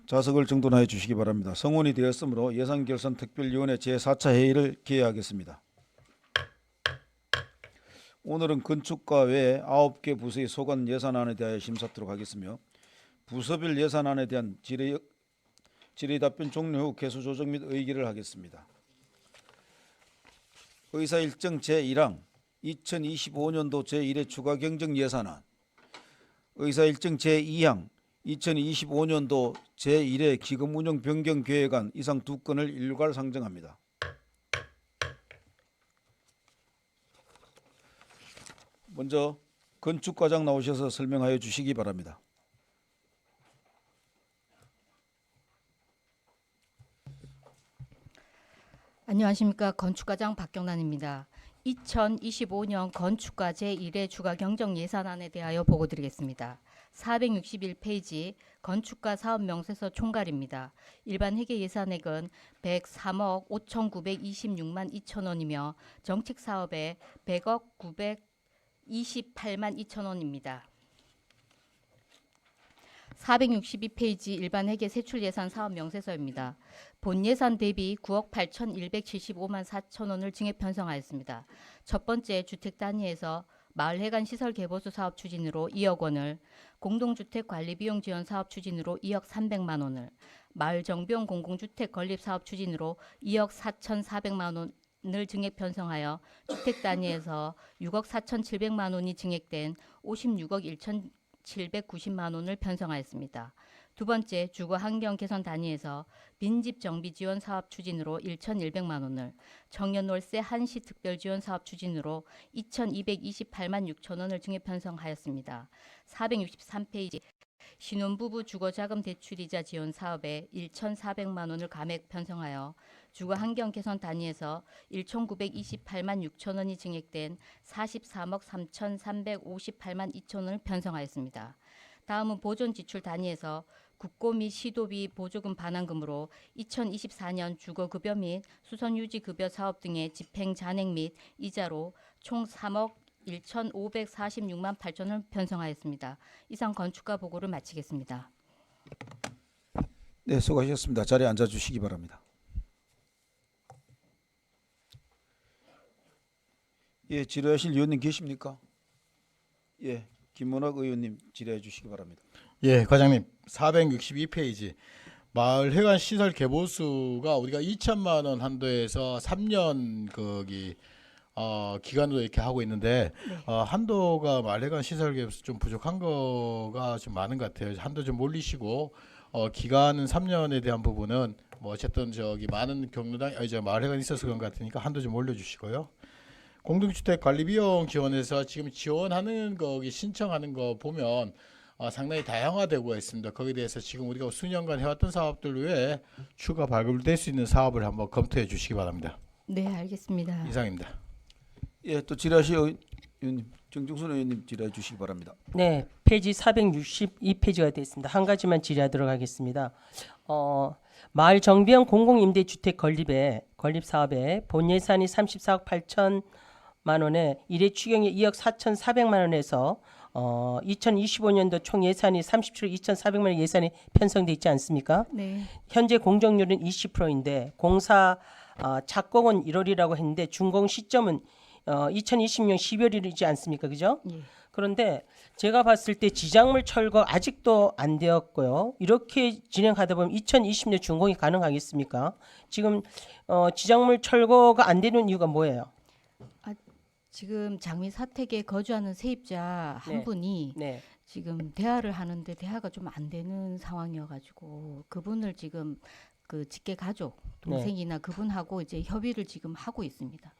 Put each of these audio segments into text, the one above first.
좌석을 정돈하여 주시기 바랍니다. 성원이 되었으므로 예산결산특별위원회 제4차 회의를 개회하겠습니다. 오늘은 건축과 외 9개 부서의 소관 예산안에 대하여 심사하도록 하겠으며 부서별 예산안에 대한 질의 답변 종료 후 개수 조정 및 의결을 하겠습니다. 의사일정 제1항 2025년도 제1회 추가 경정 예산안, 의사일정 제2항 2025년도 제1회 기금운용 변경 계획안 이상 두 건을 일괄 상정합니다. 먼저 건축과장 나오셔서 설명하여 주시기 바랍니다. 안녕하십니까. 건축과장 박경란입니다. 2025년 건축과 제1회 추가 경정 예산안에 대하여 보고드리겠습니다. 461페이지 건축과 사업 명세서 총괄입니다. 일반 회계 예산액은 103억 5,926만 2천 원이며 정책 사업에 100억 928만 2천 원입니다. 462페이지 일반 회계 세출 예산 사업 명세서입니다. 본 예산 대비 9억 8,175만 4천 원을 증액 편성하였습니다. 첫 번째 주택 단위에서 마을 해관 시설 개보수 사업 추진으로 2억 원을, 공동주택 관리 비용 지원 사업 추진으로 2억 300만 원을, 마을 정비용 공공주택 건립 사업 추진으로 2억 4,400만 원을 증액 편성하여 주택 단위에서 6억 4,700만 원이 증액된 56억 1,790만 원을 편성하였습니다. 두 번째 주거 환경 개선 단위에서 빈집 정비 지원 사업 추진으로 1,100만 원을, 청년 월세 한시 특별 지원 사업 추진으로 2,228만 6천 원을 증액 편성하였습니다. 463페이지 신혼부부 주거자금 대출이자 지원 사업에 1,400만 원을 감액 편성하여 주거 환경 개선 단위에서 1,928만 6천 원이 증액된 43억 3,358만 2천 원을 편성하였습니다. 다음은 보존 지출 단위에서 국고 및 시도비 보조금 반환금으로 2024년 주거급여 및 수선유지급여 사업 등의 집행 잔액 및 이자로 총 3억 1,546만 8천 원을 편성하였습니다. 이상 건축과 보고를 마치겠습니다. 네, 수고하셨습니다. 자리에 앉아주시기 바랍니다. 예, 질의하실 의원님 계십니까? 예, 김문학 의원님 질의해 주시기 바랍니다. 예, 과장님 462페이지 마을 회관 시설 개보수가 우리가 2천만 원 한도에서 3년 기간으로 이렇게 하고 있는데 네. 한도가 마을 회관 시설 개보수 좀 부족한 거가 좀 많은 것 같아요. 한도 좀 올리시고 기간은 3년에 대한 부분은 뭐 어쨌든 많은 경로당 마을 회관이 있어서 그런 것 같으니까 한도 좀 올려주시고요. 공동주택 관리 비용 지원에서 지금 지원하는 거기 신청하는 거 보면 상당히 다양화되고 있습니다. 거기에 대해서 지금 우리가 수년간 해왔던 사업들 외에 추가 발굴될 수 있는 사업을 한번 검토해 주시기 바랍니다. 네, 알겠습니다. 이상입니다. 예, 또 질의하실 의원님 정중순 의원님 질의해 주시기 바랍니다. 네, 페이지 462페이지가 되겠습니다. 한 가지만 질의하도록 하겠습니다. 마을 정비형 공공임대주택 건립 사업에 본 예산이 34억 8천만 원에 1회 추경이 2억 4,400만 원에서 2025년도 총 예산이 37억 2,400만 원 예산이 편성돼 있지 않습니까? 네. 현재 공정률은 20%인데 공사 착공은 1월이라고 했는데 준공 시점은 2020년 12월이지 않습니까? 그죠? 예. 그런데 제가 봤을 때 지작물 철거 아직도 안 되었고요. 이렇게 진행하다 보면 2020년 준공이 가능하겠습니까? 지금 지작물 철거가 안 되는 이유가 뭐예요? 지금 장미 사택에 거주하는 세입자 한 네. 분이 네. 지금 대화를 하는데 대화가 좀 안 되는 상황이어가지고 그분을 지금 그 직계 가족 동생이나 그분하고 이제 협의를 지금 하고 있습니다.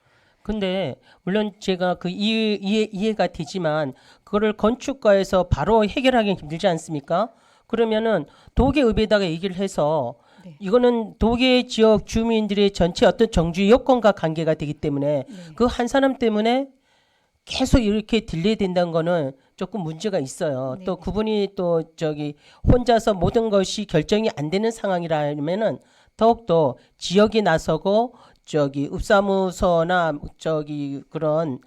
근데 물론 제가 그 이해가 되지만 그거를 건축가에서 바로 해결하기 힘들지 않습니까? 그러면은 도계읍에다가 얘기를 해서 네. 이거는 도계 지역 주민들의 전체 어떤 정주 여건과 관계가 되기 때문에 네. 그 한 사람 때문에 계속 이렇게 딜레이 된다는 거는 조금 문제가 있어요. 네. 또 그분이 또 혼자서 모든 것이 결정이 안 되는 상황이라면은 더욱더 지역이 나서고 읍사무소나 그런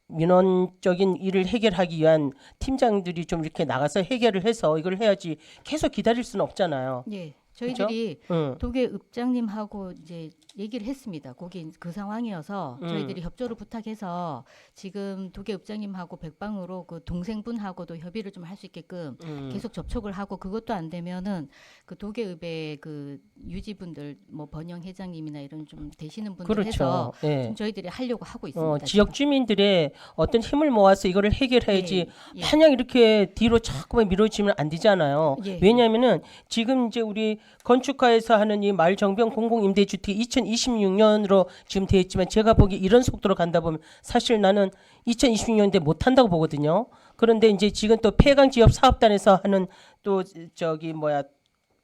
민원적인 일을 해결하기 위한 팀장들이 좀 이렇게 나가서 해결을 해서 이걸 해야지 계속 기다릴 수는 없잖아요. 예. 저희들이 응. 도계읍장님하고 이제 얘기를 했습니다. 거기 그 상황이어서 저희들이 협조를 부탁해서 지금 도계읍장님하고 백방으로 그 동생분하고도 협의를 좀 할 수 있게끔 계속 접촉을 하고 그것도 안 되면은 그 도계읍의 그 유지분들 뭐 번영 회장님이나 이런 좀 되시는 분들 해서 그렇죠. 예. 좀 저희들이 하려고 하고 있습니다. 지역 주민들의 어떤 힘을 모아서 이거를 해결해야지 예. 한양 이렇게 뒤로 자꾸만 미뤄지면 안 되잖아요. 예. 왜냐하면은 지금 이제 우리 건축가에서 하는 이 마을 정비형 공공임대주택이 2026년으로 지금 되어 있지만 제가 보기 이런 속도로 간다 보면 사실 나는 2026년대 못 한다고 보거든요. 그런데 이제 지금 또 폐강 지역 사업단에서 하는 또 저기 뭐야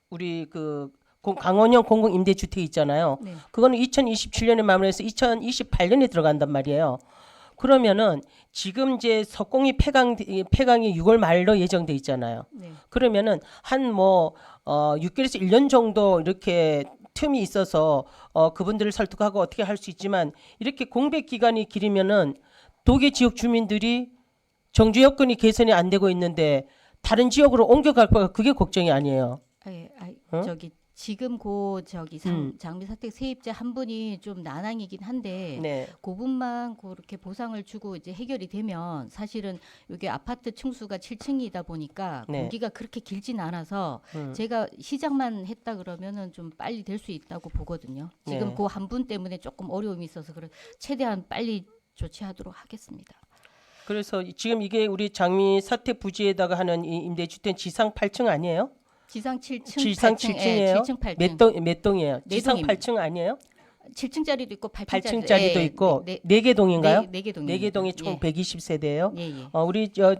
우리 그 강원형 공공임대주택 있잖아요. 네. 그거는 2027년에 마무리해서 2028년에 들어간단 말이에요. 그러면은 지금 이제 석공이 폐강이 6월 말로 예정돼 있잖아요. 네. 그러면은 한 6개월에서 1년 정도 이렇게 틈이 있어서 그분들을 설득하고 어떻게 할 수 있지만 이렇게 공백 기간이 길이면은 도계 지역 주민들이 정주 여건이 개선이 안 되고 있는데 다른 지역으로 옮겨갈 거가 그게 걱정이 아니에요. 어? 저기 지금 저기 장미 사택 세입자 한 분이 좀 난항이긴 한데 네. 그분만 그렇게 보상을 주고 이제 해결이 되면 사실은 이게 아파트 층수가 7층이다 보니까 네. 공기가 그렇게 길진 않아서 제가 시작만 했다 그러면은 좀 빨리 될 수 있다고 보거든요. 지금 네. 그 한 분 때문에 조금 어려움이 있어서 최대한 빨리 조치하도록 하겠습니다. 그래서 지금 이게 우리 장미 사태 부지에다가 하는 이 임대주택 지상 8층 아니에요? 지상 7층, 지상 8층, 7층이에요? 7층, 8층. 몇 동이에요? 네 지상 동입니다. 8층 아니에요? 7층짜리도 있고 8층짜리도 8층짜리도 있고 네 개 동인가요? 네 개 동이. 네 개 동이 총 120세대예요. 예, 예.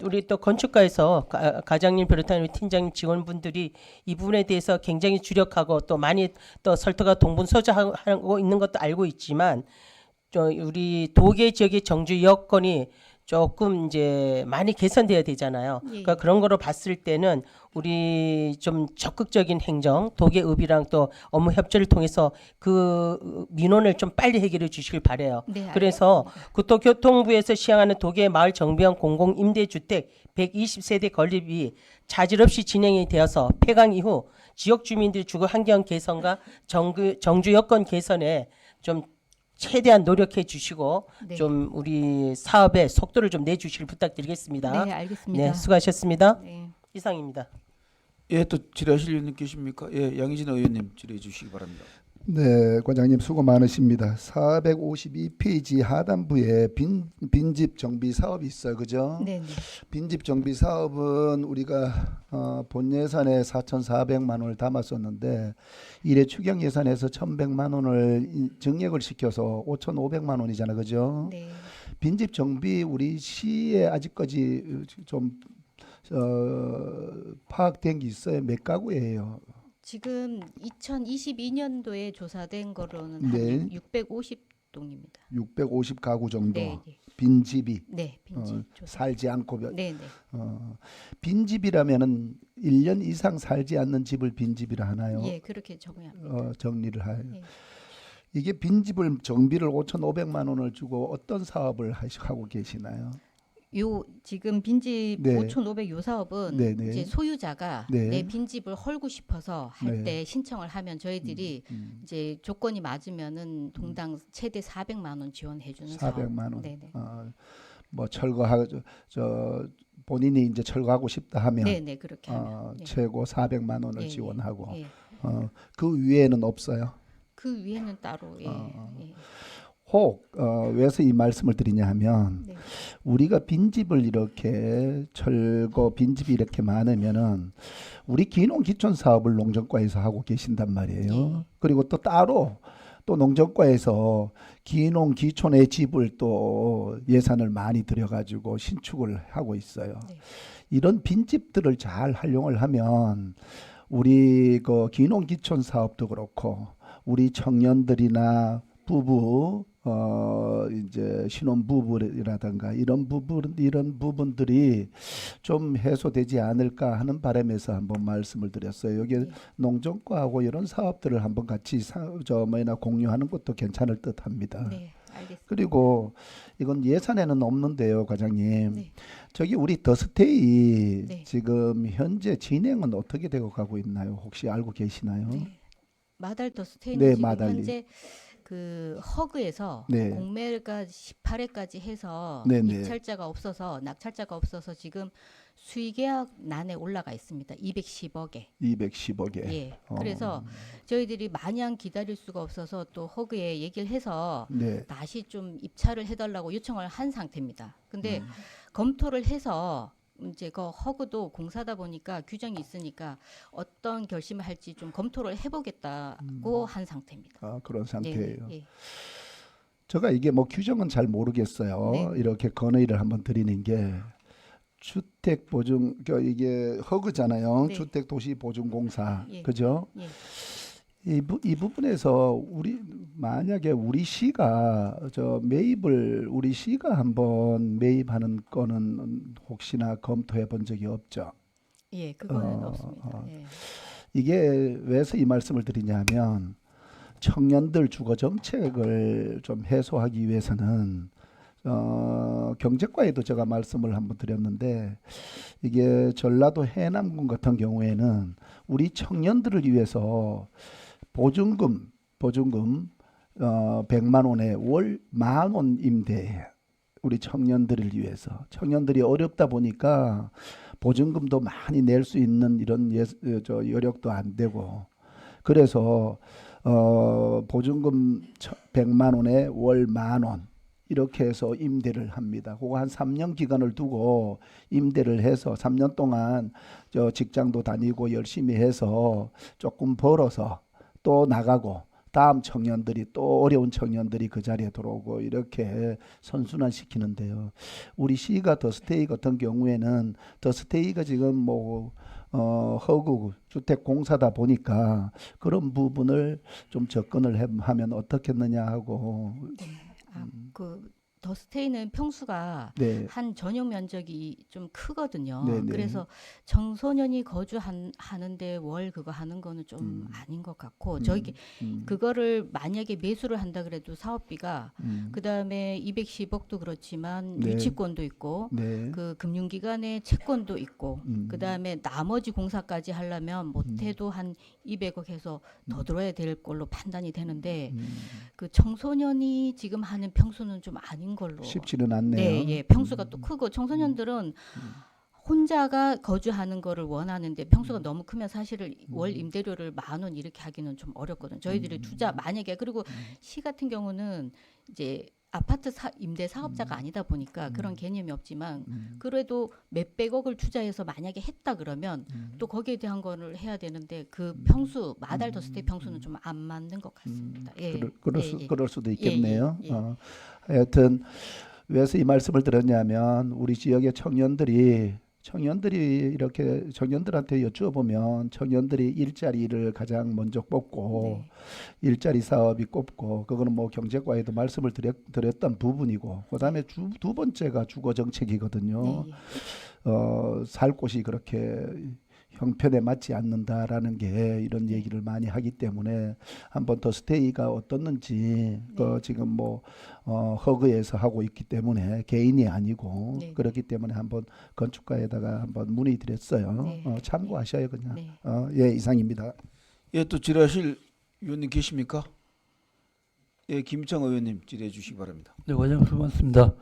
우리 또 건축가에서 가장님 비롯한 우리 팀장님 직원분들이 이 부분에 대해서 굉장히 주력하고 또 많이 또 설득하고 동분서주하고 있는 것도 알고 있지만 우리 도계 지역의 정주 여건이 조금 이제 많이 개선돼야 되잖아요. 예. 그러니까 그런 거로 봤을 때는 우리 좀 적극적인 행정, 도계읍이랑 또 업무 협조를 통해서 그 민원을 좀 빨리 해결해 주시길 바래요. 네, 그래서 국토교통부에서 시행하는 도계 마을 정비형 공공 임대주택 120세대 건립이 차질 없이 진행이 되어서 폐강 이후 지역 주민들의 주거 환경 개선과 정주 여건 개선에 좀 최대한 노력해 주시고 네. 좀 우리 사업에 속도를 좀 내주시길 부탁드리겠습니다. 네, 알겠습니다. 네, 수고하셨습니다. 네. 이상입니다. 예, 또 질의하실 의원님 계십니까? 예, 양희진 의원님 질의해 주시기 바랍니다. 네, 과장님 수고 많으십니다. 452페이지 하단부에 빈집 정비 사업이 있어요, 그죠? 네, 네. 빈집 정비 사업은 우리가 본 예산에 4,400만 원을 담았었는데 일회 추경 예산에서 1,100만 원을 증액을 시켜서 5,500만 원이잖아, 그죠? 네. 빈집 정비 우리 시에 아직까지 좀 파악된 게 있어요. 몇 가구예요? 지금 2022년도에 조사된 거로는 네. 한 650동입니다. 650가구 정도 네, 네. 빈집이 네, 빈집 조사. 살지 않고 네, 네. 빈집이라면은 1년 이상 살지 않는 집을 빈집이라 하나요? 예, 그렇게 적어야 합니다. 정리를 해요. 네. 이게 빈집을 정비를 5,500만 원을 주고 어떤 사업을 하고 계시나요? 요 지금 빈집 네. 5,500 요 사업은 네, 네. 이제 소유자가 네. 내 빈집을 헐고 싶어서 할 네. 때 신청을 하면 저희들이 이제 조건이 맞으면은 동당 최대 400만 원 지원해 주는 사업. 400만 원. 네, 네. 뭐 철거하고 저 본인이 이제 철거하고 싶다 하면 네, 네. 그렇게 하면. 예. 최고 400만 원을 예, 예. 지원하고 예. 그 위에는 없어요. 그 위에는 따로 예. 예. 혹 왜서 이 말씀을 드리냐 하면 네. 우리가 빈집을 이렇게 철거 빈집이 이렇게 많으면은 우리 기농 기촌 사업을 농정과에서 하고 계신단 말이에요. 예. 그리고 또 따로 또 농정과에서 기농 기촌의 집을 또 예산을 많이 들여가지고 신축을 하고 있어요. 네. 이런 빈집들을 잘 활용을 하면 우리 그 기농 기촌 사업도 그렇고 우리 청년들이나 부부 이제 신혼 부부라든가 이런 부분들이 좀 해소되지 않을까 하는 바람에서 한번 말씀을 드렸어요. 여기 농정과하고 이런 사업들을 한번 같이 공유하는 것도 괜찮을 듯합니다. 네. 알겠습니다. 그리고 이건 예산에는 없는데요, 과장님. 네. 저기 우리 더스테이 네. 지금 현재 진행은 어떻게 되고 가고 있나요? 혹시 알고 계시나요? 네. 마달 더스테이는 네, 지금 마달리. 현재 그 허그에서 네. 공매가 18회까지 해서 네, 네. 낙찰자가 없어서 지금 수의계약난에 올라가 있습니다. 210억에. 210억에. 예. 그래서 저희들이 마냥 기다릴 수가 없어서 또 허그에 얘기를 해서 네. 다시 좀 입찰을 해달라고 요청을 한 상태입니다. 근데 음. 검토를 해서 이제 그 허그도 공사다 보니까 규정이 있으니까 어떤 결심을 할지 좀 검토를 해보겠다고 한 상태입니다. 아, 그런 네, 상태예요. 예. 제가 이게 뭐 규정은 잘 모르겠어요. 네. 이렇게 건의를 한번 드리는 게 주택 보증 이게 허그잖아요. 네. 주택 도시 보증 공사. 예. 그죠? 예. 이 부분에서 만약에 우리 시가 우리 시가 한번 매입하는 건은 혹시나 검토해 본 적이 없죠. 예, 그거는 어, 없습니다. 예. 이게 왜서 이 말씀을 드리냐면 청년들 주거 정책을 좀 해소하기 위해서는 경제과에도 제가 말씀을 한번 드렸는데 이게 전라도 해남군 같은 경우에는 우리 청년들을 위해서 보증금 100만 원에 월 10,000원 임대 우리 청년들을 위해서 청년들이 어렵다 보니까 보증금도 많이 낼 수 있는 이런 여력도 안 되고 그래서 보증금 100만 원에 월 10,000원 이렇게 해서 임대를 합니다. 그거 한 3년 기간을 두고 임대를 해서 3년 동안 직장도 다니고 열심히 해서 조금 벌어서 또 나가고 다음 청년들이 또 어려운 청년들이 그 자리에 들어오고 이렇게 선순환 시키는데요. 우리 시가 더스테이 같은 경우에는 더스테이가 지금 뭐 허구 주택 공사다 보니까 그런 부분을 좀 접근을 하면 어떻겠느냐 하고 그 더스테이는 평수가 네. 한 전용 면적이 좀 크거든요. 네네. 그래서 청소년이 거주하는데 월 그거 하는 거는 좀 아닌 것 같고 저희 그거를 만약에 매수를 한다 그래도 사업비가 그다음에 210억도 그렇지만 네. 유치권도 있고 네. 그 금융기관의 채권도 있고 그다음에 나머지 공사까지 하려면 못해도 한 200억 해서 더 들어야 될 걸로 판단이 되는데 그 청소년이 지금 하는 평수는 좀 아닌 걸로. 쉽지는 않네요. 네, 예. 평수가 또 크고 청소년들은 혼자가 거주하는 거를 원하는데 평수가 너무 크면 사실은 월 임대료를 10,000원 이렇게 하기는 좀 어렵거든요. 저희들이 투자 만약에 그리고 시 같은 경우는 이제 아파트 임대 사업자가 아니다 보니까 그런 개념이 없지만 그래도 몇백억을 투자해서 만약에 했다 그러면 또 거기에 대한 거를 해야 되는데 그 평수 마달 더스테이 평수는 좀 안 맞는 것 같습니다. 예. 그럴 수도 있겠네요. 예, 예. 하여튼 왜서 이 말씀을 드렸냐면 우리 지역의 청년들이 이렇게 청년들한테 여쭈어보면 청년들이 일자리를 가장 먼저 뽑고 일자리 사업이 꼽고 그거는 뭐 경제과에도 말씀을 드렸던 부분이고 그다음에 두 번째가 주거 정책이거든요. 네, 예. 살 곳이 그렇게 형편에 맞지 않는다라는 게 이런 얘기를 많이 하기 때문에 한번 더스테이가 어떻는지 지금 뭐 허그에서 하고 있기 때문에 개인이 아니고 네. 그렇기 때문에 한번 건축가에다가 한번 문의드렸어요. 네. 참고하셔요 그냥. 네. 예, 이상입니다. 예, 또 질의하실 의원님 계십니까? 예, 김청 의원님 질의해 주시기 바랍니다. 네, 과장 수고하셨습니다.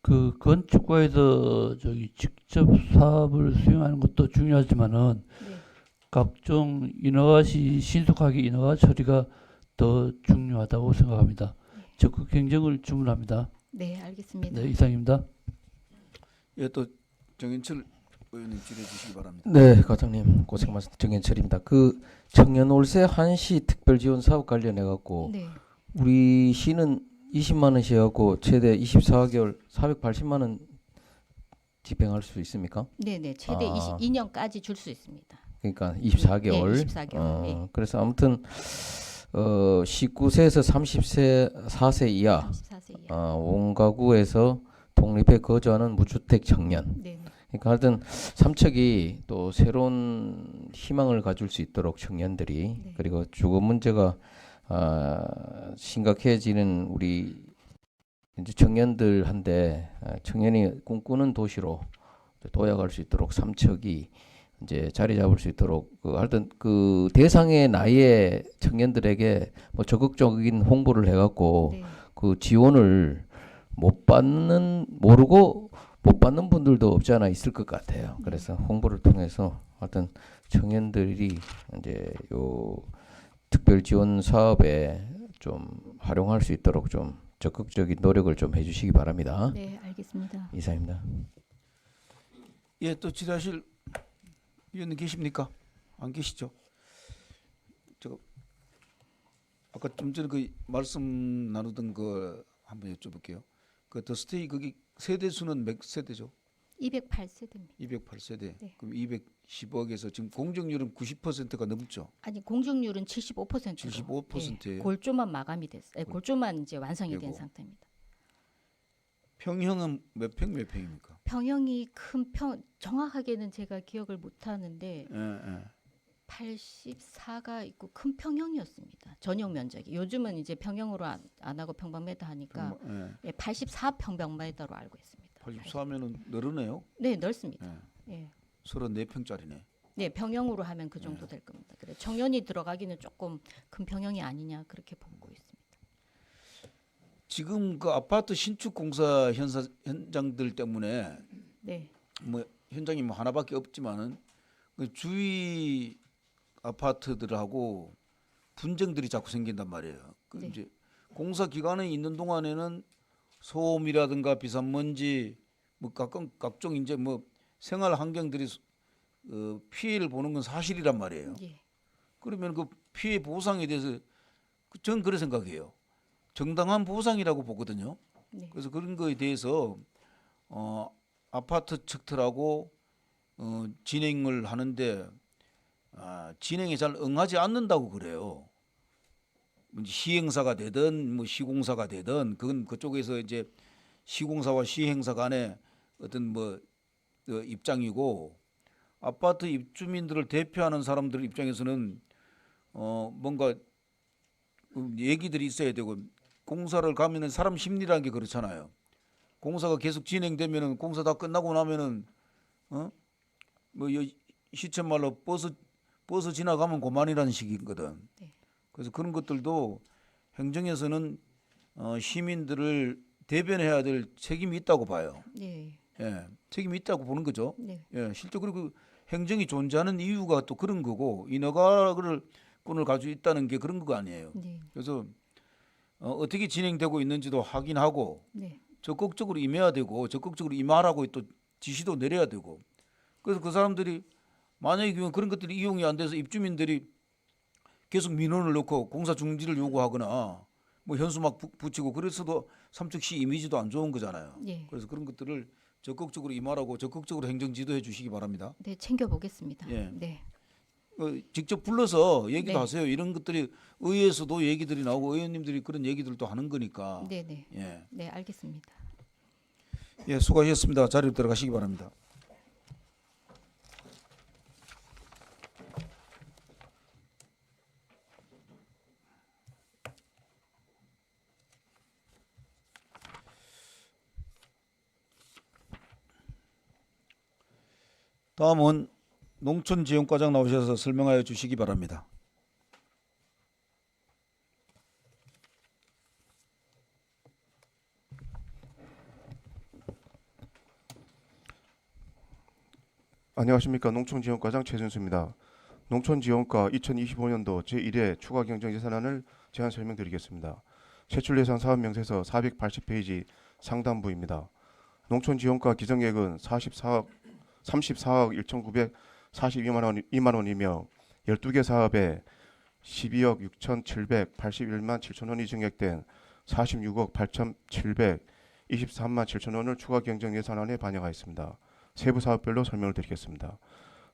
그 건축과에서 저기 직접 사업을 수행하는 것도 중요하지만은 네. 각종 신속하게 인허가 처리가 더 중요하다고 생각합니다. 적극 경쟁을 주문합니다. 네, 알겠습니다. 네, 이상입니다. 예, 또 정인철 의원님 질의해 주시기 바랍니다. 네, 과장님 고생 많으셨습니다. 정현철입니다. 그 청년 올세 한시 특별 지원 사업 관련해 갖고 네. 우리 시는 20만 원씩 하고 최대 24개월 480만 원 집행할 수 있습니까? 네, 네. 최대 아. 22년까지 줄 수 있습니다. 그러니까 24개월. 네, 24개월. 예. 그래서 아무튼 19세에서 34세 이하 34세 이하. 온 가구에서 독립해 거주하는 무주택 청년. 네. 그러니까 하여튼 삼척이 또 새로운 희망을 가질 수 있도록 청년들이 네. 그리고 주거 문제가 심각해지는 우리 이제 청년들한테 청년이 꿈꾸는 도시로 도약할 수 있도록 삼척이 이제 자리 잡을 수 있도록 하여튼 그 대상의 나이의 청년들에게 뭐 적극적인 홍보를 해갖고 네. 그 지원을 못 받는 모르고 못 받는 분들도 없지 않아 있을 것 같아요. 그래서 홍보를 통해서 하여튼 청년들이 이제 요 특별 지원 사업에 좀 활용할 수 있도록 좀 적극적인 노력을 좀 해주시기 바랍니다. 네, 알겠습니다. 이상입니다. 예, 또 질의하실 위원님 계십니까? 안 계시죠? 저 아까 좀 전에 그 말씀 나누던 거 한번 여쭤볼게요. 그 더 스테이 거기 세대 수는 몇 세대죠? 208세대입니다. 208세대. 네. 그럼 210억에서 지금 공정률은 90%가 넘죠. 아니 공정률은 75%로 75%예요. 예, 골조만 마감이 됐어요. 골조만 이제 완성이 된 되고. 상태입니다. 평형은 몇 평입니까? 평형이 큰 평 정확하게는 제가 기억을 못 하는데 예, 예. 84가 있고 큰 평형이었습니다. 전용 면적이. 요즘은 이제 평형으로 안 하고 평방미터 하니까 예. 예, 84평방미터로 알고 있습니다. 84면은 늘으네요. 네, 넓습니다. 예. 예. 34평짜리네. 네, 평형으로 하면 그 정도 될 겁니다. 그래 청년이 들어가기는 조금 큰 평형이 아니냐 그렇게 보고 있습니다. 지금 그 아파트 신축 공사 현장들 때문에 네, 뭐 현장이 뭐 하나밖에 없지만은 그 주위 아파트들하고 분쟁들이 자꾸 생긴단 말이에요. 그 네. 이제 공사 기간에 있는 동안에는 소음이라든가 비산먼지 뭐 각종 이제 뭐 생활 환경들이 피해를 보는 건 사실이란 말이에요. 예, 그러면 그 피해 보상에 대해서 전 그런 생각이에요. 정당한 보상이라고 보거든요. 네, 그래서 그런 거에 대해서 아파트 측들하고 진행을 하는데 진행에 잘 응하지 않는다고 그래요. 시행사가 되든 뭐 시공사가 되든 그건 그쪽에서 이제 시공사와 시행사 간의 어떤 뭐 입장이고 아파트 입주민들을 대표하는 사람들 입장에서는 뭔가 얘기들이 있어야 되고 공사를 가면은 사람 심리라는 게 그렇잖아요. 공사가 계속 진행되면은 공사 다 끝나고 나면은 뭐 시쳇말로 버스 지나가면 그만이라는 식이거든. 네. 그래서 그런 것들도 행정에서는 시민들을 대변해야 될 책임이 있다고 봐요. 네, 예, 책임이 있다고 보는 거죠. 네, 예, 실제로 그 행정이 존재하는 이유가 또 그런 거고 인허가를 권을 가지고 있다는 게 그런 거 아니에요. 네, 그래서 어떻게 진행되고 있는지도 확인하고 네, 적극적으로 임해야 되고 적극적으로 임하라고 또 지시도 내려야 되고 그래서 그 사람들이 만약에 그런 것들이 이용이 안 돼서 입주민들이 계속 민원을 넣고 공사 중지를 요구하거나 뭐 현수막 붙이고 그래서도 삼척시 이미지도 안 좋은 거잖아요. 네, 그래서 그런 것들을 적극적으로 임하라고 적극적으로 행정 지도해 주시기 바랍니다. 네, 챙겨 보겠습니다. 예. 네, 직접 불러서 얘기도 네. 하세요. 이런 것들이 의회에서도 얘기들이 나오고 의원님들이 그런 얘기들도 하는 거니까. 네, 네, 예, 네, 알겠습니다. 예, 수고하셨습니다. 자리로 들어가시기 바랍니다. 다음은 농촌지원과장 나오셔서 설명하여 주시기 바랍니다. 안녕하십니까. 농촌지원과장 최준수입니다. 농촌지원과 2025년도 제1회 추가경정예산안을 제안 설명드리겠습니다. 세출예산 사업명세서 480페이지 상단부입니다. 농촌지원과 기정액은 34억 1,942만 원이며 12개 사업에 12억 6,781만 7천 원이 증액된 46억 8,723만 7천 원을 추가 경정 예산안에 반영하였습니다. 세부 사업별로 설명을 드리겠습니다.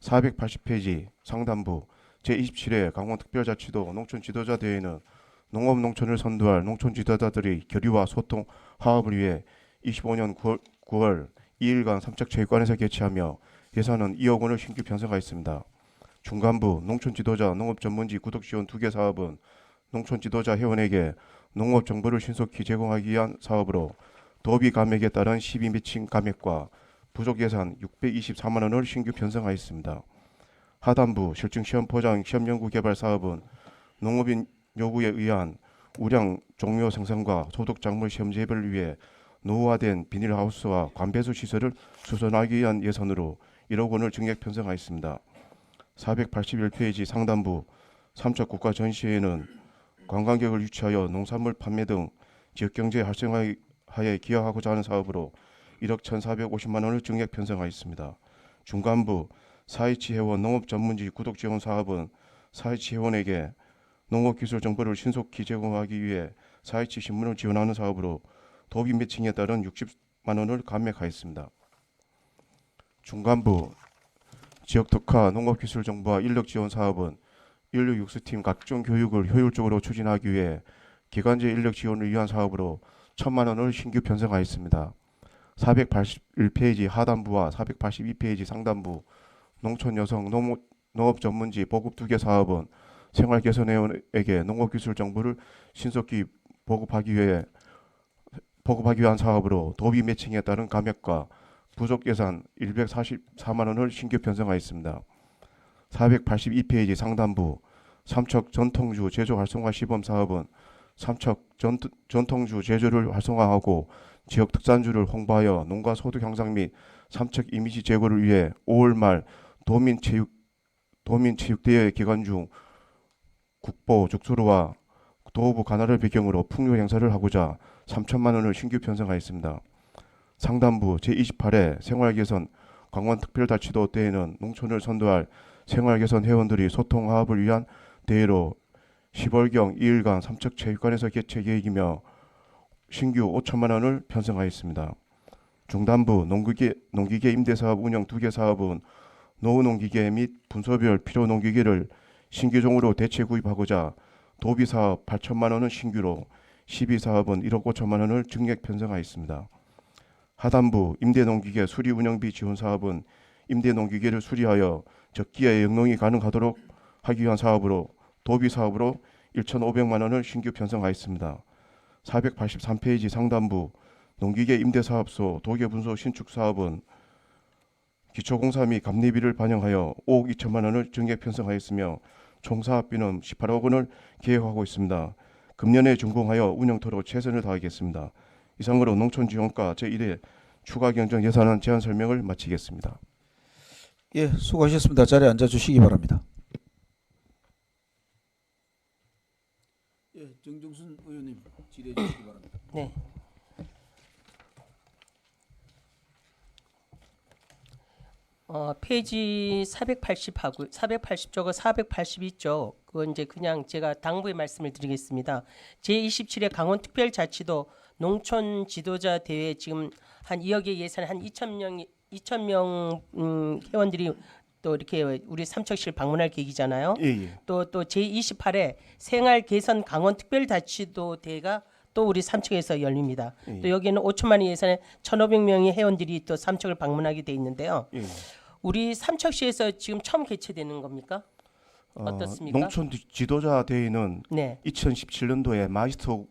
480페이지 상단부 제27회 강원특별자치도 농촌지도자대회는 농업 농촌을 선도할 농촌지도자들의 교류와 소통 화합을 위해 25년 9월 2일간 삼척체육관에서 개최하며 예산은 2억 원을 신규 편성하였습니다. 중간부 농촌지도자 농업전문지 구독지원 2개 사업은 농촌 지도자 회원에게 농업 정보를 신속히 제공하기 위한 사업으로 도비 감액에 따른 12 매칭 감액과 부족 예산 624만 원을 신규 편성하였습니다. 하단부 실증 시험 포장 시험 연구 개발 사업은 농업인 요구에 의한 우량 종묘 생산과 소득 작물 시험 재배를 위해 노후화된 비닐하우스와 관배수 시설을 수선하기 위한 예산으로 1억 원을 증액 편성하였습니다. 481페이지 상단부 삼척 국가 전시회는 관광객을 유치하여 농산물 판매 등 지역경제 활성화에 기여하고자 하는 사업으로 1억 1,450만 원을 증액 편성하였습니다. 중간부 4.27 회원 농업 전문지 구독 지원 사업은 4.27 회원에게 농업기술 정보를 신속히 제공하기 위해 4.27 신문을 지원하는 사업으로 도비 매칭에 따른 60만 원을 감액하였습니다. 중간부 지역 특화 농업기술 정보와 인력 지원 사업은 인력 육수팀 각종 교육을 효율적으로 추진하기 위해 기간제 인력 지원을 위한 사업으로 1,000만 원을 신규 편성하였습니다. 481페이지 하단부와 482페이지 상단부 농촌 여성 농업 전문지 보급 2개 사업은 생활개선회원에게 농업기술 정보를 신속히 보급하기 위한 사업으로 도비 매칭에 따른 감액과 부족 예산 144만 원을 신규 편성하였습니다. 482페이지 상단부 삼척 전통주 제조 활성화 시범 사업은 삼척 전통주 제조를 활성화하고 지역 특산주를 홍보하여 농가 소득 향상 및 삼척 이미지 제고를 위해 5월 말 도민체육대회 기간 중 국보 죽수로와 도호부 관할을 배경으로 풍요 행사를 하고자 3천만 원을 신규 편성하였습니다. 상단부 제28회 생활개선 강원특별자치도 대회는 농촌을 선도할 생활개선 회원들이 소통화합을 위한 대회로 10월경 2일간 삼척체육관에서 개최 계획이며 신규 5천만 원을 편성하였습니다. 중단부 농기계 임대사업 운영 2개 사업은 노후농기계 및 분소별 필요농기계를 신규종으로 대체 구입하고자 도비사업 8천만 원은 신규로 12사업은 1억 5천만 원을 증액 편성하였습니다. 하단부 임대농기계 수리 운영비 지원 사업은 임대농기계를 수리하여 적기에 영농이 가능하도록 하기 위한 사업으로 도비사업으로 1,500만 원을 신규 편성하였습니다. 483페이지 상단부 농기계 임대사업소 도계분소 신축 사업은 기초공사 및 감리비를 반영하여 5억 2천만 원을 증액 편성하였으며 총 사업비는 18억 원을 계획하고 있습니다. 금년에 준공하여 운영토록 최선을 다하겠습니다. 이상으로 농촌지원과 제1회 추가경정 예산안 제안 설명을 마치겠습니다. 예, 수고하셨습니다. 자리에 앉아주시기 바랍니다. 예, 정종순 의원님 질의해 주시기 바랍니다. 네. 페이지 480하고 480쪽과 482쪽 그건 이제 그냥 제가 당부의 말씀을 드리겠습니다. 제27회 강원특별자치도 농촌 지도자 대회 지금 한 2억의 예산 한 2,000명 회원들이 또 이렇게 우리 삼척시를 방문할 계획이잖아요. 예. 또 제28회 생활 개선 강원특별자치도 대회가 또 우리 삼척에서 열립니다. 예. 또 여기는 5천만 원 예산에 1,500명의 회원들이 또 삼척을 방문하게 돼 있는데요. 예. 우리 삼척시에서 지금 처음 개최되는 겁니까? 어떻습니까? 농촌 지도자 대회는 네. 2017년도에 마이스터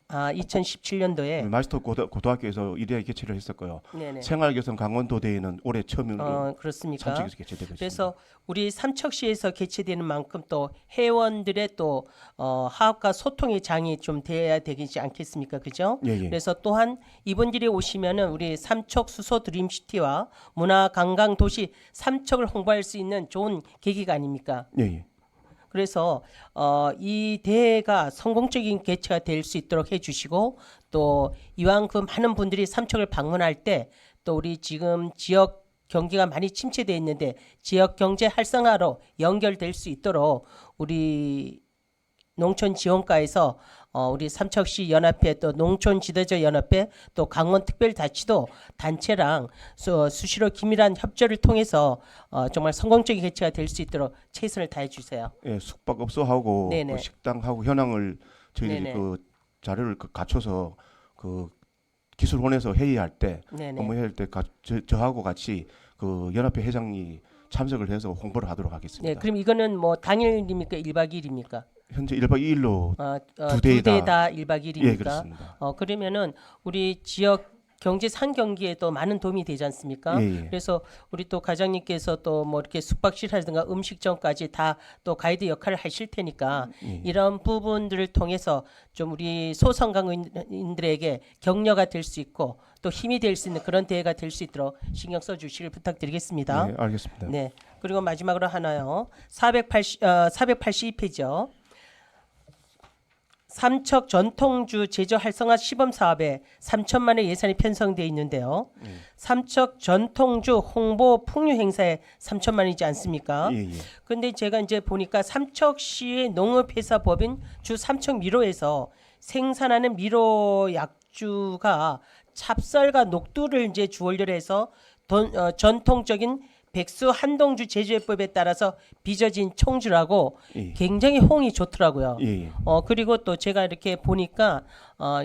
2017년도에 마이스터 고등학교에서 1회 개최를 했었고요. 네네. 생활개선 강원도 대회는 올해 처음으로 그렇습니까? 삼척에서 개최되고 있습니다. 그래서 우리 삼척시에서 개최되는 만큼 또 회원들의 또 화합과 소통의 장이 좀 돼야 되지 않겠습니까? 그죠? 예. 그래서 또한 이분들이 오시면은 우리 삼척 수소 드림시티와 문화 관광 도시 삼척을 홍보할 수 있는 좋은 계기가 아닙니까? 예. 그래서 이 대회가 성공적인 개최가 될 수 있도록 해주시고 또 이왕 그 많은 분들이 삼척을 방문할 때 또 우리 지금 지역 경기가 많이 침체되어 있는데 지역 경제 활성화로 연결될 수 있도록 우리 농촌 지원과에서 우리 삼척시 연합회 또 농촌 지도자 연합회 또 강원특별자치도 단체랑 수시로 긴밀한 협조를 통해서 정말 성공적인 개최가 될 수 있도록 최선을 다해 주세요. 예, 숙박업소하고 네네. 그 식당하고 현황을 저희들이 네네. 그 자료를 갖춰서 그 기술원에서 회의할 때 네네. 업무 회의할 때 저하고 같이 그 연합회 회장이 참석을 해서 홍보를 하도록 하겠습니다. 네, 그럼 이거는 뭐 당일입니까? 1박 2일입니까? 현재 1박 2일로 두 두 대다. 대 다 1박 2일입니까? 예, 그렇습니다. 그러면은 우리 지역 경제 상경기에도 많은 도움이 되지 않습니까? 예, 예. 그래서 우리 또 과장님께서 또 뭐 이렇게 숙박시라든가 음식점까지 다 또 가이드 역할을 하실 테니까 예. 이런 부분들을 통해서 좀 우리 소상공인들에게 격려가 될 수 있고 또 힘이 될 수 있는 그런 대회가 될 수 있도록 신경 써 주시길 부탁드리겠습니다. 네, 알겠습니다. 네. 그리고 마지막으로 하나요. 482페이지요. 삼척 전통주 제조 활성화 시범 사업에 3천만 원 예산이 편성돼 있는데요. 삼척 전통주 홍보 풍류 행사에 3천만 원이지 않습니까? 예, 예. 근데 제가 이제 보니까 삼척시의 농업회사 법인 주 삼척 미로에서 생산하는 미로 약주가 찹쌀과 녹두를 이제 주원료로 해서 전통적인 백수 한동주 제조해법에 따라서 빚어진 청주라고 예. 굉장히 홍이 좋더라고요. 예, 예. 그리고 또 제가 이렇게 보니까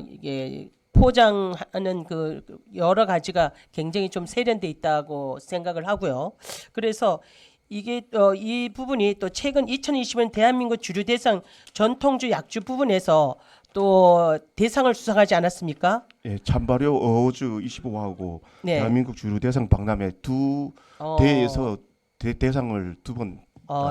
이게 포장하는 그 여러 가지가 굉장히 좀 세련돼 있다고 생각을 하고요. 그래서 이게 이 부분이 또 최근 2020년 대한민국 주류 대상 전통주 약주 부분에서 또 대상을 수상하지 않았습니까? 예, 찬발효 어주 25하고 네. 대한민국 주류 대상 박람회 두 대회에서 대상을 두 번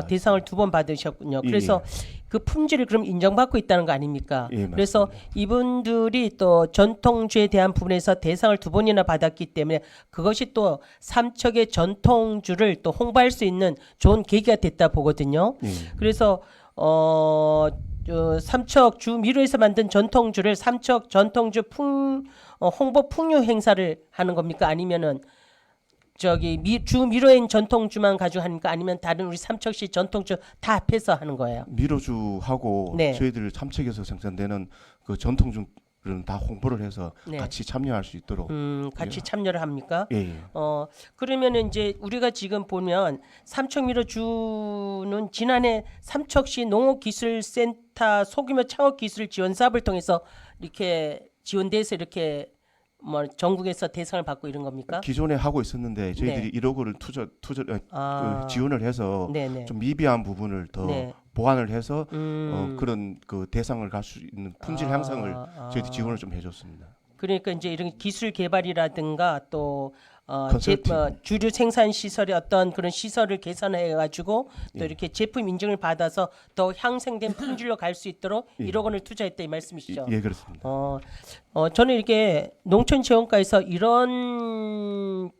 대상을 2번 받으셨군요. 예, 그래서 그 품질을 그럼 인정받고 있다는 거 아닙니까? 예, 그래서 맞습니다. 이분들이 또 전통주에 대한 부분에서 대상을 2번이나 받았기 때문에 그것이 또 삼척의 전통주를 또 홍보할 수 있는 좋은 계기가 됐다 보거든요. 예. 그래서 삼척 주 미로에서 만든 전통주를 삼척 전통주 홍보 풍류 행사를 하는 겁니까? 아니면은 저기 주 미로인 전통주만 가지고 하니까 아니면 다른 우리 삼척시 전통주 다 합해서 하는 거예요? 미로주하고 네. 저희들 삼척에서 생산되는 그 전통주는 다 홍보를 해서 네. 같이 참여할 수 있도록 같이 참여를 합니까? 예, 예. 그러면은 이제 우리가 지금 보면 삼척미로주는 지난해 삼척시 농업기술센터 소규모 창업기술 지원 사업을 통해서 이렇게 지원돼서 이렇게 뭐 전국에서 대상을 받고 이런 겁니까? 기존에 하고 있었는데 저희들이 1억 원을 투자 그 지원을 해서 네네. 좀 미비한 부분을 더 네. 보완을 해서 그런 그 대상을 갈 수 있는 품질 향상을 저희들이 지원을 좀 해줬습니다. 그러니까 이제 이런 기술 개발이라든가 또 컨설팅. 주류 생산 시설의 어떤 그런 시설을 개선해 가지고 또 이렇게 제품 인증을 받아서 더 향상된 품질로 갈 수 있도록 예. 1억 원을 투자했다 이 말씀이시죠? 예, 그렇습니다. 저는 이렇게 농촌체험과에서 이런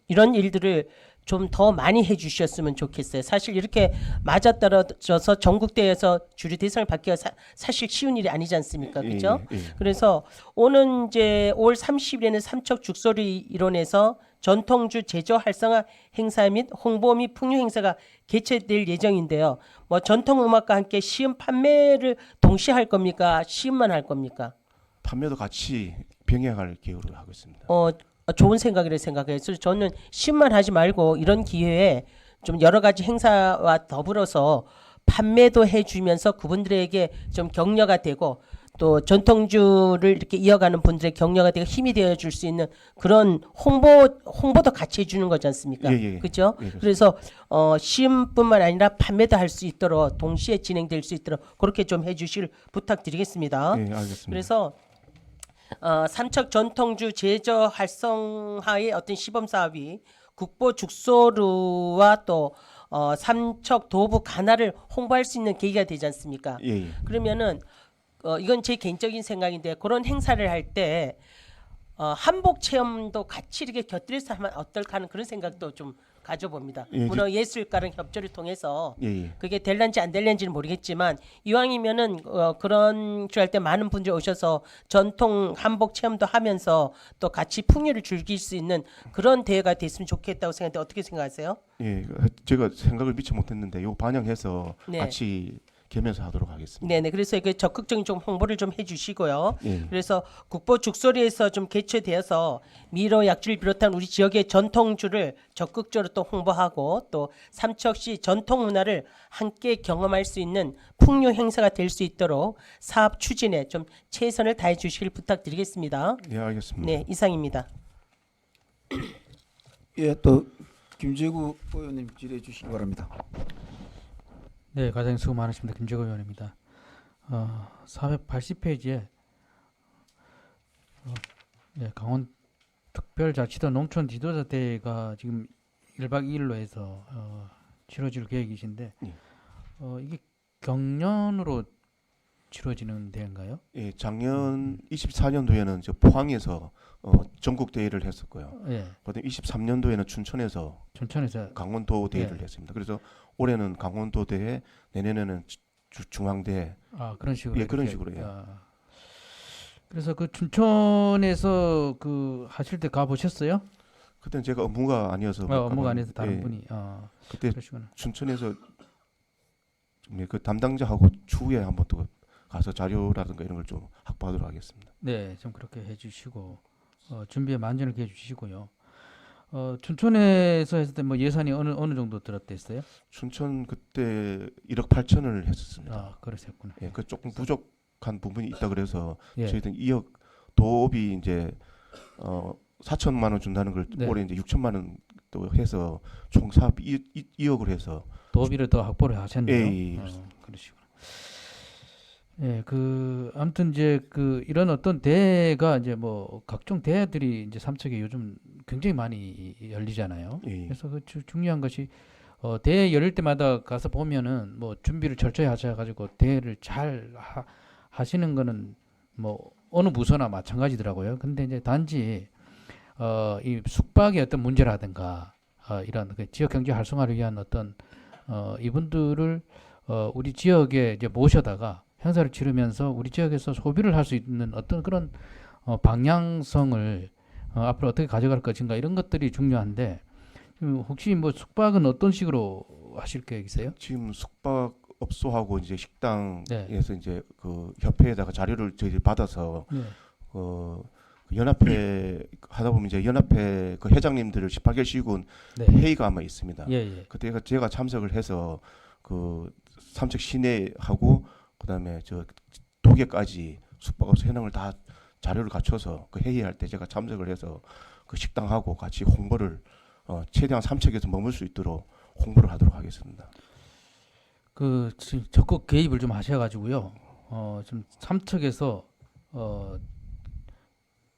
일들을 좀 더 많이 해주셨으면 좋겠어요. 사실 이렇게 맞아떨어져서 전국대회에서 주류 대상을 받기가 사실 쉬운 일이 아니지 않습니까? 그렇죠? 예, 예. 그래서 오는 이제 5월 30일에는 삼척 죽소리 일원에서 전통주 제조 활성화 행사 및 홍보 및 풍류 행사가 개최될 예정인데요. 뭐 전통 음악과 함께 시음 판매를 동시에 할 겁니까? 시음만 할 겁니까? 판매도 같이 병행할 계획으로 하고 있습니다. 좋은 생각이라 생각해요. 그래서 저는 시음만 하지 말고 이런 기회에 좀 여러 가지 행사와 더불어서 판매도 해주면서 그분들에게 좀 격려가 되고 또 전통주를 이렇게 이어가는 분들의 격려가 되고 힘이 되어줄 수 있는 그런 홍보도 같이 해주는 거지 않습니까? 예, 예. 그렇죠? 예, 그렇습니다. 그래서 시음뿐만 아니라 판매도 할 수 있도록 동시에 진행될 수 있도록 그렇게 좀 해주실 부탁드리겠습니다. 예, 알겠습니다. 그래서 삼척 전통주 제조 활성화의 어떤 시범 사업이 국보 죽소루와 또 삼척 도부 가나를 홍보할 수 있는 계기가 되지 않습니까? 예, 예. 그러면은 이건 제 개인적인 생각인데 그런 행사를 할 때 한복 체험도 같이 이렇게 곁들여서 하면 어떨까 하는 그런 생각도 좀 가져봅니다. 예, 문화예술가랑 협조를 통해서 예, 예. 그게 될런지 안 될런지는 모르겠지만 이왕이면은 그런 줄 알 때 많은 분들이 오셔서 전통 한복 체험도 하면서 또 같이 풍류를 즐길 수 있는 그런 대회가 됐으면 좋겠다고 생각하는데 어떻게 생각하세요? 예, 제가 생각을 미처 못했는데 요 반영해서 네. 같이 겸해서 하도록 하겠습니다. 네네. 그래서 이게 적극적인 좀 홍보를 좀 해주시고요. 예. 그래서 국보 죽소리에서 좀 개최되어서 미로 약주를 비롯한 우리 지역의 전통주를 적극적으로 또 홍보하고 또 삼척시 전통 문화를 함께 경험할 수 있는 풍류 행사가 될 수 있도록 사업 추진에 좀 최선을 다해 주시길 부탁드리겠습니다. 예, 알겠습니다. 네, 이상입니다. 예, 또 김재구 의원님 질의해 주시기 바랍니다. 네, 과장님 수고 많으십니다. 김재호 의원입니다. 480페이지에 강원 특별자치도 농촌 지도자 대회가 지금 1박 2일로 해서 치러질 계획이신데 예. 이게 경년으로 치러지는 대회인가요? 예, 작년 24년도에는 저 포항에서 전국 대회를 했었고요. 예, 그다음 23년도에는 춘천에서 춘천에서 강원도 대회를 예. 했습니다. 그래서 올해는 강원도 대회, 내년에는 중앙 대회. 그런 식으로 예, 그런 이렇게, 식으로, 예. 그래서 그 춘천에서 그 하실 때 가 보셨어요? 그때는 제가 업무가 아니어서 못 업무가 가봤는데, 아니어서 다른 예, 분이 그때 그러시구나. 춘천에서 그 담당자하고 추후에 한번 또 가서 자료라든가 이런 걸 좀 확보하도록 하겠습니다. 네, 좀 그렇게 해주시고 준비에 만전을 기해주시고요. 춘천에서 했을 때 뭐 예산이 어느 정도 들었댔어요? 춘천 그때 1억 8천을 했었습니다. 그러셨구나. 예, 그 조금 부족한 부분이 있다 그래서 예. 저희들은 2억 도읍이 이제 4천만 원 준다는 걸 네. 올해 이제 6천만 원 또 해서 총 사업 2억을 해서 도비를 더 확보를 하셨네요. 예, 그러시구나. 예, 아무튼 이제 이런 어떤 대회가 이제 뭐 각종 대회들이 이제 삼척에 요즘 굉장히 많이 열리잖아요. 예, 그래서 중요한 것이 대회 열릴 때마다 가서 보면은 뭐 준비를 철저히 하셔가지고 대회를 잘 하시는 거는 뭐 어느 부서나 마찬가지더라고요. 근데 이제 단지 이 숙박의 어떤 문제라든가 이런 그 지역 경제 활성화를 위한 어떤 이분들을 우리 지역에 이제 모셔다가 행사를 치르면서 우리 지역에서 소비를 할 수 있는 어떤 그런 방향성을 앞으로 어떻게 가져갈 것인가 이런 것들이 중요한데 혹시 뭐 숙박은 어떤 식으로 하실 계획이세요? 지금 숙박업소하고 이제 식당에서 네. 이제 그 협회에다가 자료를 저희들이 받아서 네. 그 연합회 하다 보면 이제 연합회 그 회장님들을 18개월 시군 네. 회의가 아마 있습니다. 예, 예. 그때 제가 참석을 해서 그 삼척 시내하고 그다음에 저 도계까지 숙박업소 현황을 다 자료를 갖춰서 그 회의할 때 제가 참석을 해서 그 식당하고 같이 홍보를 최대한 삼척에서 머물 수 있도록 홍보를 하도록 하겠습니다. 지금 적극 개입을 좀 하셔가지고요. 좀 삼척에서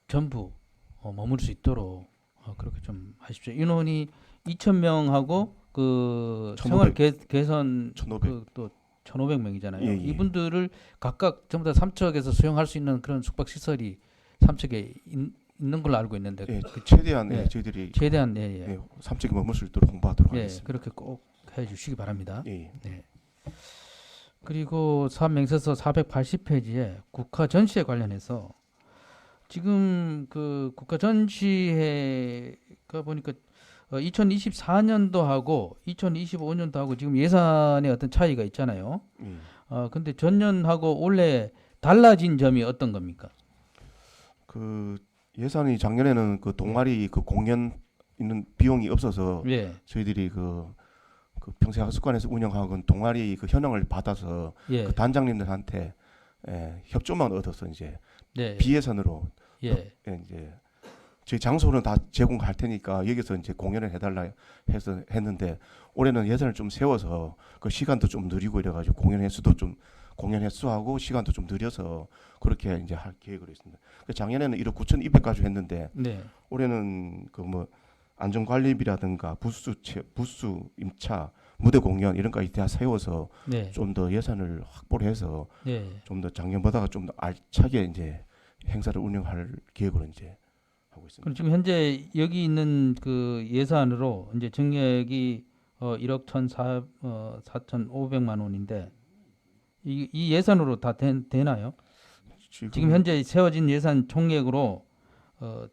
전부 머물 수 있도록 그렇게 좀 하십시오. 인원이 2,000명하고 그 1500. 생활 개선 1,500. 또 1,500명이잖아요. 예, 예. 이분들을 각각 전부 다 삼척에서 수용할 수 있는 그런 숙박 시설이 삼척에 있는 걸로 알고 있는데 예, 최대한 예. 저희들이 최대한 삼척에 머물 수 있도록 홍보하도록 예, 하겠습니다. 그렇게 꼭 해주시기 바랍니다. 예. 그리고 사업명세서 480페이지에 국가 전시회 관련해서 지금 그 국가 전시회가 보니까 2024년도하고 2025년도하고 지금 예산의 어떤 차이가 있잖아요. 근데 전년하고 올해 달라진 점이 어떤 겁니까? 그 예산이 작년에는 그 동아리 그 공연 있는 비용이 없어서 예. 저희들이 그 평생학습관에서 운영하고 동아리 그 현황을 받아서 예. 그 단장님들한테 협조만 얻어서 이제 네. 비예산으로 예. 이제 저희 장소는 다 제공할 테니까 여기서 이제 공연을 해달라 해서 했는데 올해는 예산을 좀 세워서 그 시간도 좀 느리고 이래가지고 공연 횟수하고 시간도 좀 느려서 그렇게 이제 할 계획으로 있습니다. 작년에는 1억 9,200까지 했는데 네. 올해는 그 뭐 안전관리비라든가 부스 임차 무대 공연 이런 거까지 다 세워서 네. 좀 더 예산을 확보를 해서 네. 좀 더 작년보다가 좀 더 알차게 이제 행사를 운영할 계획으로 이제 하고 있습니다. 그럼 지금 현재 여기 있는 그 예산으로 이제 증액이 1억 4,500만 원인데 이 예산으로 다 되나요? 지금 현재 세워진 예산 총액으로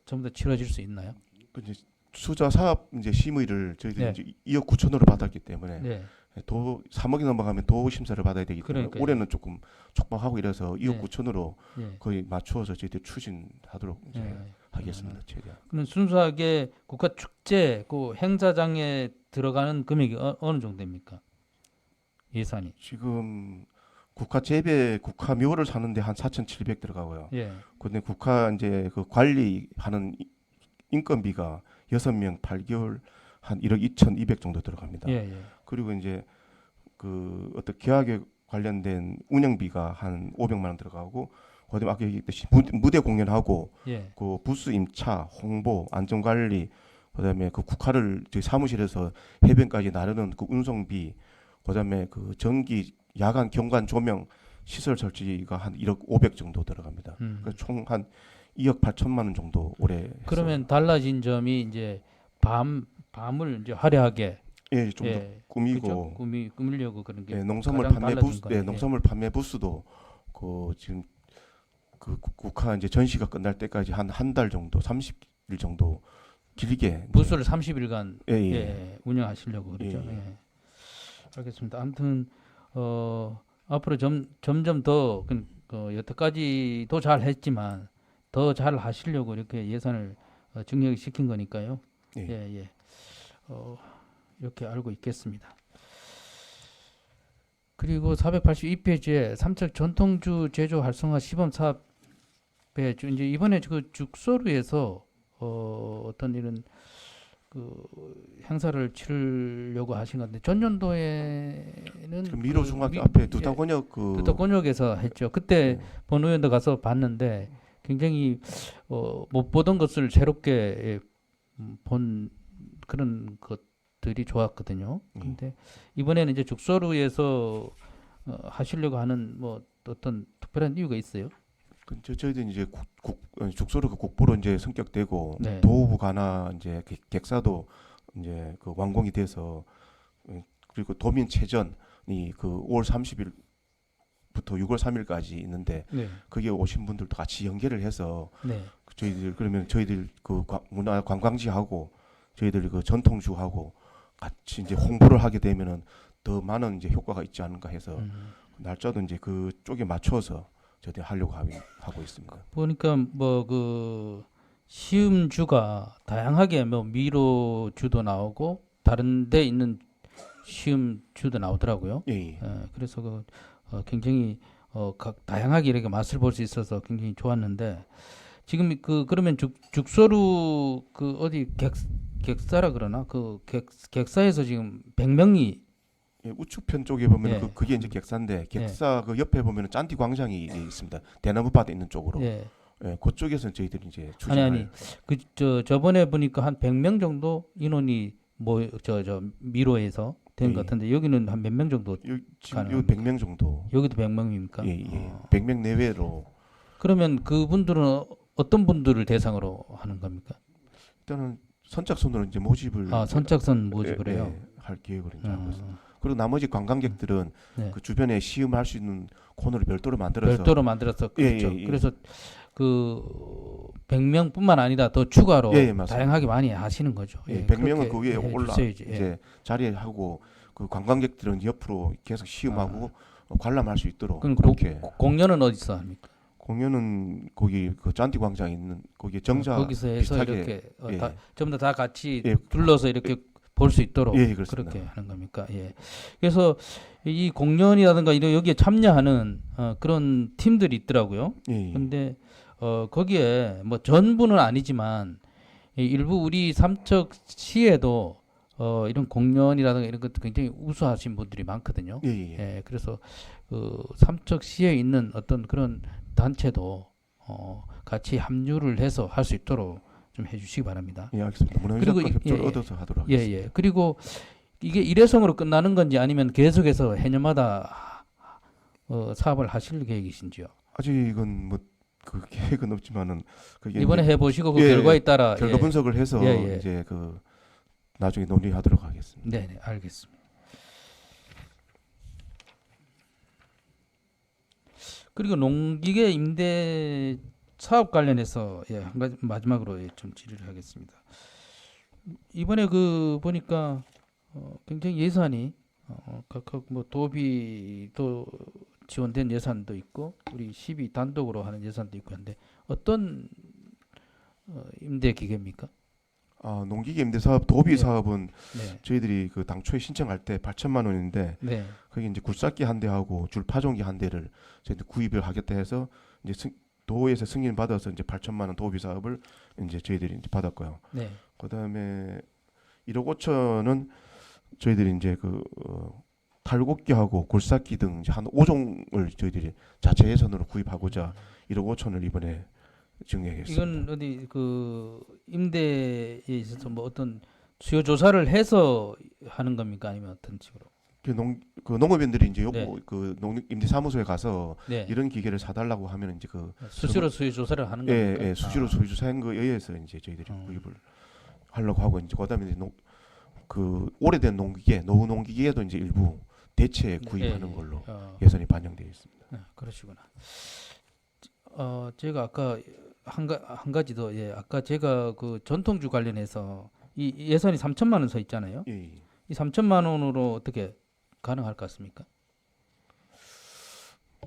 전부 다 치러질 수 있나요? 이제 수자 사업 이제 심의를 저희들이 네. 이제 2억 9천으로 받았기 때문에 네. 도 3억이 넘어가면 도 심사를 받아야 되기 때문에 그러니까요. 올해는 조금 촉박하고 이래서 2억 네. 9천으로 예. 거의 맞추어서 저희들이 추진하도록 이제 예. 하겠습니다. 최대한. 그럼 순수하게 국가 축제 그 행사장에 들어가는 금액이 어느 정도입니까? 예산이. 지금 국가 재배 국화 묘를 사는데 한 4,700 들어가고요. 예. 근데 국화 이제 그 관리하는 인건비가 6명 8개월 한 1억 2,200 정도 들어갑니다. 예, 예. 그리고 이제 그 어떤 계약에 관련된 운영비가 한 500만 원 들어가고, 그다음에 아까 얘기했듯이 무대 공연하고 예. 그 부스 임차, 홍보, 안전관리, 그다음에 그 국화를 저희 사무실에서 해변까지 나르는 그 운송비, 그다음에 그 전기, 야간 경관 조명 시설 설치가 한 1억 500 정도 들어갑니다. 그래서 총 한 2억 8천만 원 정도 올해 했어요. 그러면 달라진 점이 이제 밤을 이제 화려하게 예, 좀 더 예, 꾸미고, 그죠? 꾸미려고 그런 게 예, 농산물 가장 판매 달라진 부스, 거네. 예, 농산물 판매 부스도 그 지금 그 국화 이제 전시가 끝날 때까지 한 달 정도, 30일 정도 길게 부스를 30일간 예, 예. 예, 운영하시려고 그러죠. 예, 예. 예. 알겠습니다. 아무튼 앞으로 점점 더 여태까지도 잘 했지만 더 잘 하시려고 이렇게 예산을 증액시킨 거니까요. 예. 예, 예. 이렇게 알고 있겠습니다. 그리고 482페이지에 삼척 전통주 제조 활성화 시범 사업에 이제 이번에 그 죽소루에서 어떤 이런 그 행사를 치르려고 하신 건데 전년도에는 그 미로 중학교 앞에 두타곤역 그 두타곤역에서 했죠. 그때 예. 본 의원도 가서 봤는데 굉장히 못 보던 것을 새롭게 본 그런 것들이 좋았거든요. 근데 이번에는 이제 죽소루에서 하시려고 하는 뭐 어떤 특별한 이유가 있어요? 저희들 이제 죽소루가 국보로 이제 성격되고 네. 도읍 가나 이제 객사도 이제 그 완공이 돼서, 그리고 도민체전이 그 5월 30일부터 6월 3일까지 있는데 네. 거기에 오신 분들도 같이 연계를 해서 네. 저희들 그 문화 관광지하고 저희들 그 전통주하고 같이 이제 홍보를 하게 되면은 더 많은 이제 효과가 있지 않을까 해서 날짜도 이제 그쪽에 맞춰서 저희들이 하려고 하고 있습니다. 보니까 뭐 그 시음주가 다양하게 뭐 미로주도 나오고 다른 데 있는 시음주도 나오더라고요. 예, 예. 그래서 굉장히 각 다양하게 이렇게 맛을 볼 수 있어서 굉장히 좋았는데 지금 그러면 죽소루 그 어디 객사라 그러나 그 객사에서 지금 100명이 예, 우측편 쪽에 보면 예. 그게 이제 객사인데 객사 그 옆에 보면은 짠디 광장이 있습니다. 대나무밭에 있는 쪽으로. 예. 예, 그쪽에서 저희들이 이제 아니 저번에 보니까 한 100명 정도 인원이 뭐 저 미로에서 된 것 예. 같은데 여기는 한 몇 명 정도 지금 가능합니까? 여기 100명 정도. 여기도 100명입니까? 예, 예. 100명 내외로. 그러면 그분들은 어떤 분들을 대상으로 하는 겁니까? 일단은 선착순으로 이제 모집을 선착선 모집을 해요. 할 계획을 이제 하고 있습니다. 그리고 나머지 관광객들은 네. 그 주변에 시음할 수 있는 코너를 별도로 만들어서 별도로 만들어서 그렇죠. 예. 그래서 그 100명뿐만 아니라 더 추가로 예, 맞습니다. 다양하게 많이 하시는 거죠. 예, 100명은 그 위에 그렇게 올라 해주셔야지. 예. 이제 자리하고 그 관광객들은 옆으로 계속 시음하고 관람할 수 있도록 그럼 그렇게 공연은 어디서 합니까? 공연은 거기 그 짠디 광장에 있는 거기 정자 거기서 해서 비슷하게, 이렇게 예. 전부 다 같이 예. 둘러서 이렇게 볼 수 있도록 예, 그렇습니다. 그렇게 하는 겁니까? 예. 그래서 이 공연이라든가 이런 여기에 참여하는 그런 팀들이 있더라고요. 예. 근데 거기에 뭐 전부는 아니지만 일부 우리 삼척시에도 이런 공연이라든가 이런 것도 굉장히 우수하신 분들이 많거든요. 예, 예. 예, 그래서 그 삼척시에 있는 어떤 그런 단체도 같이 합류를 해서 할 수 있도록 좀 해주시기 바랍니다. 예, 알겠습니다. 그리고 문화유적과 협조를 예, 얻어서 하도록 예, 하겠습니다. 예. 그리고 이게 일회성으로 끝나는 건지 아니면 계속해서 해년마다 사업을 하실 계획이신지요? 아직은 뭐 그 계획은 없지만은 그게 이번에 이제 해보시고 그 예, 결과에 따라 결과 분석을 해서 예, 예. 이제 그 나중에 논의하도록 하겠습니다. 네, 네, 알겠습니다. 그리고 농기계 임대 사업 관련해서 한 가지 마지막으로 좀 질의를 하겠습니다. 이번에 그 보니까 굉장히 예산이 각각 뭐 도비도 지원된 예산도 있고 우리 시비 단독으로 하는 예산도 있고 한데 어떤 임대 기계입니까? 농기계 임대 사업 도비 네. 사업은 네, 저희들이 그 당초에 신청할 때 8천만 원인데 네, 거기 이제 굴삭기 한 대하고 줄 파종기 한 대를 저희들 구입을 하겠다 해서 이제 도에서 승인 받아서 이제 8천만 원 도비 사업을 이제 저희들이 이제 받았고요. 네, 그다음에 1억 5천은 저희들이 이제 그 탈곡기하고 골삭기 등 이제 한 5종을 저희들이 자체 예산으로 구입하고자 1억 5천을 이번에 증액했습니다. 이건 어디 그 임대에 있어서 뭐 어떤 수요 조사를 해서 하는 겁니까? 아니면 어떤 식으로? 그 농업인들이 이제 요거 네. 그 임대사무소에 가서 네. 이런 기계를 사달라고 하면 이제 그 수시로 수요 조사를 하는 예, 겁니까? 예, 수시로 아. 수요 조사한 거에 의해서 이제 저희들이 구입을 하려고 하고 이제 그다음에 이제 그 오래된 농기계, 노후 농기계도 이제 일부 대체 구입하는 예, 예. 걸로 예산이 반영되어 있습니다. 그러시구나. 제가 아까 한 가지 더 아까 제가 그 전통주 관련해서 이 예산이 3천만 원 서 있잖아요. 예, 예. 이 3천만 원으로 어떻게 가능할 것 같습니까?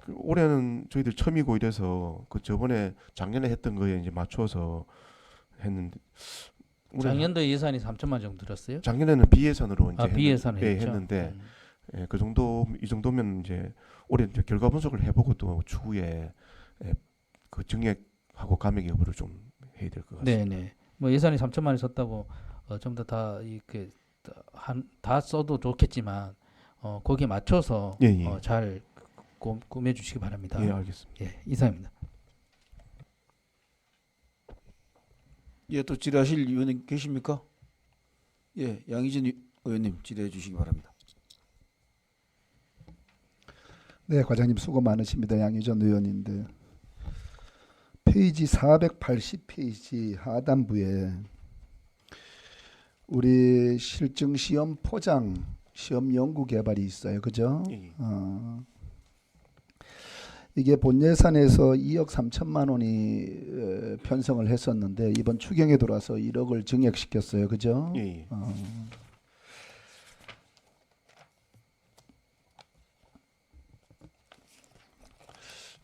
그 올해는 저희들 처음이고 이래서 그 저번에 작년에 했던 거에 이제 맞춰서 했는데 작년도 예산이 3천만 원 정도 들었어요? 작년에는 비예산으로 이제 비예산을 했죠. 했는데 예, 그 정도 이 정도면 이제 올해 이제 결과 분석을 해보고 또 추후에 그 증액하고 감액 여부를 좀 해야 될 것 같습니다. 네네. 뭐 예산이 3천만 원이 썼다고 전부 다 이렇게 다 써도 좋겠지만 거기에 맞춰서 예, 예. 잘 꾸며 주시기 바랍니다. 예, 알겠습니다. 예, 이상입니다. 예, 또 질의하실 의원님 계십니까? 예, 양희진 의원님 질의해 주시기 바랍니다. 네, 과장님 수고 많으십니다. 양희전 의원인데 페이지 480페이지 하단부에 우리 실증 시험 포장 시험 연구 개발이 있어요. 그죠? 예, 예. 이게 본 예산에서 2억 3천만 원이 편성을 했었는데 이번 추경에 들어와서 1억을 증액시켰어요. 그죠? 예, 예.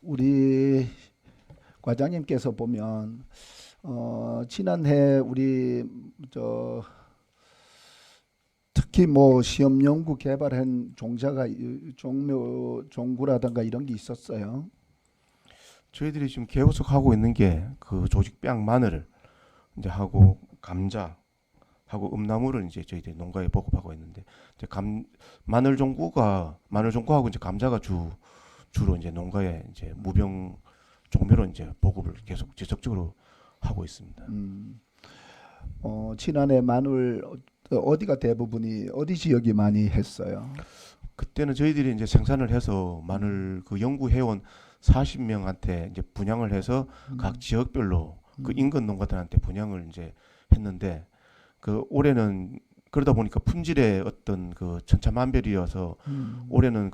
우리 과장님께서 보면 지난해 우리 특히 뭐 시험 연구 개발한 종자가 종구라든가 이런 게 있었어요. 저희들이 지금 계속 있는 게 그 조직병 마늘 이제 하고 감자 하고 음나물을 이제 저희들이 농가에 보급하고 있는데 이제 마늘 종구하고 이제 감자가 주로 이제 농가에 이제 무병 종묘로 이제 보급을 계속 지속적으로 하고 있습니다. 지난해 마늘 어디가 대부분이 어디 지역이 많이 했어요? 그때는 저희들이 이제 생산을 해서 마늘 그 연구회원 40명한테 이제 분양을 해서 각 지역별로 그 인근 농가들한테 분양을 이제 했는데 그 올해는 그러다 보니까 품질의 어떤 그 천차만별이어서 올해는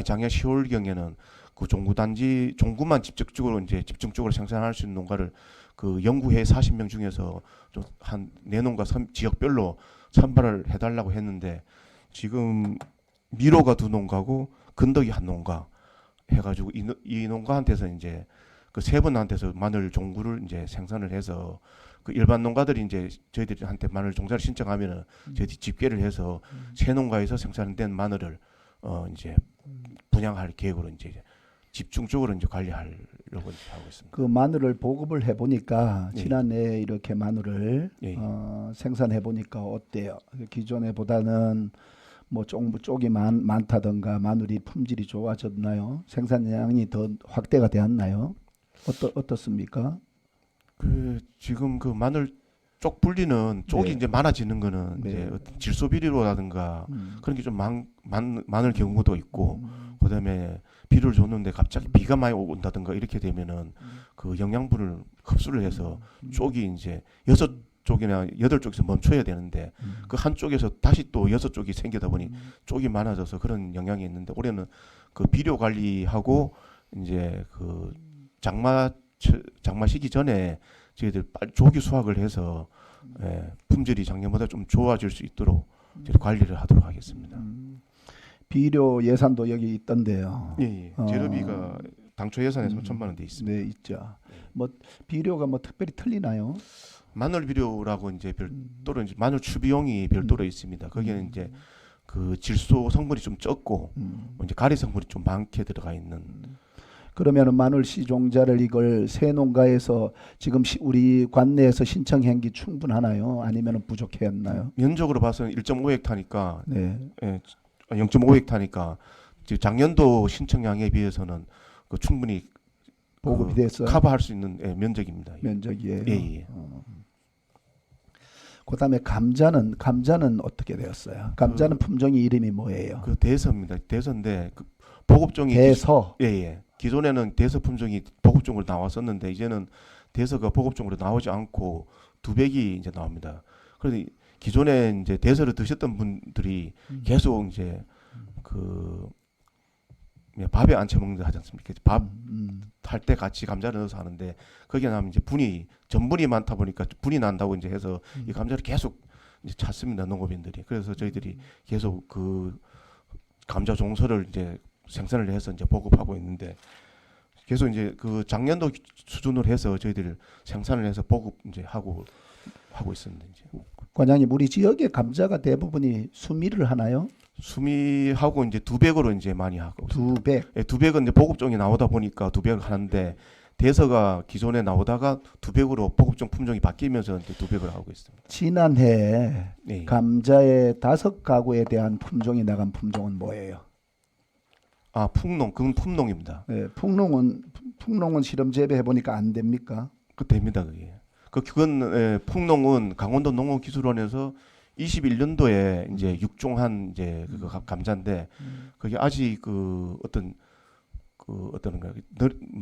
작년 10월 경에는 그 종구만 집중적으로 생산할 수 있는 농가를 그 연구회 40명 중에서 좀 한 네 농가 지역별로 선발을 해달라고 했는데 지금 미로가 2농가고 근덕이 1농가 해가지고 이 농가한테서 이제 그 3분한테서 마늘 종구를 이제 생산을 해서 그 일반 농가들이 이제 저희들한테 마늘 종자를 신청하면은 저희들이 집계를 해서 3농가에서 생산된 마늘을 이제 분양할 계획으로 이제 집중적으로 이제 관리하려고 이제 하고 있습니다. 그 마늘을 보급을 해보니까 예. 지난해 이렇게 마늘을 예. 생산해 보니까 어때요? 기존에 보다는 뭐 쪽이 많다던가 마늘이 품질이 좋아졌나요? 생산량이 더 확대가 되었나요? 어떻습니까? 그 지금 그 마늘 쪽 분리는 쪽이 네. 이제 많아지는 거는 네. 이제 어떤 질소 비료라든가 그런 게 좀 많을 경우도 있고 그다음에 비료를 줬는데 갑자기 비가 많이 온다든가 이렇게 되면은 그 영양분을 흡수를 해서 쪽이 이제 6쪽이나 8쪽에서 멈춰야 되는데 그 한쪽에서 다시 또 6쪽이 생기다 보니 쪽이 많아져서 그런 영향이 있는데 올해는 그 비료 관리하고 이제 그 장마 시기 전에 저희들 조기 수확을 해서 품질이 작년보다 좀 좋아질 수 있도록 관리를 하도록 하겠습니다. 비료 예산도 여기 있던데요. 예, 예. 재료비가 당초 예산에 3천만 원 돼 있습니다. 네, 있죠. 뭐 비료가 뭐 특별히 틀리나요? 마늘 비료라고 이제 별도로 이제 마늘 추비용이 별도로 있습니다. 거기는 이제 그 질소 성분이 좀 적고 뭐 이제 가리 성분이 좀 많게 들어가 있는. 그러면은 마늘 씨종자를 이걸 새 농가에서 지금 우리 관내에서 신청한 게 충분하나요? 아니면은 부족했나요? 면적으로 봐서는 1.5헥타니까 네. 예, 0.5헥타니까 지금 작년도 신청량에 비해서는 그 충분히 보급이 됐어요. 커버할 수 있는 면적입니다. 면적이에요. 예. 그다음에 감자는 어떻게 되었어요? 감자는 품종이 이름이 뭐예요? 그 대서입니다. 대서인데 그 보급종이 대서. 예. 기존에는 대서 품종이 보급종으로 나왔었는데 이제는 대서가 보급종으로 나오지 않고 두백이 이제 나옵니다. 그래서 기존에 이제 대서를 드셨던 분들이 계속 이제 그 밥에 안 쳐먹는다 하지 않습니까? 밥 할 때 같이 감자를 넣어서 하는데 거기에 나면 이제 전분이 많다 보니까 분이 난다고 이제 해서 이 감자를 계속 이제 찾습니다, 농업인들이. 그래서 저희들이 계속 그 감자 종소를 이제 생산을 해서 이제 보급하고 있는데 계속 이제 그 작년도 수준으로 해서 저희들 생산을 해서 보급 이제 하고 있습니다. 이제. 과장님, 우리 지역의 감자가 대부분이 수미를 하나요? 수미하고 이제 두백으로 이제 많이 하고 있습니다. 두백. 예, 두백은 이제 보급종이 나오다 보니까 두백을 하는데 대서가 기존에 나오다가 두백으로 보급종 품종이 바뀌면서 이제 두백을 하고 있습니다. 지난해 네. 감자의 5가구에 대한 품종이 나간 품종은 뭐예요? 아, 풍농, 그건 품농입니다. 네, 풍농은 실험 재배해 보니까 안 됩니까? 그 됩니다, 그게. 그건 풍농은 강원도 농업기술원에서 21년도에 이제 육종한 이제 그 감자인데 그게 아직 어떤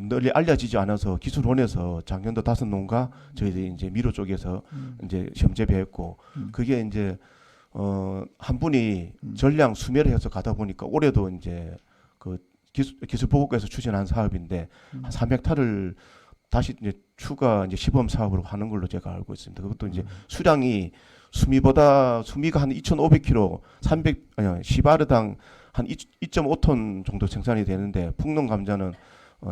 널리 알려지지 않아서 기술원에서 작년도 5농가 저희들이 이제 미로 쪽에서 이제 시험 재배했고 그게 이제 한 분이 전량 수매를 해서 가다 보니까 올해도 이제 그 기술보급과에서 추진한 사업인데 한 3헥타를 다시 이제 추가 이제 시범 사업으로 하는 걸로 제가 알고 있습니다. 그것도 이제 수량이 수미가 한 2,500kg, 시바르당 한 2.5톤 정도 생산이 되는데 풍농 감자는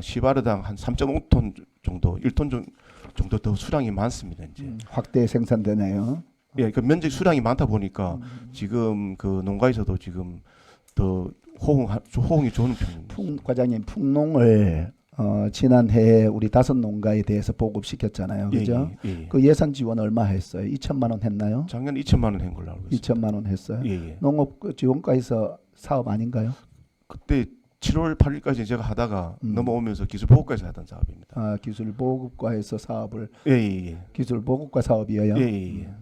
시바르당 한 3.5톤 정도, 1톤 정도 더 수량이 많습니다. 이제 확대 생산되네요. 예, 그 면적 수량이 많다 보니까 지금 그 농가에서도 지금 더 호응이 좋은 편입니다. 과장님, 풍농을 지난해 우리 5농가에 대해서 보급시켰잖아요. 그죠? 예. 그 예산 지원 얼마 했어요? 2천만 원 했나요? 작년 2천만 원 한 걸로 알고 있습니다. 2천만 원 했어요. 예. 농업 지원과에서 사업 아닌가요? 그때 7월 8일까지 제가 하다가 넘어오면서 기술보급과에서 하던 사업입니다. 아, 기술보급과에서 사업을 예. 기술보급과 사업이에요. 예.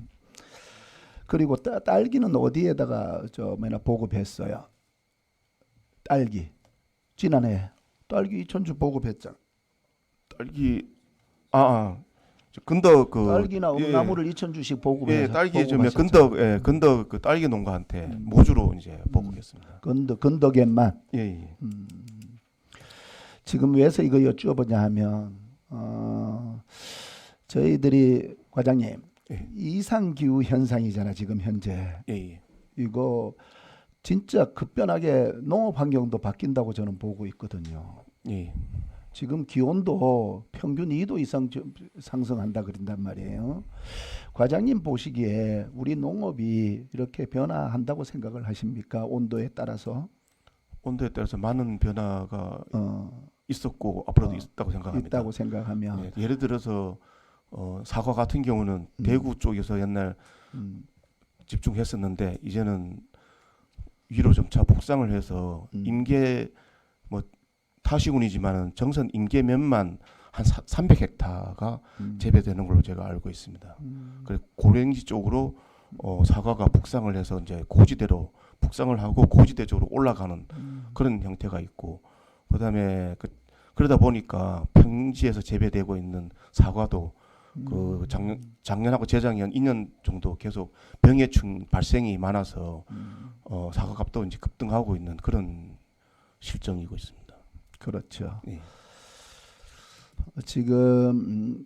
그리고 딸기는 어디에다가 보급했어요? 딸기 지난해 딸기 2,000주 보급했잖아. 딸기 근덕 딸기나 음나무를 2,000주씩 보급해서 딸기 좀 근덕 그 딸기 농가한테 모주로 이제 보급했습니다. 근덕에만. 예. 지금 왜서 이거 여쭈어보냐 하면 저희들이 과장님 이상기후 현상이잖아 지금 현재. 예. 이거 진짜 급변하게 농업 환경도 바뀐다고 저는 보고 있거든요. 예. 지금 기온도 평균 2도 이상 상승한다 그런단 말이에요. 과장님 보시기에 우리 농업이 이렇게 변화한다고 생각을 하십니까? 온도에 따라서? 온도에 따라서 많은 변화가 있었고 앞으로도 있다고 생각합니다. 있다고 생각하면 예, 예를 들어서 사과 같은 경우는 대구 쪽에서 옛날 집중했었는데 이제는 위로 점차 북상을 해서 임계 타시군이지만은 정선 임계면만 한 300헥타가 재배되는 걸로 제가 알고 있습니다. 그래서 고랭지 쪽으로 사과가 북상을 해서 이제 고지대로 북상을 하고 고지대 쪽으로 올라가는 그런 형태가 있고 그다음에 그러다 보니까 평지에서 재배되고 있는 사과도 그 작년하고 재작년 2년 정도 계속 병해충 발생이 많아서 사과값도 이제 급등하고 있는 그런 실정이고 있습니다. 그렇죠. 예. 지금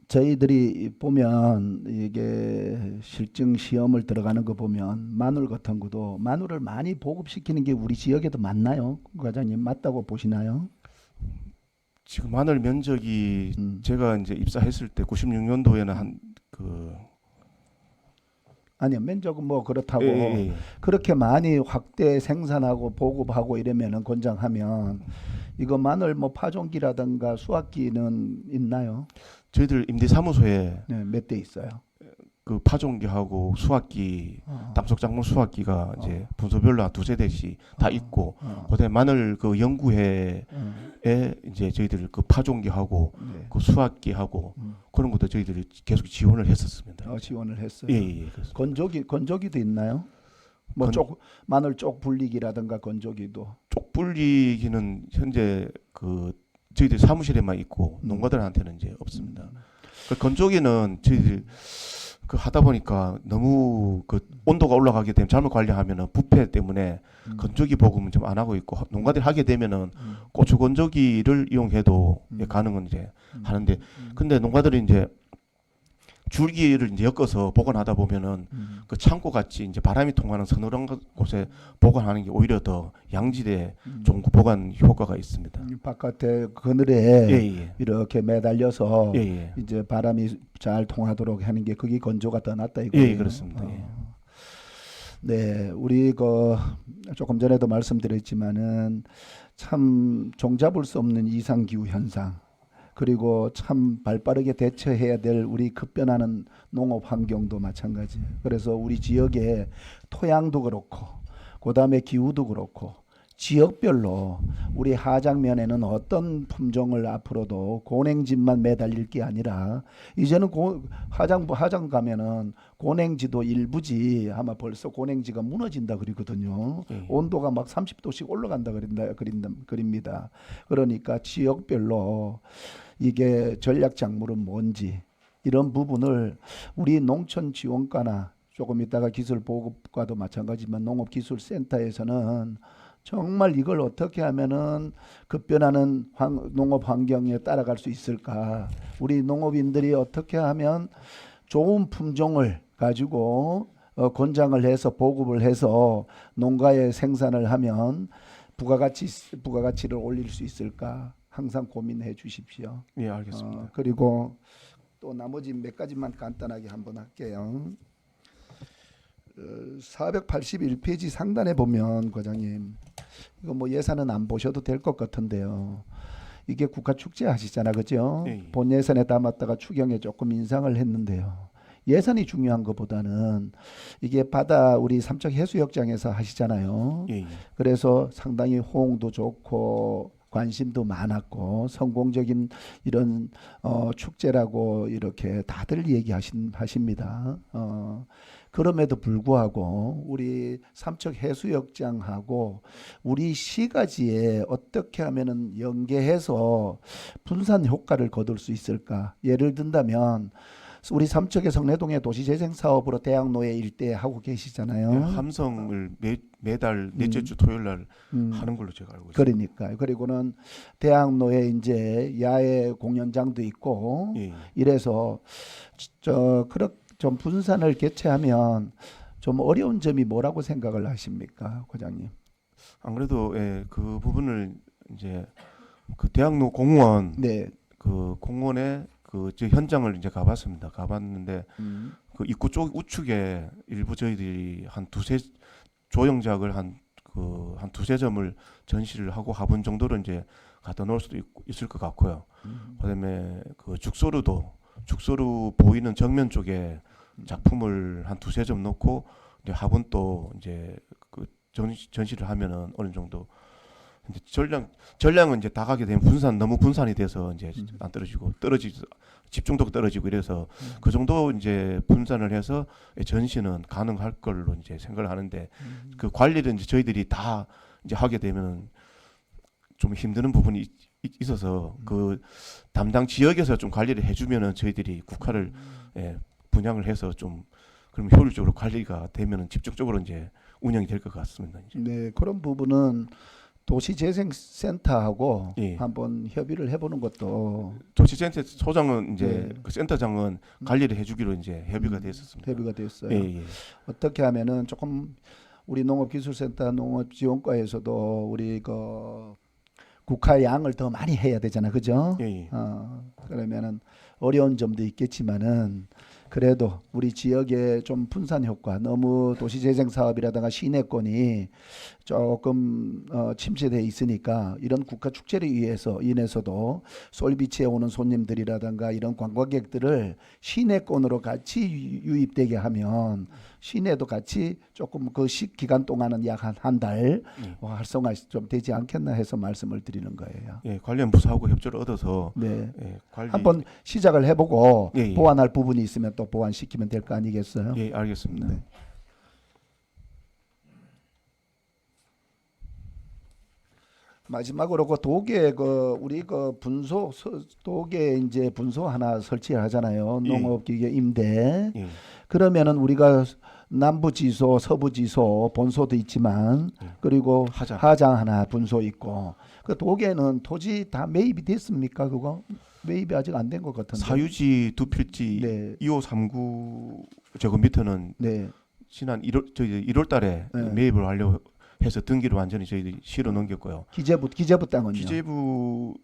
저희들이 보면 이게 실증 시험을 들어가는 거 보면 마늘 같은 것도 마늘을 많이 보급시키는 게 우리 지역에도 맞나요? 과장님 맞다고 보시나요? 지금 마늘 면적이 제가 이제 입사했을 때 96년도에는 아니요, 면적은 뭐 그렇다고 예. 그렇게 많이 확대 생산하고 보급하고 이러면은 권장하면 이거 마늘 뭐 파종기라든가 수확기는 있나요? 저희들 임대사무소에 네, 몇 대 있어요? 그 파종기하고 수확기, 담속작물 수확기가 이제 분소별로 한 2세대씩 다 있고, 그다음에 마늘 그 연구회에 이제 저희들 그 파종기하고 네. 그 수확기하고 그런 것도 저희들이 계속 지원을 했었습니다. 지원을 했어요. 예. 그래서 건조기도 있나요? 뭐 마늘 쪽 불리기라든가 건조기도. 쪽 불리기는 현재 그 저희들 사무실에만 있고 농가들한테는 이제 없습니다. 그 건조기는 저희들 그 하다 보니까 너무 그 온도가 올라가게 되면 잘못 관리하면은 부패 때문에 건조기 보급은 좀 안 하고 있고, 농가들이 하게 되면은 고추 건조기를 이용해도 가능은 이제 하는데, 근데 농가들이 이제 줄기를 이제 엮어서 보관하다 보면은 그 창고 같이 이제 바람이 통하는 서늘한 곳에 보관하는 게 오히려 더 양질의 좋은 보관 효과가 있습니다. 바깥에 그늘에 예. 이렇게 매달려서 예. 이제 바람이 잘 통하도록 하는 게 그게 건조가 더 낫다 이거예요. 예, 그렇습니다. 예. 네, 우리 그 조금 전에도 말씀드렸지만은 참 종잡을 수 없는 이상 기후 현상, 그리고 참 발빠르게 대처해야 될 우리 급변하는 농업 환경도 마찬가지예요. 그래서 우리 지역의 토양도 그렇고, 그다음에 기후도 그렇고, 지역별로 우리 하장면에는 어떤 품종을 앞으로도 고냉지만 매달릴 게 아니라, 이제는 하장 가면은 고냉지도 일부지 아마 벌써 고냉지가 무너진다 그러거든요. 온도가 막 30도씩 올라간다 그립니다. 그러니까 지역별로 이게 전략 작물은 뭔지, 이런 부분을 우리 농촌지원과나 조금 이따가 기술보급과도 마찬가지지만 농업기술센터에서는 정말 이걸 어떻게 하면은 급변하는 농업 환경에 따라갈 수 있을까, 우리 농업인들이 어떻게 하면 좋은 품종을 가지고 권장을 해서 보급을 해서 농가에 생산을 하면 부가가치를 올릴 수 있을까, 항상 고민해 주십시오. 예, 알겠습니다. 그리고 또 나머지 몇 가지만 간단하게 한번 할게요. 481페이지 상단에 보면 과장님, 이거 뭐 예산은 안 보셔도 될 것 같은데요. 이게 국가 축제 하시잖아, 그죠? 예. 본 예산에 담았다가 추경에 조금 인상을 했는데요. 예산이 중요한 것보다는 이게 바다 우리 삼척 해수욕장에서 하시잖아요. 예. 그래서 상당히 호응도 좋고 관심도 많았고 성공적인 이런 축제라고 이렇게 다들 얘기하십니다. 그럼에도 불구하고 우리 삼척 해수욕장하고 우리 시가지에 어떻게 하면은 연계해서 분산 효과를 거둘 수 있을까? 예를 든다면 우리 삼척의 성내동의 도시재생 사업으로 대학로에 일대 하고 계시잖아요. 예, 함성을 매달 넷째 주 토요일 날 하는 걸로 제가 알고 있습니다. 그러니까요. 그리고는 대학로에 이제 야외 공연장도 있고 예. 이래서 좀 분산을 개최하면 좀 어려운 점이 뭐라고 생각을 하십니까, 과장님? 안 그래도 예, 그 부분을 이제 그 대학로 공무원 네. 그 공무원의 그 저 현장을 이제 가봤습니다. 가봤는데 그 입구 쪽 우측에 일부 저희들이 한 두세 조형작을 한 두세 점을 전시를 하고 화분 정도로 이제 갖다 놓을 수도 있을 것 같고요. 그다음에 그 죽소루 보이는 정면 쪽에 작품을 한 두세 점 놓고 이제 화분 또 이제 그 전시를 하면은 어느 정도 이제 전량은 이제 다 가게 되면 너무 분산이 돼서 이제 안 집중도가 떨어지고 이래서 그 정도 이제 분산을 해서 전시는 가능할 걸로 이제 생각을 하는데 그 관리를 이제 저희들이 다 이제 하게 되면 좀 힘드는 부분이 있어서 그 담당 지역에서 좀 관리를 해주면은 저희들이 국화를 분양을 해서 좀 그럼 효율적으로 관리가 되면은 집중적으로 이제 운영이 될 것 같습니다. 이제. 네, 그런 부분은 도시재생센터하고 예. 한번 협의를 해보는 것도 도시센터 소장은 이제 네. 그 센터장은 관리를 해주기로 이제 협의가 됐었습니다. 협의가 됐어요. 예. 어떻게 하면은 조금 우리 농업기술센터 농업지원과에서도 우리 그 국화 양을 더 많이 해야 되잖아, 그죠? 예. 그러면은 어려운 점도 있겠지만은 그래도 우리 지역의 좀 분산 효과, 너무 도시재생 사업이라든가 시내권이 조금 침체돼 있으니까 이런 국가 축제를 위해서 인해서도 솔비치에 오는 손님들이라든가 이런 관광객들을 시내권으로 같이 유입되게 하면 시내도 같이 조금 그 기간 동안은 약 한 달 활성화 좀 되지 않겠나 해서 말씀을 드리는 거예요. 예, 관련 부서하고 협조를 얻어서 네. 예, 관리 한번 시작을 해보고 예, 예. 보완할 부분이 있으면 또 보완시키면 될 거 아니겠어요? 예, 알겠습니다. 네. 마지막으로 그 도계 우리 분소 도계 이제 분소 하나 설치하잖아요. 예. 농업기계 임대. 예. 그러면은 우리가 남부 지소, 서부 지소, 본소도 있지만 그리고 하장 하나 분소 있고 그 도계는 토지 다 매입이 됐습니까? 그거 매입이 아직 안 된 것 같은데. 사유지 두 필지 네. 2539 제곱미터는 네. 지난 1월 달에 네. 매입을 완료해서 등기를 완전히 저희들이 실어 넘겼고요. 기재부 땅은요? 기재부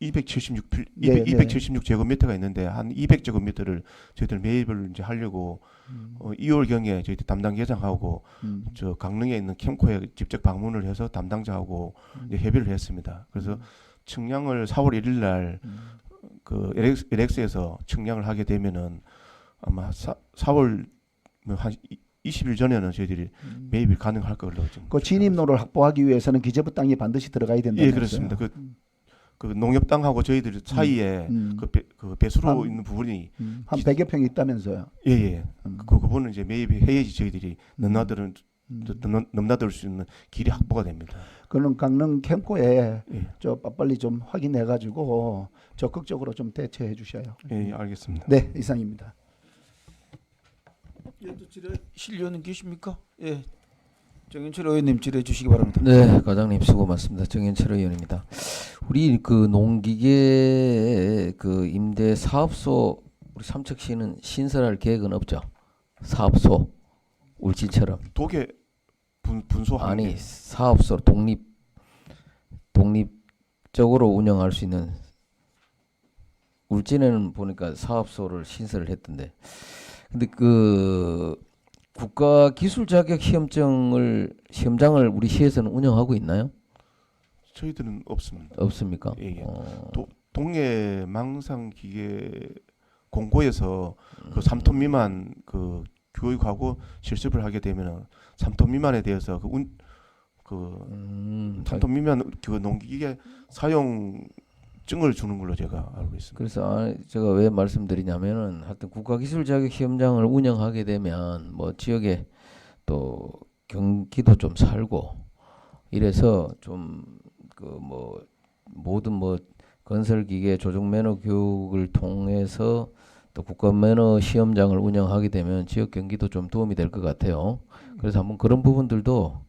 276 네, 276 제곱미터가 있는데 한 200제곱미터를 저희들 매입을 이제 하려고 2월 경에 저희들 담당 계장하고 저 강릉에 있는 캠코에 직접 방문을 해서 담당자하고 이제 협의를 했습니다. 그래서 측량을 4월 1일 날 그 LX에서 측량을 하게 되면은 아마 4월 한 20일 전에는 저희들이 매입이 가능할 걸로 지금. 그 진입로를 확보하기 위해서는 기재부 땅이 반드시 들어가야 된다면서요? 예, 그렇습니다. 그 농협 땅하고 저희들 사이에 그 배수로 있는 부분이 한 100여 평 있다면서요? 예. 그 부분은 이제 매입이 해야지 저희들이 넘나들 수 있는 길이 확보가 됩니다. 그는 강릉 캠코에 예. 저 빨리 좀 확인해 가지고 적극적으로 좀 대처해 주셔요. 예, 알겠습니다. 네, 이상입니다. 실료는 계십니까? 예. 정인철 의원님 질의해 주시기 바랍니다. 네, 과장님 수고 많습니다. 정현철 의원입니다. 우리 그 농기계 그 임대 사업소 우리 삼척시는 신설할 계획은 없죠. 사업소 울진처럼. 도계 분소 아니 사업소 독립적으로 운영할 수 있는 울진에는 보니까 사업소를 신설을 했던데. 근데 그 국가 기술 자격 시험장을 우리 시에서는 운영하고 있나요? 저희들은 없습니다. 없습니까? 예. 동해 망상 기계 공고에서 그 3톤 미만 그 교육하고 실습을 하게 되면은 3톤 미만에 대해서 3톤 미만 그 농기계 사용증을 주는 걸로 제가 알고 있습니다. 그래서 제가 왜 말씀드리냐면은 하여튼 국가기술자격시험장을 운영하게 되면 뭐 지역에 또 경기도 좀 살고 이래서 좀 그 뭐 모든 뭐 건설기계 조종매너 교육을 통해서 또 국가매너 시험장을 운영하게 되면 지역 경기도 좀 도움이 될 것 같아요. 그래서 한번 그런 부분들도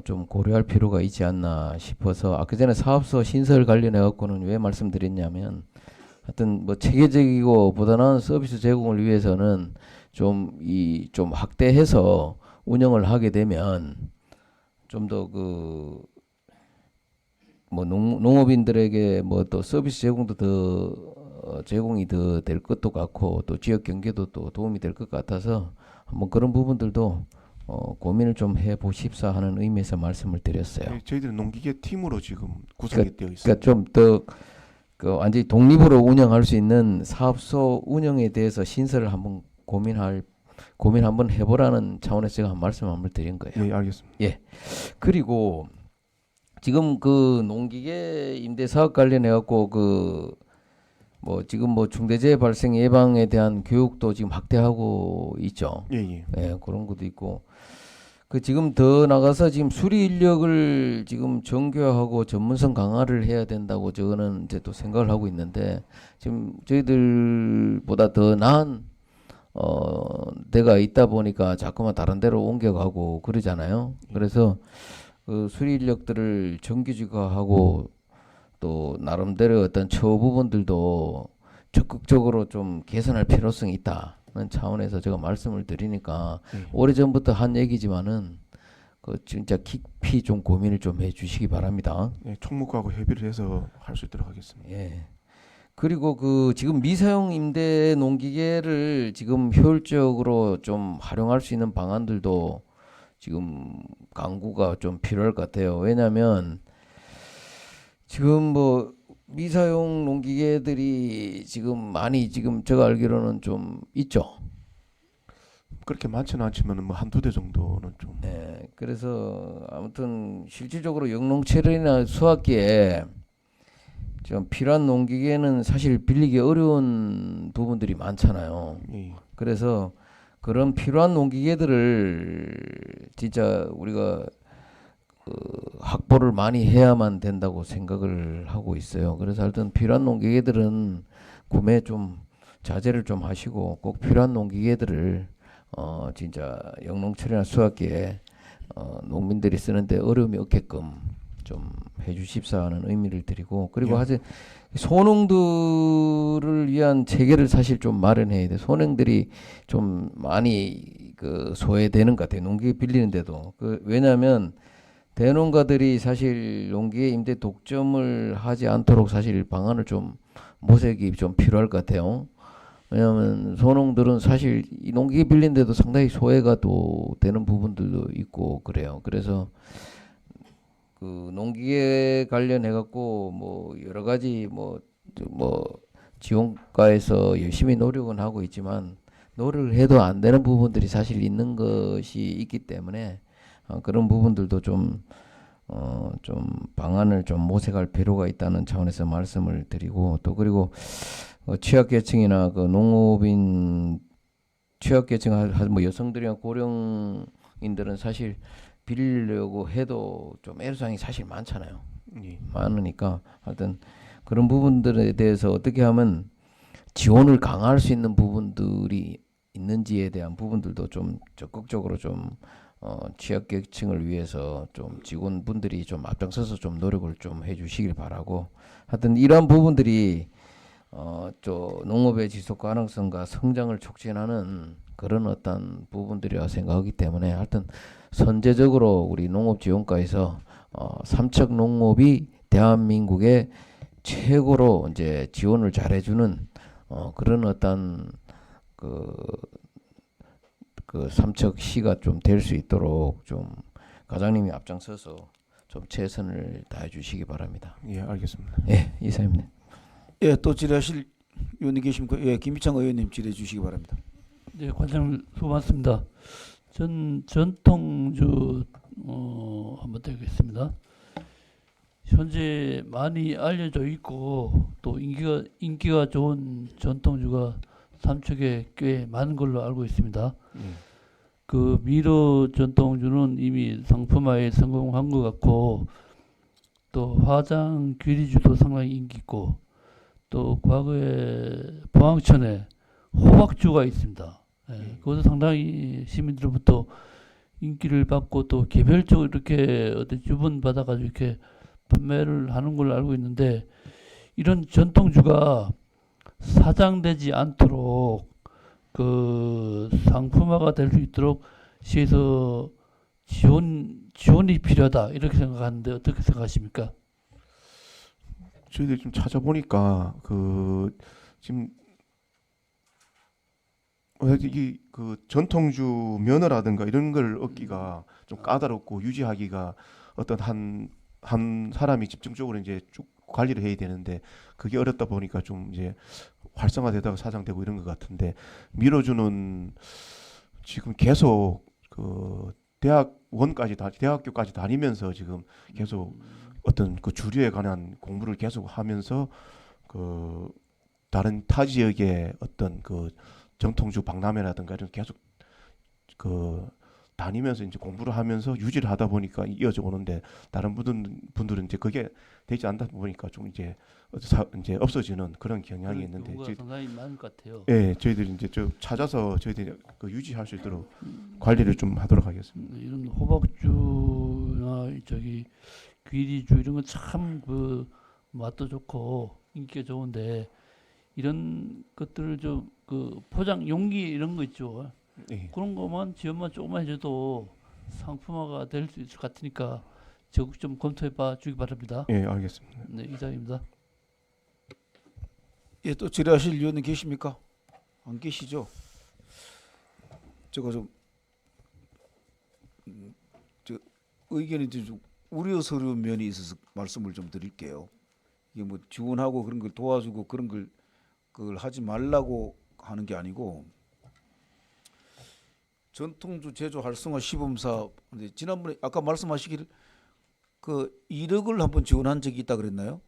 좀 고려할 필요가 있지 않나 싶어서 아까 전에 사업소 신설 관련해 갖고는 왜 말씀드렸냐면 하여튼 뭐 체계적이고 보다는 서비스 제공을 위해서는 좀 확대해서 운영을 하게 되면 좀 더 그 뭐 농업인들에게 뭐 또 서비스 제공도 더 제공이 더 될 것도 같고 또 지역 경제도 또 도움이 될 것 같아서 한번 그런 부분들도 고민을 좀 해보십사 하는 의미에서 말씀을 드렸어요. 네, 저희들은 농기계 팀으로 지금 구성이 되어 있습니다. 그러니까 좀 더 그 완전히 독립으로 운영할 수 있는 사업소 운영에 대해서 신설을 한번 고민 한번 해보라는 차원에서 제가 한 말씀 한번 드린 거예요. 예, 알겠습니다. 예. 그리고 지금 그 농기계 임대 사업 관련해 갖고 지금 중대재해 발생 예방에 대한 교육도 지금 확대하고 있죠. 예. 예, 그런 것도 있고. 그 지금 더 나가서 지금 수리 인력을 지금 정교화하고 전문성 강화를 해야 된다고 저는 이제 또 생각을 하고 있는데 지금 저희들보다 더 나은 데가 있다 보니까 자꾸만 다른 데로 옮겨가고 그러잖아요. 그래서 그 수리 인력들을 정규직화하고 또 나름대로 어떤 처우 부분들도 적극적으로 좀 개선할 필요성이 있다는 차원에서 제가 말씀을 드리니까 오래전부터 한 얘기지만은 그 진짜 깊이 좀 고민을 좀 해주시기 바랍니다. 예, 총무과하고 협의를 해서 할 수 있도록 하겠습니다. 예. 그리고 그 지금 미사용 임대 농기계를 지금 효율적으로 좀 활용할 수 있는 방안들도 지금 강구가 좀 필요할 것 같아요. 왜냐하면 지금 뭐 미사용 농기계들이 지금 많이 지금 제가 알기로는 좀 있죠. 그렇게 많지는 않지만 뭐 한두 대 정도는 좀. 네, 그래서 아무튼 실질적으로 영농체련이나 수확기에 좀 필요한 농기계는 사실 빌리기 어려운 부분들이 많잖아요. 예. 그래서 그런 필요한 농기계들을 진짜 우리가 그 확보를 많이 해야만 된다고 생각을 하고 있어요. 그래서 하여튼 필요한 농기계들은 구매 좀 자제를 좀 하시고 꼭 필요한 농기계들을 진짜 영농철이나 수확기에 농민들이 쓰는데 어려움이 없게끔 좀 해주십사 하는 의미를 드리고 그리고 예. 하여튼 소농들을 위한 체계를 사실 좀 마련해야 돼. 소농들이 좀 많이 그 소외되는 것 같아요. 농기계 빌리는데도 왜냐하면 대농가들이 사실 농기계 임대 독점을 하지 않도록 사실 방안을 좀 모색이 좀 필요할 것 같아요. 왜냐하면 소농들은 사실 이 농기계 빌린데도 상당히 소외가 또 되는 부분들도 있고 그래요. 그래서 그 농기계 관련해 갖고 뭐 여러 가지 뭐 지원과에서 열심히 노력은 하고 있지만 노력을 해도 안 되는 부분들이 사실 있는 것이 있기 때문에 그런 부분들도 좀 방안을 좀 모색할 필요가 있다는 차원에서 말씀을 드리고 또 그리고 취약계층이나 그 농업인 취약계층 뭐 여성들이나 고령인들은 사실 빌리려고 해도 좀 애로사항이 사실 많잖아요. 예. 많으니까 하여튼 그런 부분들에 대해서 어떻게 하면 지원을 강화할 수 있는 부분들이 있는지에 대한 부분들도 좀 적극적으로 좀 취약계층을 위해서 좀 직원분들이 좀 앞장서서 좀 노력을 좀 해주시길 바라고 하여튼 이러한 부분들이 저 농업의 지속 가능성과 성장을 촉진하는 그런 어떤 부분들이라 생각하기 때문에 하여튼 선제적으로 우리 농업지원과에서 삼척 농업이 대한민국의 최고로 이제 지원을 잘해주는 그런 어떤 그 삼척시가 좀 될 수 있도록 좀 과장님이 앞장서서 좀 최선을 다해 주시기 바랍니다. 예, 알겠습니다. 예, 이사입니다. 예, 또 질의하실 의원님 계십니까? 예, 김희창 의원님 질의해 주시기 바랍니다. 네, 관장님 수고 많습니다. 전통주 한번 드리겠습니다. 현재 많이 알려져 있고 또 인기가 좋은 전통주가 삼척에 꽤 많은 걸로 알고 있습니다. 예. 그 미로 전통주는 이미 상품화에 성공한 것 같고 또 화장 귀리주도 상당히 인기 있고 또 과거에 포항천에 호박주가 있습니다. 예, 그것도 상당히 시민들로부터 인기를 받고 또 개별적으로 이렇게 어떤 주문 받아가지고 이렇게 판매를 하는 걸로 알고 있는데 이런 전통주가 사장되지 않도록 그 상품화가 될 수 있도록 시에서 지원이 필요하다 이렇게 생각하는데 어떻게 생각하십니까? 저희들이 좀 찾아보니까 그 지금 그 전통주 면허라든가 이런 걸 얻기가 좀 까다롭고 유지하기가 어떤 한 사람이 집중적으로 이제 쭉 관리를 해야 되는데 그게 어렵다 보니까 좀 이제 활성화되다가 사장되고 이런 것 같은데 미로주는 지금 계속 그 대학교까지 다니면서 지금 계속 어떤 그 주류에 관한 공부를 계속 하면서 그 다른 타 지역의 어떤 그 정통주 박람회라든가 이런 계속 그 다니면서 이제 공부를 하면서 유지를 하다 보니까 이어져 오는데 다른 분들은 이제 그게 되지 않다 보니까 좀 이제 이제 없어지는 그런 경향이 있는데 경우가 상당히 많은 것 같아요. 예, 저희들이 이제 좀 찾아서 저희들이 그 유지할 수 있도록 관리를 좀 하도록 하겠습니다. 이런 호박주나 저기 귀리주 이런 건 참 그 맛도 좋고 인기가 좋은데 이런 것들을 좀 그 포장 용기 이런 거 있죠. 예. 그런 것만 지원만 조금만 해줘도 상품화가 될 수 있을 것 같으니까 적극 좀 검토해봐 주기 바랍니다. 예, 알겠습니다. 네, 이상입니다. 예, 또 질의하실 위원님 계십니까? 안 계시죠? 제가 좀 저 의견이 좀 우려스러운 면이 있어서 말씀을 좀 드릴게요. 이게 뭐 지원하고 그런 걸 도와주고 그런 걸 그걸 하지 말라고 하는 게 아니고 전통주 제조 활성화 시범 사업. 근데 지난번에 아까 말씀하시기를 그 1억을 한번 지원한 적이 있다 그랬나요?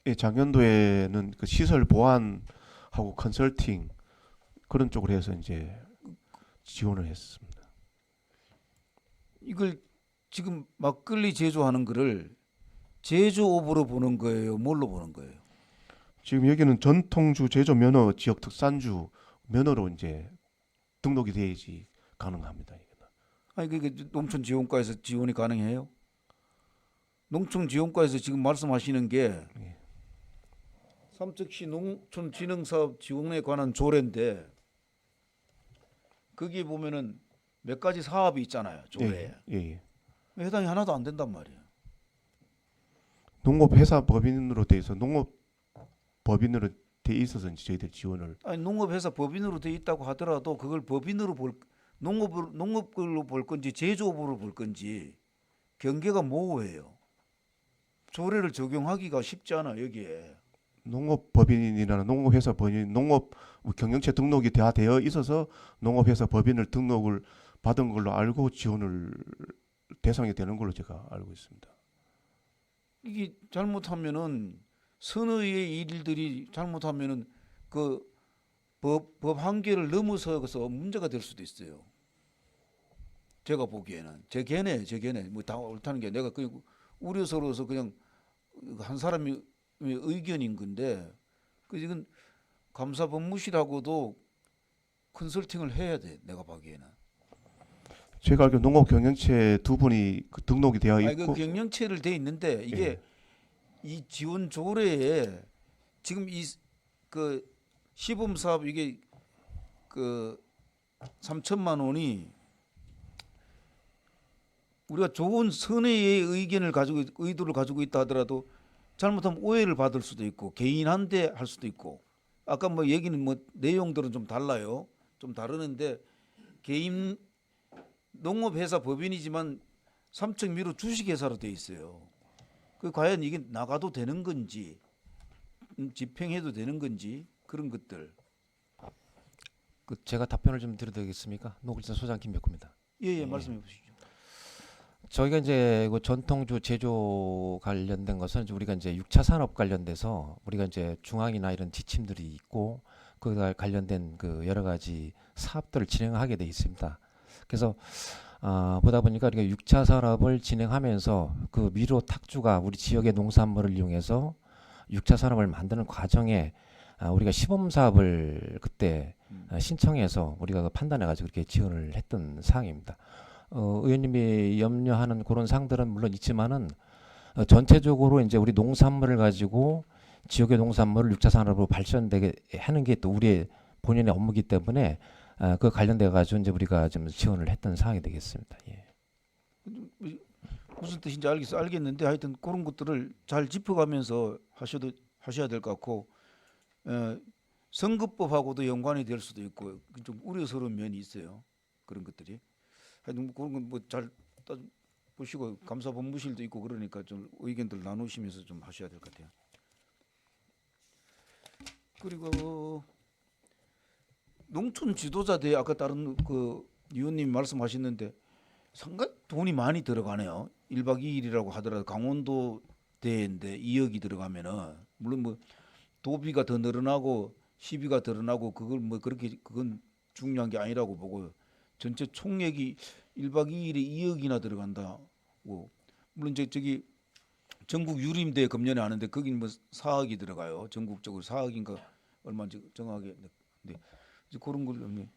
예, 작년도에는 그 시설 보완하고 컨설팅 그런 쪽으로 해서 이제 지원을 했습니다. 이걸 지금 막걸리 제조하는 거를 제조업으로 보는 거예요? 뭘로 보는 거예요? 지금 여기는 전통주 제조 면허 지역 특산주 면허로 이제 등록이 돼야지 가능합니다. 이거는. 아니 그게 농촌 지원과에서 지원이 가능해요? 농촌 지원과에서 지금 말씀하시는 게 예. 삼척시 농촌진흥사업 지원에 관한 조례인데 거기에 보면은 몇 가지 사업이 있잖아요. 조례에. 예, 예. 해당이 하나도 안 된단 말이에요. 농업회사 법인으로 돼 있어 농업 법인으로 돼 있어서 이제 저희들 지원을 아니 농업회사 법인으로 돼 있다고 하더라도 그걸 법인으로 농업으로 볼 건지 제조업으로 볼 건지 경계가 모호해요. 조례를 적용하기가 쉽지 않아 여기에. 농업법인이나 농업회사 법인 농업 경영체 등록이 다 되어 있어서 농업회사 법인을 등록을 받은 걸로 알고 지원을 대상이 되는 걸로 제가 알고 있습니다. 이게 잘못하면은 선의의 일들이 잘못하면은 그 법 한계를 넘어서서 문제가 될 수도 있어요. 제가 보기에는 제 견해 뭐 다 옳다는 게 내가 그 우려스러워서 그냥 한 사람이 의견인 건데 그 이건 감사법무실하고도 컨설팅을 해야 돼. 내가 보기에는. 제가 알기로 농업 경영체 두 분이 그 등록이 되어 아니 그 있고 경영체를 돼 있는데 이게 예. 이 지원 조례에 지금 이 그 시범 사업 이게 그 3천만 원이 우리가 좋은 선의의 의견을 가지고 의도를 가지고 있다 하더라도 잘못하면 오해를 받을 수도 있고 개인한테 할 수도 있고 아까 뭐 얘기는 뭐 내용들은 좀 달라요. 좀 다르는데 개인 농업회사 법인이지만 삼척미로 주식회사로 돼 있어요. 그 과연 이게 나가도 되는 건지 집행해도 되는 건지 그런 것들. 그 제가 답변을 좀 드려도 되겠습니까? 농업기사 소장 김백구입니다. 예예 말씀해 보시죠. 저희가 이제 그 전통주 제조 관련된 것은 이제 우리가 이제 6차 산업 관련돼서 우리가 이제 중앙이나 이런 지침들이 있고 그와 관련된 그 여러 가지 사업들을 진행하게 돼 있습니다. 그래서 보다 보니까 우리가 6차 산업을 진행하면서 그 미로 탁주가 우리 지역의 농산물을 이용해서 6차 산업을 만드는 과정에 우리가 시범 사업을 그때 신청해서 우리가 그 판단해가지고 그렇게 지원을 했던 사항입니다. 의원님이 염려하는 그런 사항들은 물론 있지만은 전체적으로 이제 우리 농산물을 가지고 지역의 농산물을 6차 산업으로 발전되게 하는 게 또 우리의 본연의 업무이기 때문에 그 관련돼 가지고 이제 우리가 좀 지원을 했던 사항이 되겠습니다. 예. 무슨 뜻인지 알겠는데 하여튼 그런 것들을 잘 짚어가면서 하셔야 될 것 같고 선거법하고도 연관이 될 수도 있고 좀 우려스러운 면이 있어요. 그런 것들이 하여튼 그런 건 뭐 잘 보시고 감사본부실도 있고 그러니까 좀 의견들 나누시면서 좀 하셔야 될 것 같아요. 그리고 농촌 지도자 대회 아까 다른 그 위원님이 말씀하셨는데 상당히 돈이 많이 들어가네요. 1박 2일이라고 하더라도 강원도 대회인데 2억이 들어가면은 물론 뭐 도비가 더 늘어나고 시비가 늘어나고 그걸 뭐 그렇게 그건 중요한 게 아니라고 보고 전체 총액이 1박 2일에 2억이나 들어간다고 물론 저기 전국 유림대 금년에 하는데 거긴 뭐 4억이 들어가요. 전국적으로 4억인가 얼마인지 정확하게 근데 이제 그런 걸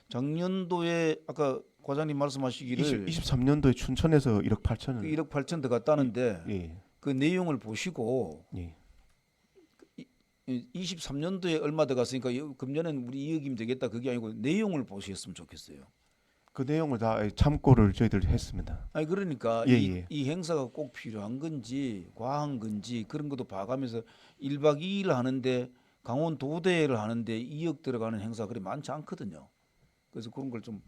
작년도에 아까 과장님 말씀하시기를 23년도에 춘천에서 1억 8천을 1억 8천 들어갔다는데 예. 그 내용을 보시고 예. 23년도에 얼마 들어갔으니까 금년에는 우리 2억이면 되겠다 그게 아니고 내용을 보셨으면 좋겠어요. 그 내용을 다 참고를 저희들 했습니다. 아니 그러니까 예, 이, 예. 이 행사가 꼭 필요한 건지 과한 건지 그런 것도 봐가면서 1박 2일 하는데 강원 도대회를 하는데 2억 들어가는 행사 그리 많지 않거든요. 그래서 그런 걸 좀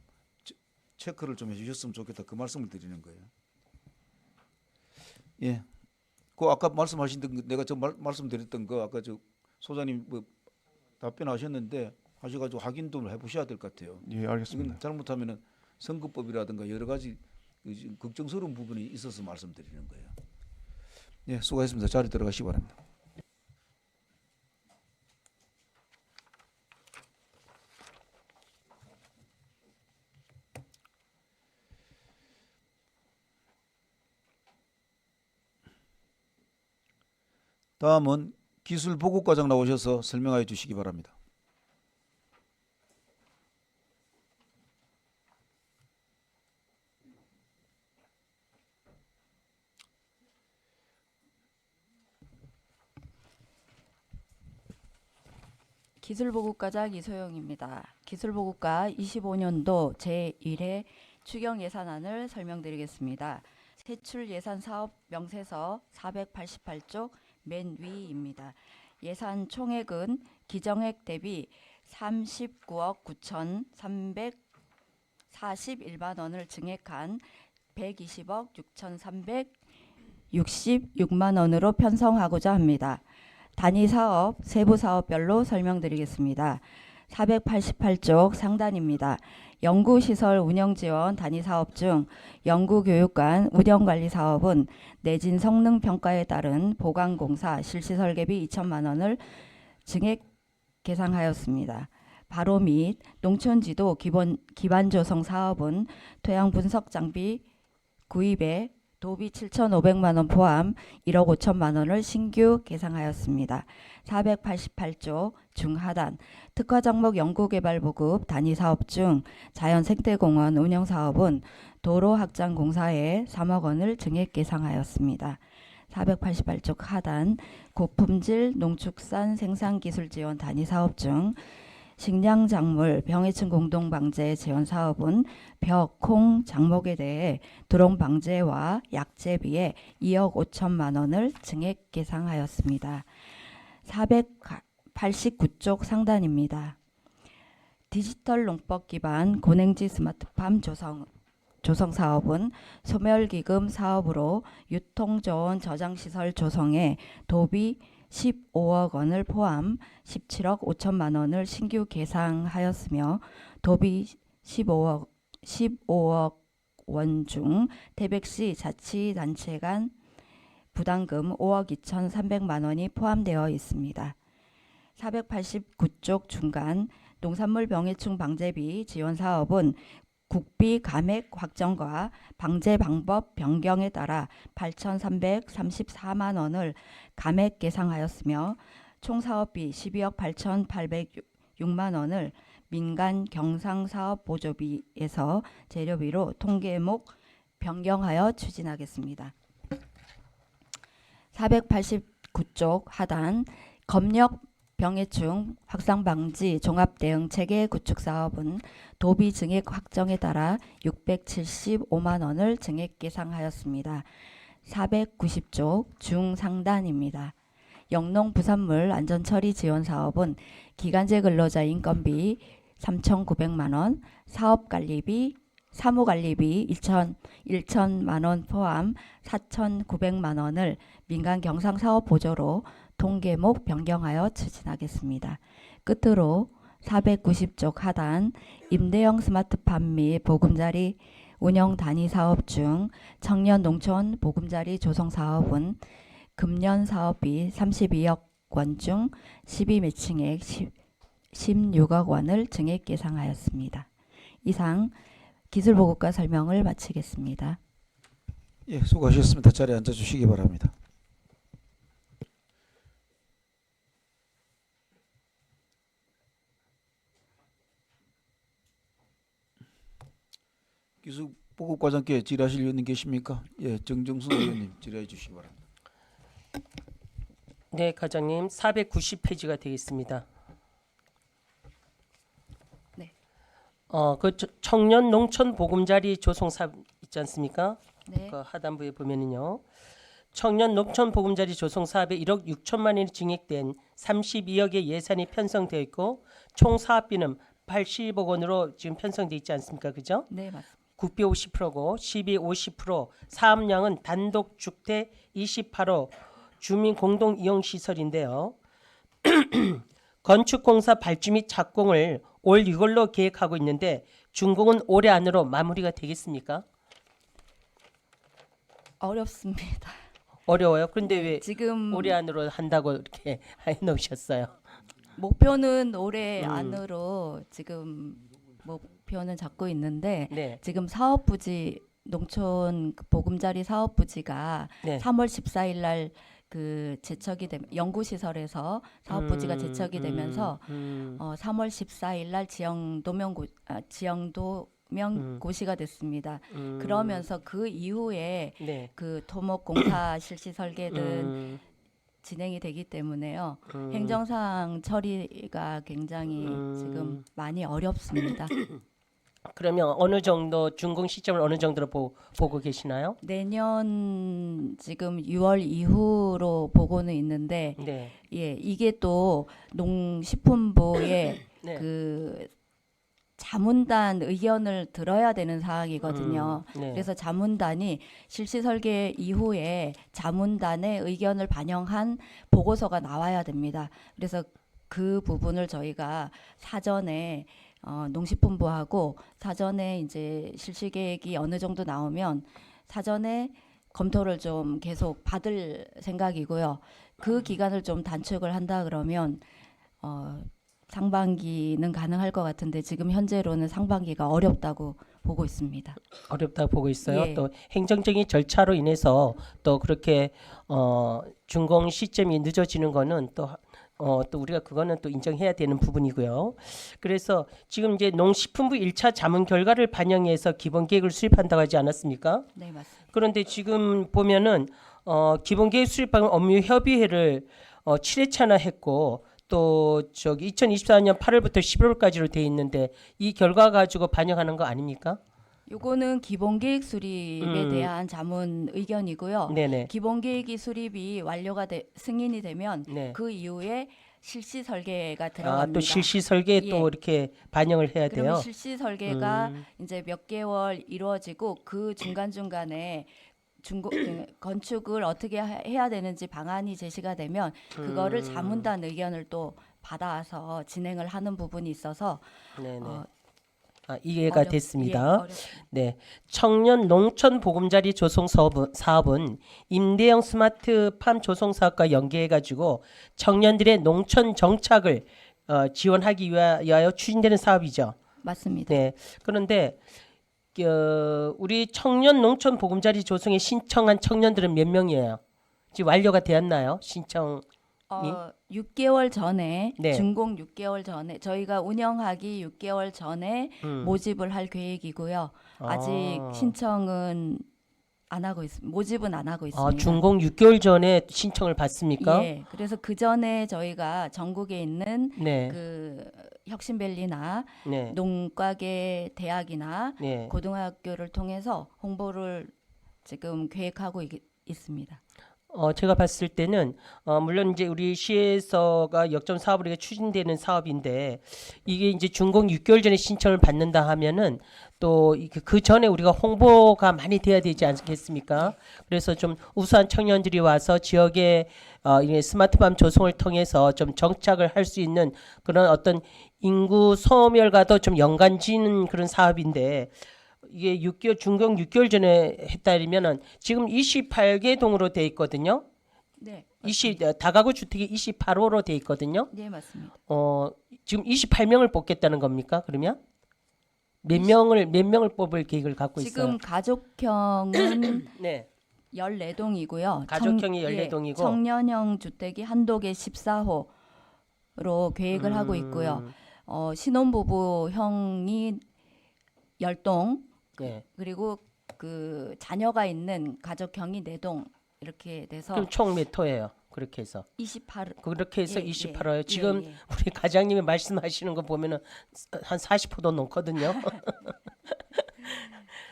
체크를 좀 해주셨으면 좋겠다. 그 말씀을 드리는 거예요. 예. 그 아까 말씀하신 내가 말씀드렸던 거 아까 저 소장님 뭐 답변하셨는데 하셔가지고 확인도 해보셔야 될 것 같아요. 예, 알겠습니다. 이건 잘못하면은 선거법이라든가 여러 가지 걱정스러운 부분이 있어서 말씀드리는 거예요. 예, 수고하셨습니다. 자리 들어가시기 바랍니다. 다음은 기술보급과장 나오셔서 설명해 주시기 바랍니다. 기술보급과장 이소영입니다. 기술보급과 25년도 제1회 추경 예산안을 설명드리겠습니다. 세출 예산 사업 명세서 488쪽 맨 위입니다. 예산 총액은 기정액 대비 39억 9,341만 원을 증액한 120억 6,366만 원으로 편성하고자 합니다. 단위 사업, 세부 사업별로 설명드리겠습니다. 488쪽 상단입니다. 연구시설 운영지원 단위 사업 중 연구교육관 운영관리 사업은 내진 성능 평가에 따른 보강공사 실시 설계비 2천만 원을 증액 계상하였습니다. 바로 및 농촌지도 기반 조성 사업은 토양 분석 장비 구입에 도비 7,500만 원 포함 1억 5천만 원을 신규 계상하였습니다. 488조 중하단 특화 종목 연구개발 보급 단위 사업 중 자연생태공원 운영 사업은 도로 확장 공사에 3억 원을 증액 계상하였습니다. 488조 하단 고품질 농축산 생산기술 지원 단위 사업 중 식량작물 병해충 공동방제 지원 사업은 벽, 콩, 작목에 대해 드론 방제와 약제비에 2억 5천만 원을 증액 계상하였습니다. 489쪽 상단입니다. 디지털 농법 기반 고냉지 스마트팜 조성 사업은 소멸기금 사업으로 유통조원 저장시설 조성에 도비 15억 원을 포함 17억 5천만 원을 신규 계상하였으며 도비 15억 원 중 태백시 자치단체 간 부담금 5억 2,300만 원이 포함되어 있습니다. 489쪽 중간 농산물 병해충 방제비 지원 사업은 국비 감액 확정과 방제 방법 변경에 따라 8,334만 원을 감액 계상하였으며 총 사업비 12억 8,806만 원을 민간 경상사업 보조비에서 재료비로 통계목 변경하여 추진하겠습니다. 489쪽 하단 검역 병해충 확산 방지 종합 대응 체계 구축 사업은 도비 증액 확정에 따라 675만 원을 증액 계상하였습니다. 490쪽 중상단입니다. 영농 부산물 안전 처리 지원 사업은 기간제 근로자 인건비 3,900만 원, 사업관리비, 사무관리비 1천만 원 포함 4,900만 원을 민간 경상사업 보조로 통계목 변경하여 추진하겠습니다. 끝으로 490쪽 하단 임대형 스마트팜 및 보금자리 운영 단위 사업 중 청년 농촌 보금자리 조성 사업은 금년 사업비 32억 원 중 12매칭액 16억 원을 증액 계상하였습니다. 이상 기술보급과 설명을 마치겠습니다. 예, 수고하셨습니다. 자리에 앉아 주시기 바랍니다. 기술보급과장께 질의하실 의원님 계십니까? 예, 정정순 의원님 질의해 주시기 바랍니다. 네, 과장님 490페이지가 되겠습니다. 네. 그 청년 농촌 보금자리 조성 사업 있지 않습니까? 네. 그 하단부에 보면은요. 청년 농촌 보금자리 조성 사업에 1억 6천만 원이 증액된 32억의 예산이 편성되어 있고 총 사업비는 80억 원으로 지금 편성돼 있지 않습니까? 그죠? 네, 맞습니다. 국비 50%고 시비 50%, 사업량은 단독 주택 28호, 주민 공동 이용 시설인데요. 건축공사 발주 및 착공을 올 6월로 계획하고 있는데 준공은 올해 안으로 마무리가 되겠습니까? 어렵습니다. 어려워요. 그런데 왜 지금 올해 안으로 한다고 이렇게 해놓으셨어요? 목표는 올해 음. 안으로 지금 목표는 잡고 있는데 네, 지금 사업부지 농촌 보금자리 사업부지가 네. 3월 14일 날 그 제척이 되면 연구시설에서 사업부지가 제척이 되면서 3월 14일 날 지형도명 고시가 됐습니다. 그러면서 그 이후에 네. 그 토목공사 실시 설계든 진행이 되기 때문에요. 행정상 처리가 굉장히 지금 많이 어렵습니다. 그러면 어느 정도 준공 시점을 어느 정도로 보고 계시나요? 내년 지금 6월 이후로 보고는 있는데 네. 예, 이게 또 농식품부의 네. 그 자문단 의견을 들어야 되는 사항이거든요. 네. 그래서 자문단이 실시 설계 이후에 자문단의 의견을 반영한 보고서가 나와야 됩니다. 그래서 그 부분을 저희가 사전에 농식품부하고 사전에 이제 실시 계획이 어느 정도 나오면 사전에 검토를 좀 계속 받을 생각이고요. 그 기간을 좀 단축을 한다 그러면 상반기는 가능할 것 같은데 지금 현재로는 상반기가 어렵다고 보고 있습니다. 어렵다고 보고 있어요. 예. 또 행정적인 절차로 인해서 또 그렇게 준공 시점이 늦어지는 거는 또 우리가 그거는 또 인정해야 되는 부분이고요. 그래서 지금 이제 농식품부 1차 자문 결과를 반영해서 기본 계획을 수립한다고 하지 않았습니까? 네, 맞습니다. 그런데 지금 보면은 기본 계획 수립 방안 업무 협의회를 7회차나 했고 또 저기 2024년 8월부터 11월까지로 돼 있는데 이 결과 가지고 반영하는 거 아닙니까? 요거는 기본 계획 수립에 대한 자문 의견이고요. 네네. 기본 계획이 수립이 완료가 승인이 되면 네. 그 이후에 실시 설계가 들어갑니다. 또 실시 설계에 예. 또 이렇게 반영을 해야 돼요. 그러면 실시 설계가 이제 몇 개월 이루어지고 그 중간중간에 건축을 어떻게 해야 되는지 방안이 제시가 되면 그거를 자문단 의견을 또 받아서 진행을 하는 부분이 있어서 네네. 이해가 됐습니다. 어렵습니다. 네, 청년 농촌 보금자리 조성 사업은 임대형 스마트팜 조성 사업과 연계해가지고 청년들의 농촌 정착을 지원하기 위하여 추진되는 사업이죠. 맞습니다. 네, 그런데 우리 청년 농촌 보금자리 조성에 신청한 청년들은 몇 명이에요? 지금 완료가 되었나요? 신청 6개월 전에 네. 준공 6개월 전에 저희가 운영하기 6개월 전에 모집을 할 계획이고요. 아직 신청은 안 하고 있습니다. 모집은 안 하고 있습니다. 준공 6개월 전에 신청을 받습니까? 예. 그래서 그 전에 저희가 전국에 있는 네. 그 혁신밸리나 네. 농과계 대학이나 네. 고등학교를 통해서 홍보를 지금 계획하고 있습니다. 제가 봤을 때는 물론 이제 우리 시에서가 역점 사업을 이렇게 추진되는 사업인데 이게 이제 준공 6개월 전에 신청을 받는다 하면은 또 그 전에 우리가 홍보가 많이 돼야 되지 않겠습니까? 그래서 좀 우수한 청년들이 와서 지역의 이 스마트팜 조성을 통해서 좀 정착을 할 수 있는 그런 어떤 인구 소멸과도 좀 연관지는 그런 사업인데 이게 준공 6개월 전에 했다면은 지금 28개 동으로 돼 있거든요. 네. 다가구 주택이 28호로 돼 있거든요. 네, 맞습니다. 지금 28명을 뽑겠다는 겁니까? 그러면 몇 명을 뽑을 계획을 갖고 지금 있어요? 가족형은 네. 14동이고요. 가족형이 14동이고 청년형 주택이 한독에 14호로 계획을 하고 있고요. 신혼부부형이 10동 네. 그리고 그 자녀가 있는 가족형이 4동 이렇게 돼서 그럼 총 몇 호예요? 그렇게 해서 28. 그렇게 해서 예, 28호예요. 예, 지금 예. 우리 과장님이 말씀하시는 거 보면은 한 40호도 넘거든요.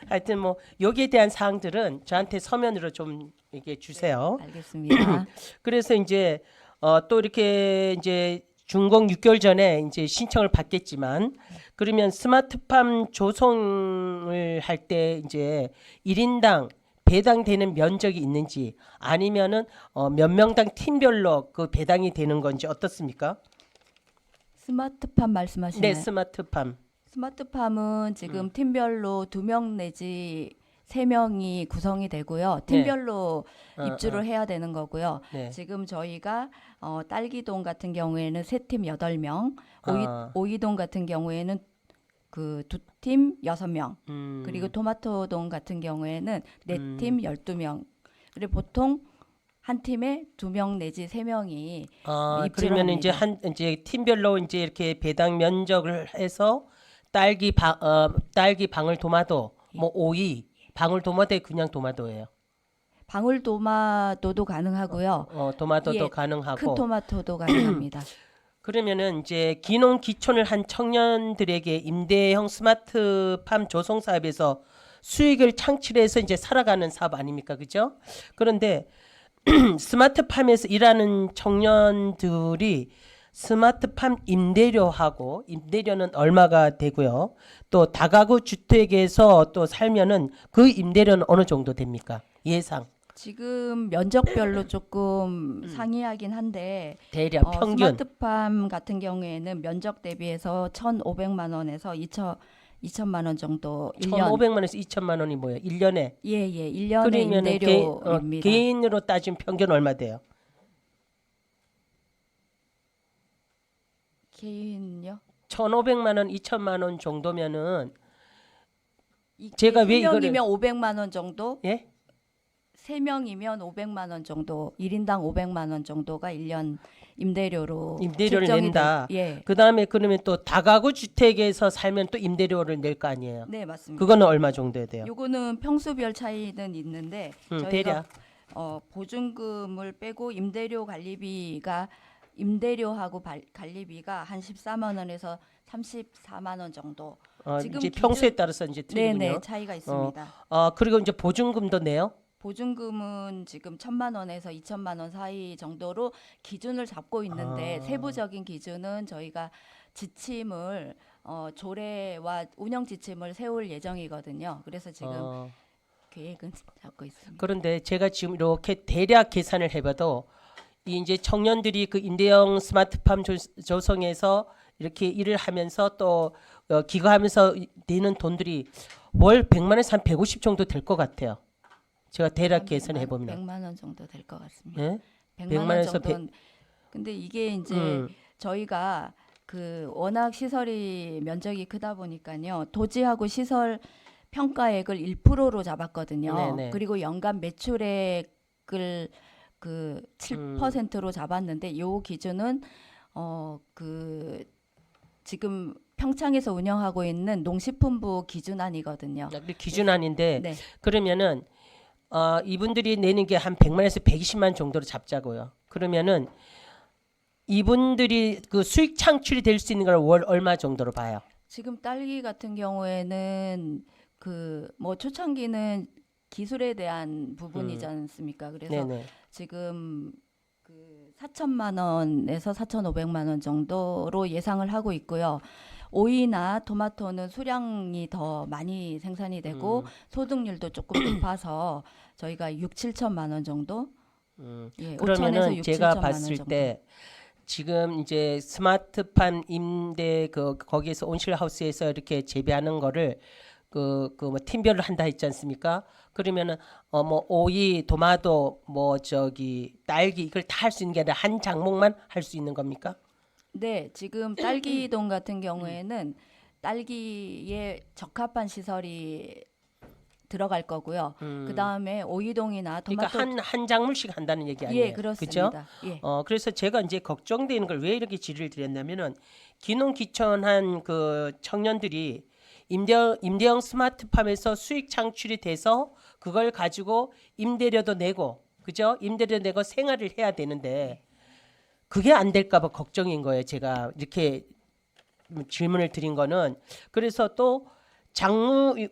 하여튼 뭐 여기에 대한 사항들은 저한테 서면으로 좀 이렇게 주세요. 알겠습니다. 그래서 이제 또 이렇게 이제 준공 6개월 전에 이제 신청을 받겠지만 그러면 스마트팜 조성을 할 때 이제 1인당 배당되는 면적이 있는지 아니면은 몇 명당 팀별로 그 배당이 되는 건지 어떻습니까? 스마트팜 말씀하시나요? 네, 스마트팜. 스마트팜은 지금 팀별로 2명 내지 3명이 구성이 되고요. 팀별로 입주를 해야 되는 거고요. 네. 지금 저희가 딸기동 같은 경우에는 3팀 8명, 오이동 같은 경우에는 그 2팀 6명, 그리고 토마토동 같은 경우에는 4팀 12명. 그리고 보통 한 팀에 2명 내지 3명이 입주를 그러면 이제 합니다. 이제 팀별로 이제 이렇게 배당 면적을 해서 딸기 방울토마토, 뭐 오이, 방울토마토에 그냥 토마토예요. 방울토마토도 가능하고요. 토마토도 예, 가능하고. 큰 토마토도 가능합니다. 그러면은 이제 기농 기촌을 한 청년들에게 임대형 스마트팜 조성 사업에서 수익을 창출해서 이제 살아가는 사업 아닙니까, 그죠? 그런데 스마트팜에서 일하는 청년들이 스마트팜 임대료하고 임대료는 얼마가 되고요. 또 다가구 주택에서 또 살면은 그 임대료는 어느 정도 됩니까? 예상. 지금 면적별로 조금 상이하긴 한데 대략 평균. 스마트팜 같은 경우에는 면적 대비해서 1,500만 원에서 2천만 원 정도 1년 1,500만에서 2천만 원이 뭐예요? 1년에. 예, 1년의 그러면은 임대료입니다. 개인으로 따지면 평균 얼마 돼요? 개인요? 1,500만 원, 2천만 원 정도면은 제가 왜 이거를 3명이면 500만 원 정도? 예? 3명이면 500만 원 정도, 1인당 500만 원 정도가 1년 임대료로 임대료를 책정이 낸다. 예. 그다음에 그러면 또 다가구 주택에서 살면 또 임대료를 낼 거 아니에요. 네, 맞습니다. 그거는 얼마 정도 돼요? 요거는 평수별 차이는 있는데 저희가 대략 보증금을 빼고 임대료하고 관리비가 한 14만 원에서 34만 원 정도. 지금 이제 평수에 따라서 이제 틀리군요. 네네, 차이가 있습니다. 그리고 이제 보증금도 내요? 보증금은 지금 1,000만 원에서 2천만 원 사이 정도로 기준을 잡고 있는데 세부적인 기준은 저희가 지침을 조례와 운영 지침을 세울 예정이거든요. 그래서 지금 계획은 잡고 있습니다. 그런데 제가 지금 이렇게 대략 계산을 해봐도 이제 청년들이 그 임대형 스마트팜 조성에서 이렇게 일을 하면서 또 기거하면서 내는 돈들이 월 100만에서 한 150 정도 될 것 같아요. 제가 대략 계산해 보면 100만 원 정도 될 것 같습니다. 예? 100만 원 100만에서 정도. 근데 이게 이제 저희가 그 워낙 시설이 면적이 크다 보니까요. 도지하고 시설 평가액을 1%로 잡았거든요. 네네. 그리고 연간 매출액을 그 7%로 잡았는데 요 기준은 그 지금 평창에서 운영하고 있는 농식품부 기준안이거든요. 기준안인데 네. 그러면은 이분들이 내는 게 한 100만에서 120만 정도로 잡자고요. 그러면은 이분들이 그 수익 창출이 될 수 있는 걸 월 얼마 정도로 봐요? 지금 딸기 같은 경우에는 그 뭐 초창기는 기술에 대한 부분이지 않습니까? 그래서 네네. 지금 그 4천만 원에서 4,500만 원 정도로 예상을 하고 있고요. 오이나 토마토는 수량이 더 많이 생산이 되고 소득률도 조금 높아서 저희가 6, 7천만 원 정도. 예, 5천에서 그러면은 6, 제가 7천만 원 봤을 정도. 때 지금 이제 스마트팜 임대 거기에서 온실하우스에서 이렇게 재배하는 거를 뭐 팀별로 한다 했지 않습니까? 그러면은 뭐 오이, 토마토, 뭐 저기 딸기 이걸 다 할 수 있는 게 아니라 한 작목만 할 수 있는 겁니까? 네, 지금 딸기동 같은 경우에는 딸기에 적합한 시설이 들어갈 거고요. 그 다음에 오이동이나 토마토. 그러니까 한 작물씩 한다는 얘기 아니에요? 예, 그렇습니다. 그죠? 예. 그래서 제가 이제 걱정되는 걸 왜 이렇게 질의를 드렸냐면은 기농기촌한 그 청년들이 임대형 스마트팜에서 수익 창출이 돼서 그걸 가지고 임대료도 내고, 그죠? 임대료 내고 생활을 해야 되는데 그게 안 될까 봐 걱정인 거예요. 제가 이렇게 질문을 드린 거는. 그래서 또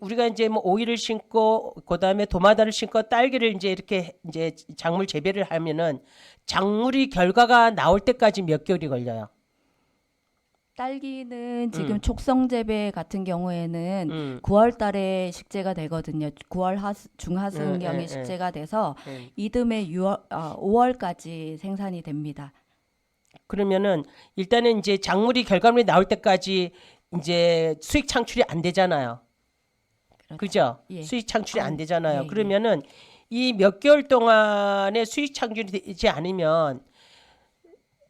우리가 이제 뭐 오이를 심고 그다음에 도마다를 심고 딸기를 이제 이렇게 이제 작물 재배를 하면은 작물이 결과가 나올 때까지 몇 개월이 걸려요. 딸기는 지금 촉성 재배 같은 경우에는 9월 달에 식재가 되거든요. 9월 중하순경에 식재가 돼서 이듬해 5월까지 생산이 됩니다. 그러면은 일단은 이제 작물이 결과물이 나올 때까지 이제 수익 창출이 안 되잖아요. 그렇죠. 그죠? 예. 수익 창출이 안 되잖아요. 예. 그러면은 이 몇 개월 동안에 수익 창출이 되지 않으면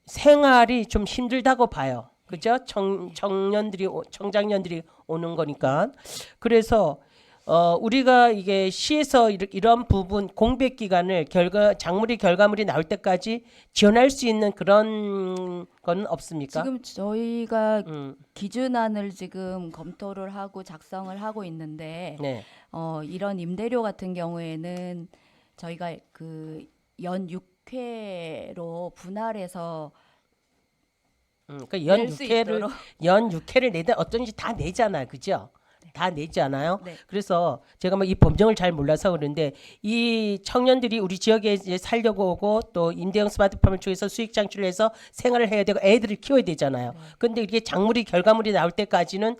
생활이 좀 힘들다고 봐요. 그죠? 청장년들이 오는 거니까. 그래서 우리가 이게 시에서 이런 부분 공백 기간을 작물이 결과물이 나올 때까지 지원할 수 있는 그런 건 없습니까? 지금 저희가 기준안을 지금 검토를 하고 작성을 하고 있는데 네. 이런 임대료 같은 경우에는 저희가 그 연 6회로 분할해서 그러니까 낼 수 있도록. 연 6회를 내다 어쩐지 다 내잖아요. 그죠? 다 내지 않아요? 네. 그래서 제가 뭐 이 법정을 잘 몰라서 그런데 이 청년들이 우리 지역에 이제 살려고 오고 또 임대형 스마트팜을 통해서 수익 창출을 해서 생활을 해야 되고 애들을 키워야 되잖아요. 근데 이게 결과물이 나올 때까지는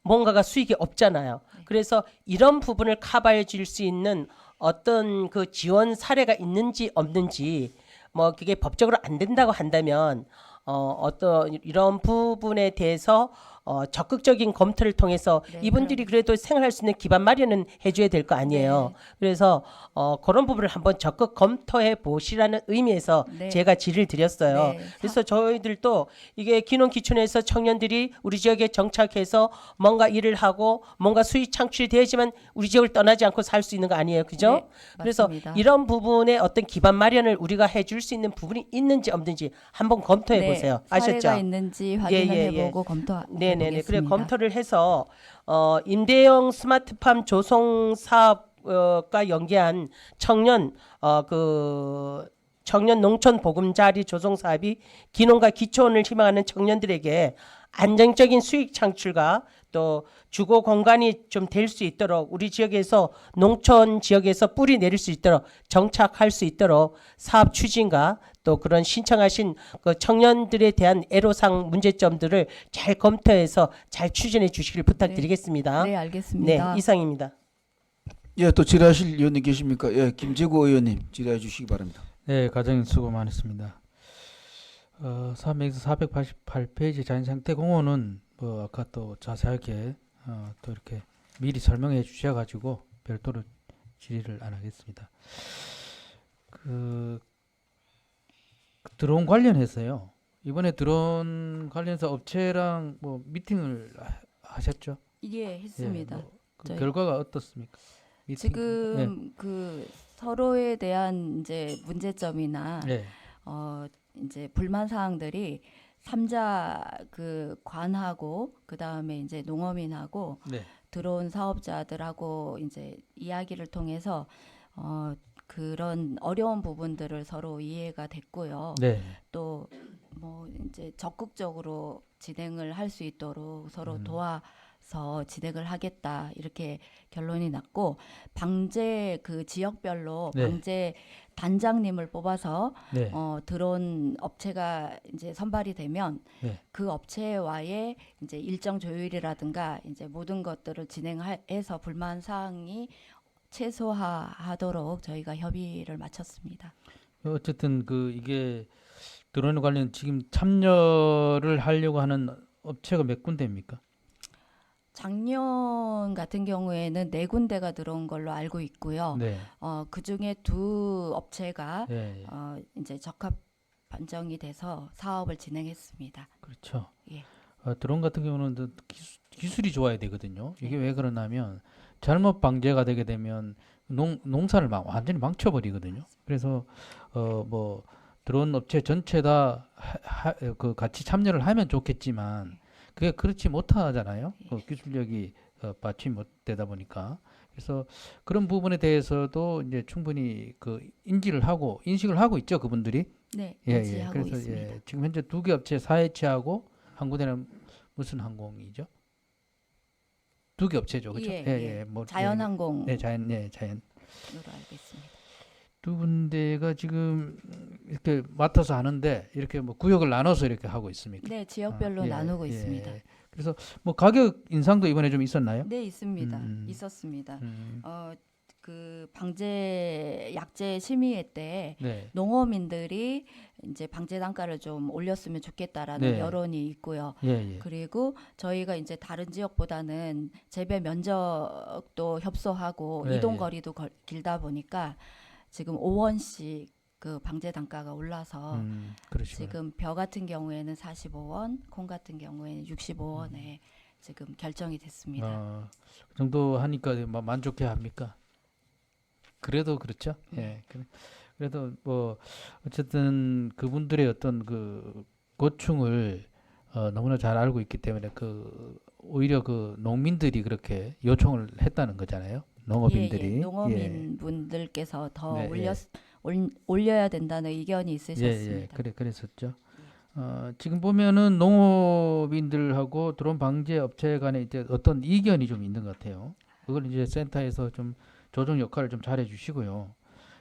뭔가가 수익이 없잖아요. 그래서 이런 부분을 커버해 줄 수 있는 어떤 그 지원 사례가 있는지 없는지 뭐 그게 법적으로 안 된다고 한다면 어떤 이런 부분에 대해서 적극적인 검토를 통해서 네, 이분들이 그래도 생활할 수 있는 기반 마련은 해줘야 될 거 아니에요. 네. 그래서 그런 부분을 한번 적극 검토해 보시라는 의미에서 네. 제가 질의를 드렸어요. 네. 그래서 저희들도 이게 기농기촌에서 청년들이 우리 지역에 정착해서 뭔가 일을 하고 뭔가 수익 창출이 되어야지만 우리 지역을 떠나지 않고 살 수 있는 거 아니에요. 그죠? 네, 그래서 맞습니다. 이런 부분에 어떤 기반 마련을 우리가 해줄 수 있는 부분이 있는지 없는지 한번 검토해 보세요. 아셨죠? 사례가 있는지 확인을 예. 해보고 검토해 네네네. 그래 보겠습니다. 검토를 해서 임대형 스마트팜 조성 사업과 연계한 청년 청년 농촌 보금자리 조성 사업이 기농과 기초원을 희망하는 청년들에게 안정적인 수익 창출과 또 주거 공간이 좀 될 수 있도록 우리 지역에서 농촌 지역에서 뿌리 내릴 수 있도록 정착할 수 있도록 사업 추진과 또 그런 신청하신 그 청년들에 대한 애로사항 문제점들을 잘 검토해서 잘 추진해 주시길 부탁드리겠습니다. 네, 알겠습니다. 네, 이상입니다. 예, 또 질의하실 의원님 계십니까? 예, 김재구 의원님 질의해 주시기 바랍니다. 네, 과장님 수고 많으십니다. 사업명에서 488페이지 자연상태 공원은 뭐 아까 또 자세하게 또 이렇게 미리 설명해 주셔가지고 별도로 질의를 안 하겠습니다. 그 드론 관련해서요. 이번에 드론 관련해서 업체랑 뭐 미팅을 하셨죠? 예, 했습니다. 그 저희- 결과가 어떻습니까? 미팅? 지금 그 서로에 대한 이제 문제점이나 네. 이제 불만 사항들이 3자 그 관하고 그다음에 이제 농어민하고 네. 들어온 사업자들하고 이제 이야기를 통해서 그런 어려운 부분들을 서로 이해가 됐고요. 네. 또 뭐 이제 적극적으로 진행을 할 수 있도록 서로 도와서 진행을 하겠다 이렇게 결론이 났고 방제 그 지역별로 네. 방제 단장님을 뽑아서 네. 드론 업체가 이제 선발이 되면 네. 그 업체와의 이제 일정 조율이라든가 이제 모든 것들을 진행해서 불만 사항이 최소화하도록 저희가 협의를 마쳤습니다. 어쨌든 이게 드론 관련 지금 참여를 하려고 하는 업체가 몇 군데입니까? 작년 같은 경우에는 4군데가 들어온 걸로 알고 있고요. 네. 그 중에 2 업체가 네. 이제 적합 판정이 돼서 사업을 진행했습니다. 그렇죠. 예. 드론 같은 경우는 기술이 좋아야 되거든요. 이게 왜 그러냐면 잘못 방제가 되게 되면 농사를 완전히 망쳐버리거든요. 그래서 뭐 드론 업체 전체 다 같이 참여를 하면 좋겠지만 그게 그렇지 못하잖아요. 기술력이 받침 못 되다 보니까. 그래서 그런 부분에 대해서도 이제 충분히 인식을 하고 있죠, 그분들이. 네, 예. 인지하고 그래서 있습니다. 지금 현재 2개 업체 사회체하고 한 군데는 무슨 항공이죠? 두 개 업체죠, 그렇죠? 예. 뭐 자연항공 네, 자연. 으로 알고 있습니다. 두 군데가 지금 이렇게 맡아서 하는데 이렇게 뭐 구역을 나눠서 이렇게 하고 있습니까? 네, 지역별로 예, 나누고 예. 있습니다. 그래서 뭐 가격 인상도 이번에 좀 있었나요? 네, 있습니다. 음. 있었습니다. 음, 그 방제 약제 심의회 때 네. 농어민들이 이제 방제 단가를 좀 올렸으면 좋겠다라는 네. 여론이 있고요. 예. 그리고 저희가 이제 다른 지역보다는 재배 면적도 협소하고 네, 이동 거리도 길다 보니까 지금 5원씩 그 방제 단가가 올라서 그러시구나. 지금 벼 같은 경우에는 45원, 콩 같은 경우에는 65원에 지금 결정이 됐습니다. 그 정도 하니까 만족해 합니까? 그래도 그렇죠. 예. 그래도 뭐 어쨌든 그분들의 어떤 그 고충을 너무나 잘 알고 있기 때문에 그 오히려 그 농민들이 그렇게 요청을 했다는 거잖아요. 농업인들이. 농어민 분들께서 더 네, 올려야 된다는 의견이 있으셨습니다. 그랬었죠. 지금 보면은 농업인들하고 드론 방제 업체 간에 이제 어떤 이견이 좀 있는 것 같아요. 그걸 이제 센터에서 좀 조정 역할을 좀 잘해 주시고요.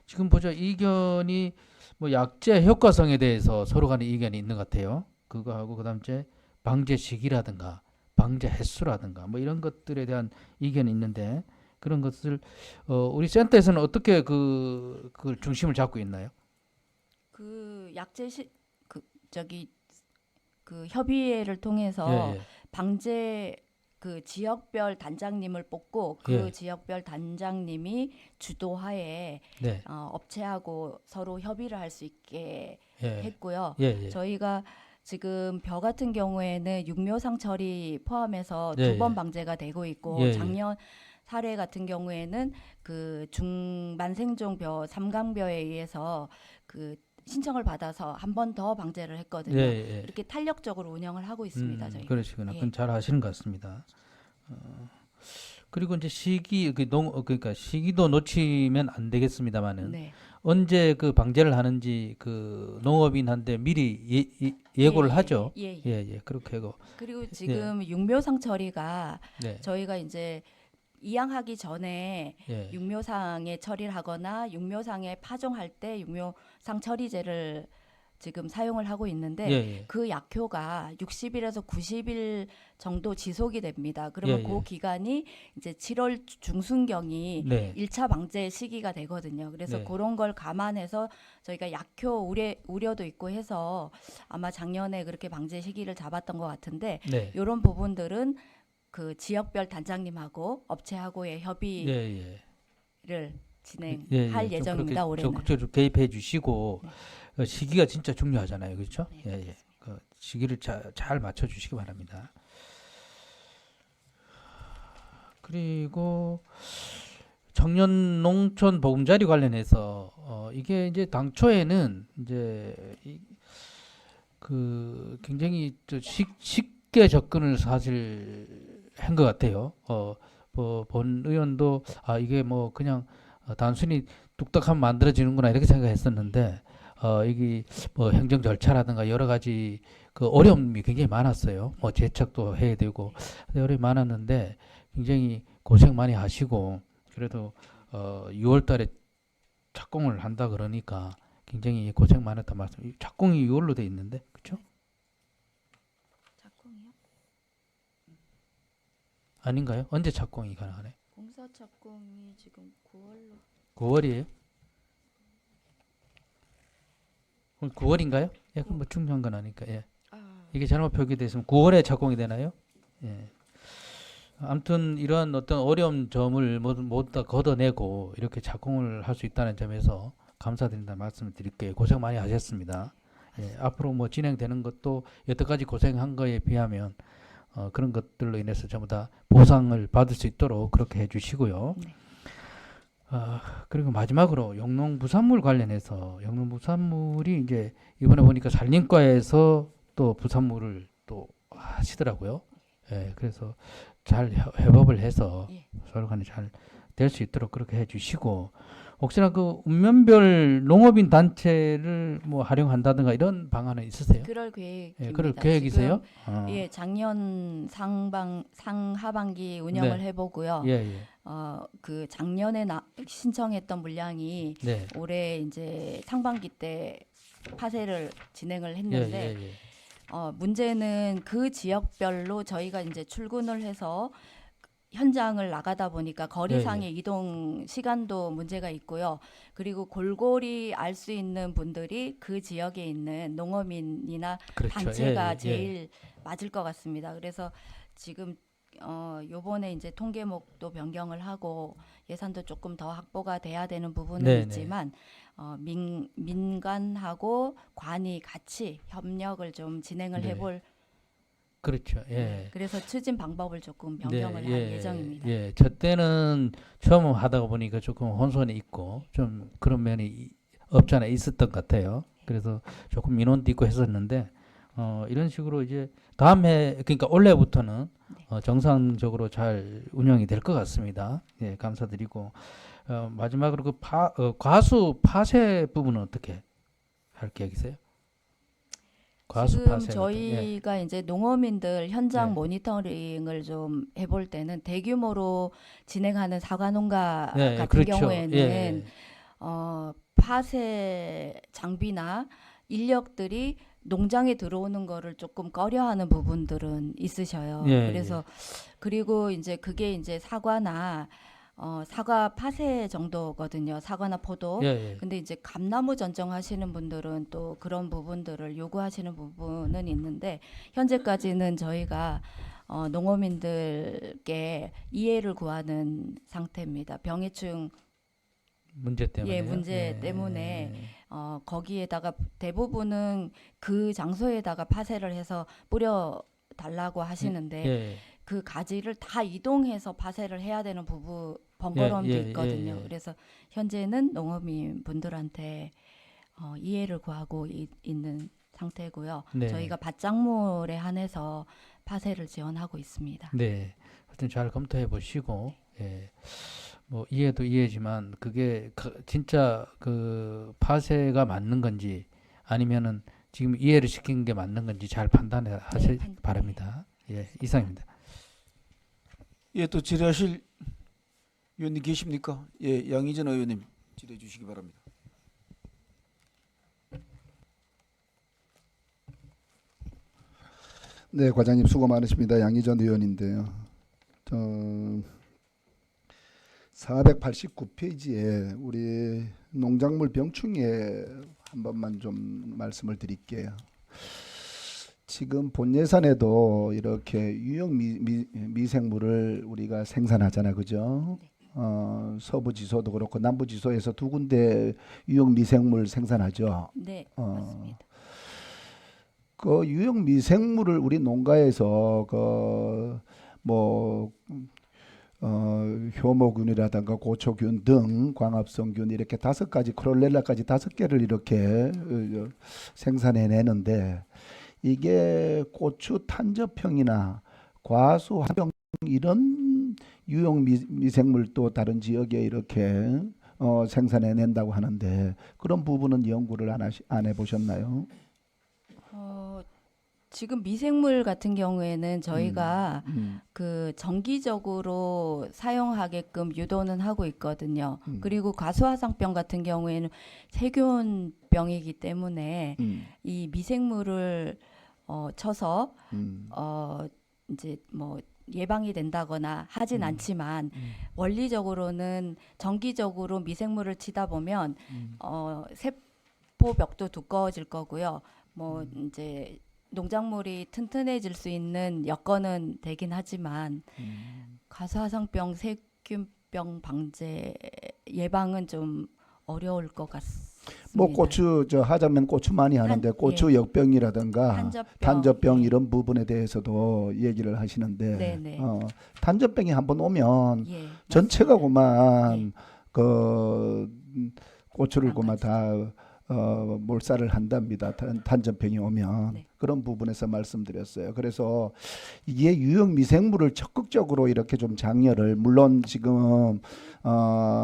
지금 보자 이견이 뭐 약제 효과성에 대해서 서로 간에 이견이 있는 것 같아요. 그거하고 그다음에 방제 시기라든가 방제 횟수라든가 뭐 이런 것들에 대한 이견이 있는데 그런 것을 우리 센터에서는 어떻게 그 중심을 잡고 있나요? 그 약제 그 협의회를 통해서 예. 방제 그 지역별 단장님을 뽑고 그 예. 지역별 단장님이 주도하에 네. 업체하고 서로 협의를 할 수 있게 예. 했고요. 예. 저희가 지금 벼 같은 경우에는 육묘상 처리 포함해서 예, 2번 예. 방제가 되고 있고 예, 예. 작년 사례 같은 경우에는 그 중만생종 벼 삼강벼에 의해서 그 신청을 받아서 한 번 더 방제를 했거든요. 예. 이렇게 탄력적으로 운영을 하고 있습니다. 저희. 그러시구나. 예. 그건 잘 하시는 것 같습니다. 그리고 이제 시기 그러니까 시기도 놓치면 안 되겠습니다만은 네. 언제 그 방제를 하는지 그 농업인한테 미리 예고를 하죠. 예. 그렇게 하고. 그리고 지금 육묘상 처리가 네. 저희가 이제 이양하기 전에 예. 육묘상에 처리를 하거나 육묘상에 파종할 때 육묘상 처리제를 지금 사용을 하고 있는데 예. 그 약효가 60일에서 90일 정도 지속이 됩니다. 그러면 예, 그 예. 기간이 이제 7월 중순경이 네. 1차 방제 시기가 되거든요. 그래서 네. 그런 걸 감안해서 저희가 약효 우려도 있고 해서 아마 작년에 그렇게 방제 시기를 잡았던 것 같은데 네. 이런 부분들은 그 지역별 단장님하고 업체하고의 협의를 진행할 좀 예정입니다. 그렇게 올해는. 적극적으로 개입해 주시고 시기가 진짜 중요하잖아요, 그렇죠? 네, 그 시기를 잘 맞춰 주시기 바랍니다. 그리고 청년 농촌 보금자리 관련해서 이게 이제 당초에는 이제 그 굉장히 쉽게 접근을 사실 한 것 같아요. 본 의원도 이게 뭐 그냥 단순히 뚝딱하면 만들어지는구나 이렇게 생각했었는데 이게 뭐 행정 절차라든가 여러 가지 그 어려움이 굉장히 많았어요. 뭐 제척도 해야 되고 어려움이 많았는데 굉장히 고생 많이 하시고 그래도 6월달에 착공을 한다 그러니까 굉장히 고생 많았다 말씀. 착공이 6월로 돼 있는데 그렇죠? 착공이요? 아닌가요? 언제 착공이 가능하네? 공사 착공이 지금 9월로 9월이에요? 9월인가요? 예, 그럼 뭐 중요한 건 아니까. 예. 이게 잘못 표기됐으면 9월에 착공이 되나요? 예. 아무튼 이러한 어떤 어려운 점을 모두 다 걷어내고 이렇게 착공을 할 수 있다는 점에서 감사드린다는 말씀을 드릴게요. 고생 많이 하셨습니다. 예, 앞으로 뭐 진행되는 것도 여태까지 고생한 거에 비하면 그런 것들로 인해서 전부 다 보상을 받을 수 있도록 그렇게 해주시고요. 네. 그리고 마지막으로 영농부산물 관련해서 영농부산물이 이제 이번에 보니까 산림과에서 또 부산물을 또 하시더라고요. 예, 그래서 잘 협업을 해서 예. 서로 간에 잘 될 수 있도록 그렇게 해주시고 혹시나 그 읍면별 농업인 단체를 뭐 활용한다든가 이런 방안은 있으세요? 그럴 계획입니다. 예, 그럴 계획이세요? 지금, 예, 작년 상하반기 운영을 네. 해보고요. 예, 예. 그 작년에 신청했던 물량이 네. 올해 이제 상반기 때 파쇄를 진행을 예, 했는데 예, 예. 문제는 그 지역별로 저희가 이제 출근을 해서 현장을 나가다 보니까 거리상의 이동 시간도 문제가 있고요. 그리고 골고리 알 수 있는 분들이 그 지역에 있는 농어민이나 그렇죠. 단체가 예, 예, 예. 제일 맞을 것 같습니다. 그래서 지금 요번에 이제 통계목도 변경을 하고 예산도 조금 더 확보가 돼야 되는 부분은 네, 네. 있지만 민간하고 관이 같이 협력을 좀 진행을 네. 해볼 그렇죠. 예. 그래서 추진 방법을 조금 변경을 할 예정입니다. 예, 저 때는 처음 하다가 보니까 조금 혼선이 있고 좀 그런 면이 없지 않아 있었던 것 같아요. 그래서 조금 민원도 있고 했었는데 이런 식으로 이제 다음 해 그러니까 올해부터는 정상적으로 잘 운영이 될 것 같습니다. 예, 감사드리고 마지막으로 그 과수 파쇄 부분은 어떻게 할 계획이세요? 과수 지금 파쇄 같은, 저희가 이제 농어민들 현장 네. 모니터링을 좀 해볼 때는 대규모로 진행하는 사과 농가 예, 같은 그렇죠. 경우에는 예, 파쇄 장비나 인력들이 농장에 들어오는 거를 조금 꺼려하는 부분들은 있으셔요. 예, 그래서 그리고 이제 그게 이제 사과나 사과 파쇄 정도거든요. 사과나 포도. 예, 예. 근데 이제 감나무 전정하시는 분들은 또 그런 부분들을 요구하시는 부분은 있는데 현재까지는 저희가 농어민들께 이해를 구하는 상태입니다. 병해충 문제 때문에. 문제 때문에 거기에다가 대부분은 그 장소에다가 파쇄를 해서 뿌려 달라고 하시는데 예. 그 가지를 다 이동해서 파쇄를 해야 되는 번거로움도 예, 있거든요. 예. 그래서 현재는 농어민 분들한테 이해를 구하고 있는 상태고요. 네. 저희가 밭작물에 한해서 파쇄를 지원하고 있습니다. 네. 하여튼 잘 검토해 보시고 예. 뭐 이해도 이해지만 그게 진짜 그 파쇄가 맞는 건지 아니면은 지금 이해를 시킨 게 맞는 건지 잘 판단해 하실 바랍니다. 예, 이상입니다. 예, 또 질의하실 의원님 계십니까? 예, 양희전 의원님 질의해 주시기 바랍니다. 네, 과장님 수고 많으십니다. 양희전 의원인데요. 489페이지에 우리 농작물 병충해 한 번만 좀 말씀을 드릴게요. 지금 본 예산에도 이렇게 유형 미생물을 우리가 생산하잖아, 그죠? 서부지소도 그렇고 남부지소에서 두 군데 유형 미생물 생산하죠. 네, 맞습니다. 그 유형 미생물을 우리 농가에서 효모균이라든가 고초균 등 광합성균 이렇게 5가지 크롤렐라까지 5개를 이렇게 생산해내는데 이게 고추 탄저병이나 과수 화병 이런 유형 미생물도 다른 지역에 이렇게 생산해낸다고 하는데 그런 부분은 연구를 안 해보셨나요? 지금 미생물 같은 경우에는 저희가 그 정기적으로 사용하게끔 유도는 하고 있거든요. 그리고 과수화상병 같은 경우에는 세균병이기 때문에 이 미생물을 쳐서 이제 뭐 예방이 된다거나 하진 않지만 원리적으로는 정기적으로 미생물을 치다 보면 세포벽도 두꺼워질 거고요. 뭐 이제 농작물이 튼튼해질 수 있는 여건은 되긴 하지만 과수화상병, 세균병 방제 예방은 좀 어려울 것 같습니다. 뭐 고추 하자면 고추 많이 하는데 고추 역병이라든가 탄저병 이런 부분에 대해서도 얘기를 하시는데 네네. 탄저병이 한번 오면 예, 전체가 맞습니다. 그만 그 고추를 그만 다 몰살을 한답니다. 단전병이 오면. 네. 그런 부분에서 말씀드렸어요. 그래서 이게 유형 미생물을 적극적으로 이렇게 좀 장려를, 물론 지금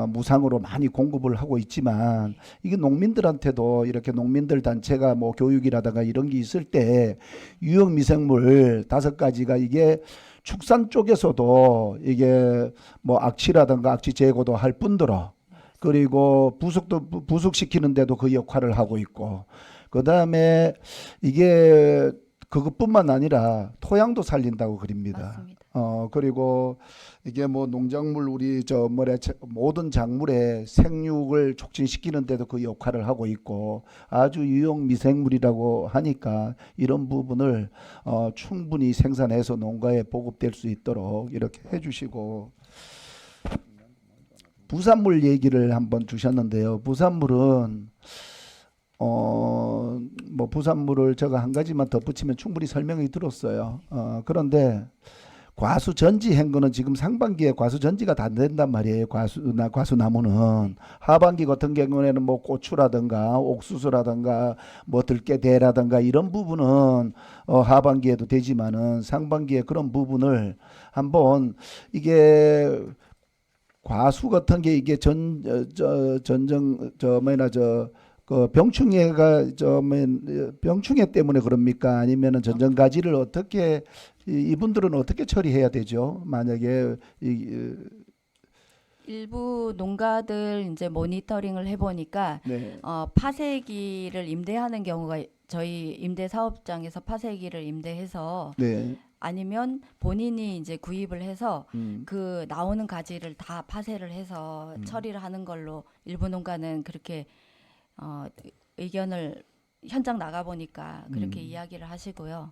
무상으로 많이 공급을 하고 있지만 이게 농민들한테도 이렇게 농민들 단체가 뭐 교육이라든가 이런 게 있을 때 유형 미생물 5가지가 이게 축산 쪽에서도 이게 뭐 악취라든가 악취 제거도 할 뿐더러 그리고 부숙시키는데도 그 역할을 하고 있고, 그 다음에 이게 그것뿐만 아니라 토양도 살린다고 그립니다. 맞습니다. 그리고 이게 뭐 농작물 우리 모든 작물의 생육을 촉진시키는데도 그 역할을 하고 있고 아주 유용 미생물이라고 하니까 이런 부분을 충분히 생산해서 농가에 보급될 수 있도록 이렇게 해주시고, 부산물 얘기를 한번 주셨는데요. 부산물은 뭐 부산물을 제가 한 가지만 덧붙이면 충분히 설명이 들었어요. 그런데 과수 전지한 거는 지금 상반기에 과수 전지가 다 안 된단 말이에요. 과수나무는 하반기 같은 경우에는 뭐 고추라든가 옥수수라든가 뭐 들깨대라든가 이런 부분은 하반기에도 되지만은 상반기에 그런 부분을 한번 이게 과수 같은 게 이게 병충해 때문에 그럽니까? 아니면은 전정가지를 어떻게 이분들은 어떻게 처리해야 되죠? 만약에 일부 농가들 이제 모니터링을 해보니까 네. 파쇄기를 임대하는 경우가 저희 임대 사업장에서 파쇄기를 임대해서 네. 아니면 본인이 이제 구입을 해서 그 나오는 가지를 다 파쇄를 해서 처리를 하는 걸로 일부 농가는 그렇게 의견을 현장 나가 보니까 그렇게 이야기를 하시고요.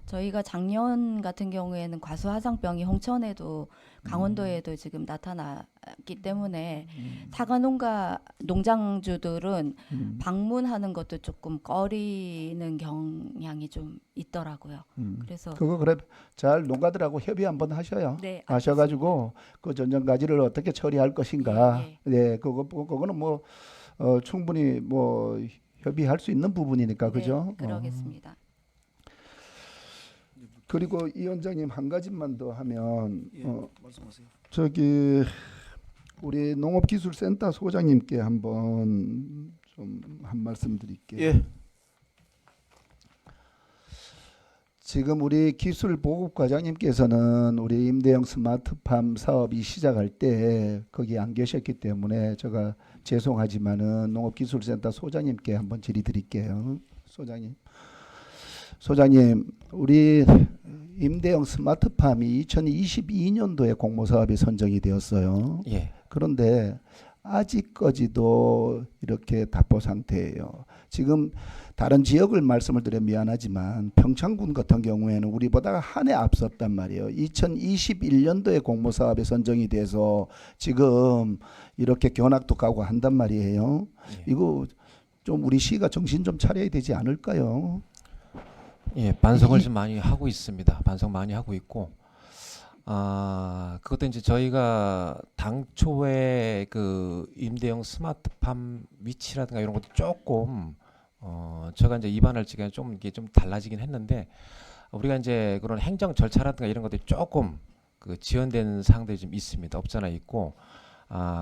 저희가 작년 같은 경우에는 과수화상병이 홍천에도 강원도에도 지금 나타났기 때문에 사과농가 농장주들은 방문하는 것도 조금 꺼리는 경향이 좀 있더라고요. 그래서 그거 그래 잘 농가들하고 협의 한번 하셔요. 네, 하셔가지고 그 전정가지를 어떻게 처리할 것인가. 예, 네, 그거는 뭐 충분히 뭐 협의할 수 있는 부분이니까 그죠? 네, 그러겠습니다. 그리고 이 원장님 한 가지만 더 하면 말씀하세요. 저기 우리 농업기술센터 소장님께 한번 좀 한 말씀 드릴게요. 예. 지금 우리 기술보급과장님께서는 우리 임대형 스마트팜 사업이 시작할 때 거기 안 계셨기 때문에 제가 죄송하지만은 농업기술센터 소장님께 한번 질의드릴게요. 소장님, 우리 임대형 스마트팜이 2022년도에 공모사업이 선정이 되었어요. 예. 그런데 아직까지도 이렇게 답보 상태예요. 지금 다른 지역을 말씀을 드려 미안하지만 평창군 같은 경우에는 우리보다 한 해 앞섰단 말이에요. 2021년도에 공모사업에 선정이 돼서 지금 이렇게 견학도 가고 한단 말이에요. 예. 이거 좀 우리 시가 정신 좀 차려야 되지 않을까요? 예, 반성을 좀 많이 하고 있습니다. 반성 많이 하고 있고, 그것도 이제 저희가 당초에 그 임대형 스마트팜 위치라든가 이런 것도 조금, 제가 이제 입안할 적에 좀 이게 좀 달라지긴 했는데, 우리가 이제 그런 행정 절차라든가 이런 것들이 조금 그 지연된 사항들이 좀 있습니다. 없잖아 있고,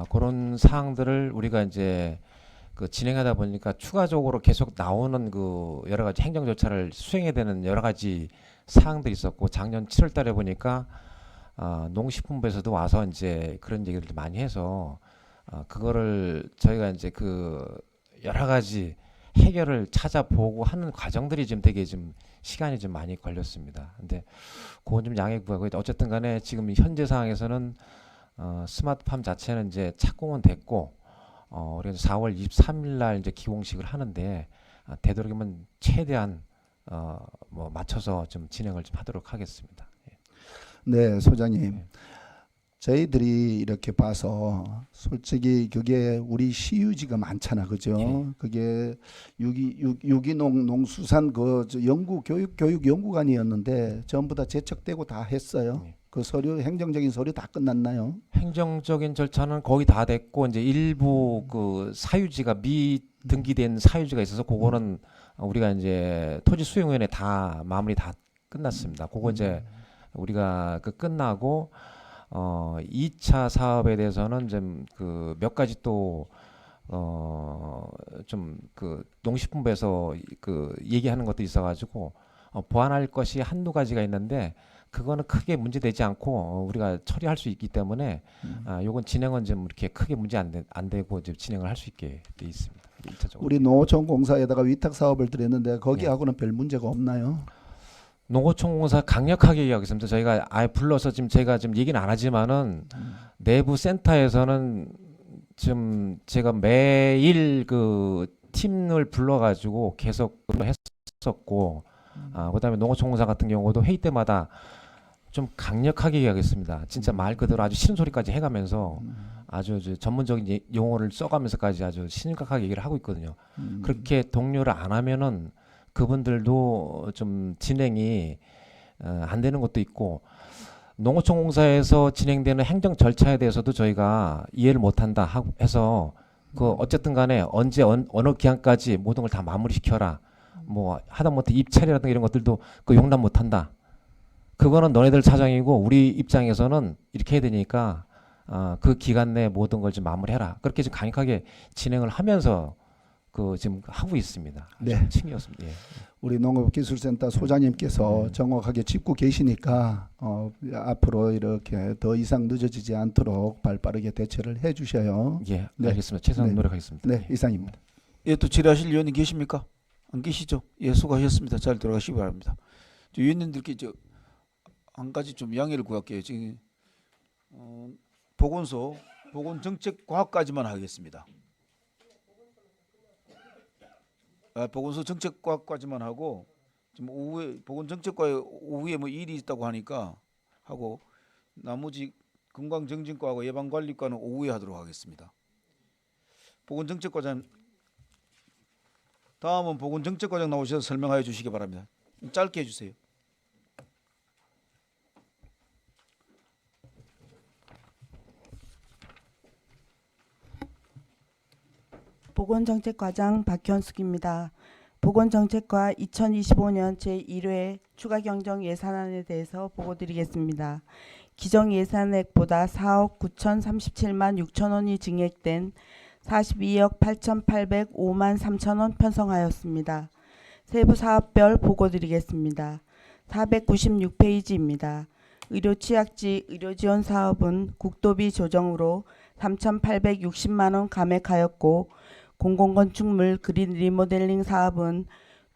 그런 사항들을 우리가 이제 그 진행하다 보니까 추가적으로 계속 나오는 그 여러 가지 행정 절차를 수행해야 되는 여러 가지 사항들이 있었고, 작년 7월 달에 보니까 농식품부에서도 와서 이제 그런 얘기를 많이 해서 그거를 저희가 이제 그 여러 가지 해결을 찾아보고 하는 과정들이 지금 되게 좀 시간이 좀 많이 걸렸습니다. 근데 그건 좀 양해 구하고, 어쨌든 간에 지금 현재 상황에서는 스마트팜 자체는 이제 착공은 됐고, 우리가 4월 23일 날 이제 기공식을 하는데 되도록이면 최대한 뭐 맞춰서 좀 진행을 좀 하도록 하겠습니다. 예. 네, 소장님. 네. 저희들이 이렇게 봐서 솔직히 그게 우리 시유지가 많잖아, 그죠? 예. 그게 유기농 농수산 그 연구 교육 연구관이었는데 전부 다 제척되고 다 했어요. 예. 그 서류 행정적인 서류 다 끝났나요? 행정적인 절차는 거의 다 됐고 이제 일부 그 사유지가 미등기된 사유지가 있어서 그거는 우리가 이제 토지 수용위원회 다 마무리 다 끝났습니다. 그거 이제 우리가 그 끝나고 2차 사업에 대해서는 좀 그 몇 가지 또 좀 그 농식품부에서 그 얘기하는 것도 있어가지고 보완할 것이 한두 가지가 있는데 그거는 크게 문제되지 않고 우리가 처리할 수 있기 때문에 요건 진행은 좀 이렇게 크게 문제 안 되고 이제 진행을 할 수 있게 돼 있습니다. 1차적으로. 우리 농어촌공사에다가 위탁 사업을 드렸는데 거기하고는 별 문제가 없나요? 농어촌공사 강력하게 얘기하겠습니다. 저희가 아예 불러서 지금 제가 지금 얘기는 안 하지만은 내부 센터에서는 지금 제가 매일 그 팀을 불러가지고 계속 했었고, 그다음에 농어촌공사 같은 경우도 회의 때마다 좀 강력하게 얘기하겠습니다. 진짜 말 그대로 아주 싫은 소리까지 해가면서 아주 전문적인 용어를 써가면서까지 아주 심각하게 얘기를 하고 있거든요. 그렇게 독려를 안 하면은 그분들도 좀 진행이 안 되는 것도 있고 농어촌공사에서 진행되는 행정 절차에 대해서도 저희가 이해를 못한다 해서 그 어쨌든 간에 언제 어느 기한까지 모든 걸 다 마무리시켜라 뭐 하다못해 입찰이라든가 이런 것들도 그 용납 못한다. 그거는 너네들 사정이고 우리 입장에서는 이렇게 해야 되니까 그 기간 내에 모든 걸 좀 마무리해라. 그렇게 좀 강력하게 진행을 하면서 그 지금 하고 있습니다. 네. 층이었습니다. 예. 우리 농업기술센터 소장님께서 정확하게 짚고 계시니까 앞으로 이렇게 더 이상 늦어지지 않도록 발빠르게 대처를 해주셔요. 예, 네. 알겠습니다. 최선을 네. 노력하겠습니다. 네, 이상입니다. 예, 또 질의하실 위원님 계십니까? 안 계시죠? 예, 수고하셨습니다. 잘 돌아가시기 바랍니다. 저 위원님들께 한 가지 좀 양해를 구할게요. 지금 보건정책과학까지만 하겠습니다. 보건소 정책과까지만 하고 지금 오후에 보건정책과에 오후에 뭐 일이 있다고 하니까 하고 나머지 건강정진과하고 예방관리과는 오후에 하도록 하겠습니다. 보건정책과장 다음은 보건정책과장 나오셔서 설명하여 주시기 바랍니다. 짧게 해주세요. 보건정책과장 박현숙입니다. 보건정책과 2025년 제1회 추가경정 예산안에 대해서 보고드리겠습니다. 기정 예산액보다 4억 9,037만 6천 원이 증액된 42억 8,805만 3천 원 편성하였습니다. 세부 사업별 보고드리겠습니다. 496페이지입니다. 의료취약지 의료지원 사업은 국도비 조정으로 3,860만 원 감액하였고 공공건축물 그린 리모델링 사업은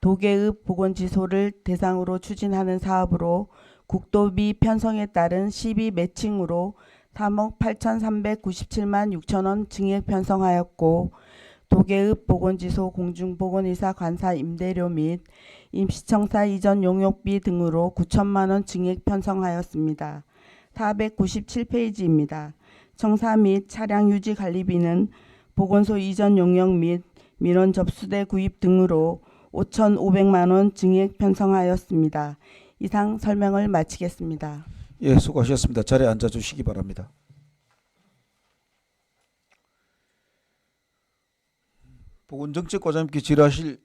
도계읍 보건지소를 대상으로 추진하는 사업으로 국도비 편성에 따른 시비 매칭으로 3억 8,397만 6천 원 증액 편성하였고 도계읍 보건지소 공중보건의사 관사 임대료 및 임시청사 이전 용역비 등으로 9천만 원 증액 편성하였습니다. 497페이지입니다. 청사 및 차량 유지 관리비는 보건소 이전 용역 및 민원 접수대 구입 등으로 5,500만 원 증액 편성하였습니다. 이상 설명을 마치겠습니다. 예, 수고하셨습니다. 자리에 앉아 주시기 바랍니다. 보건정책과장님께 질의하실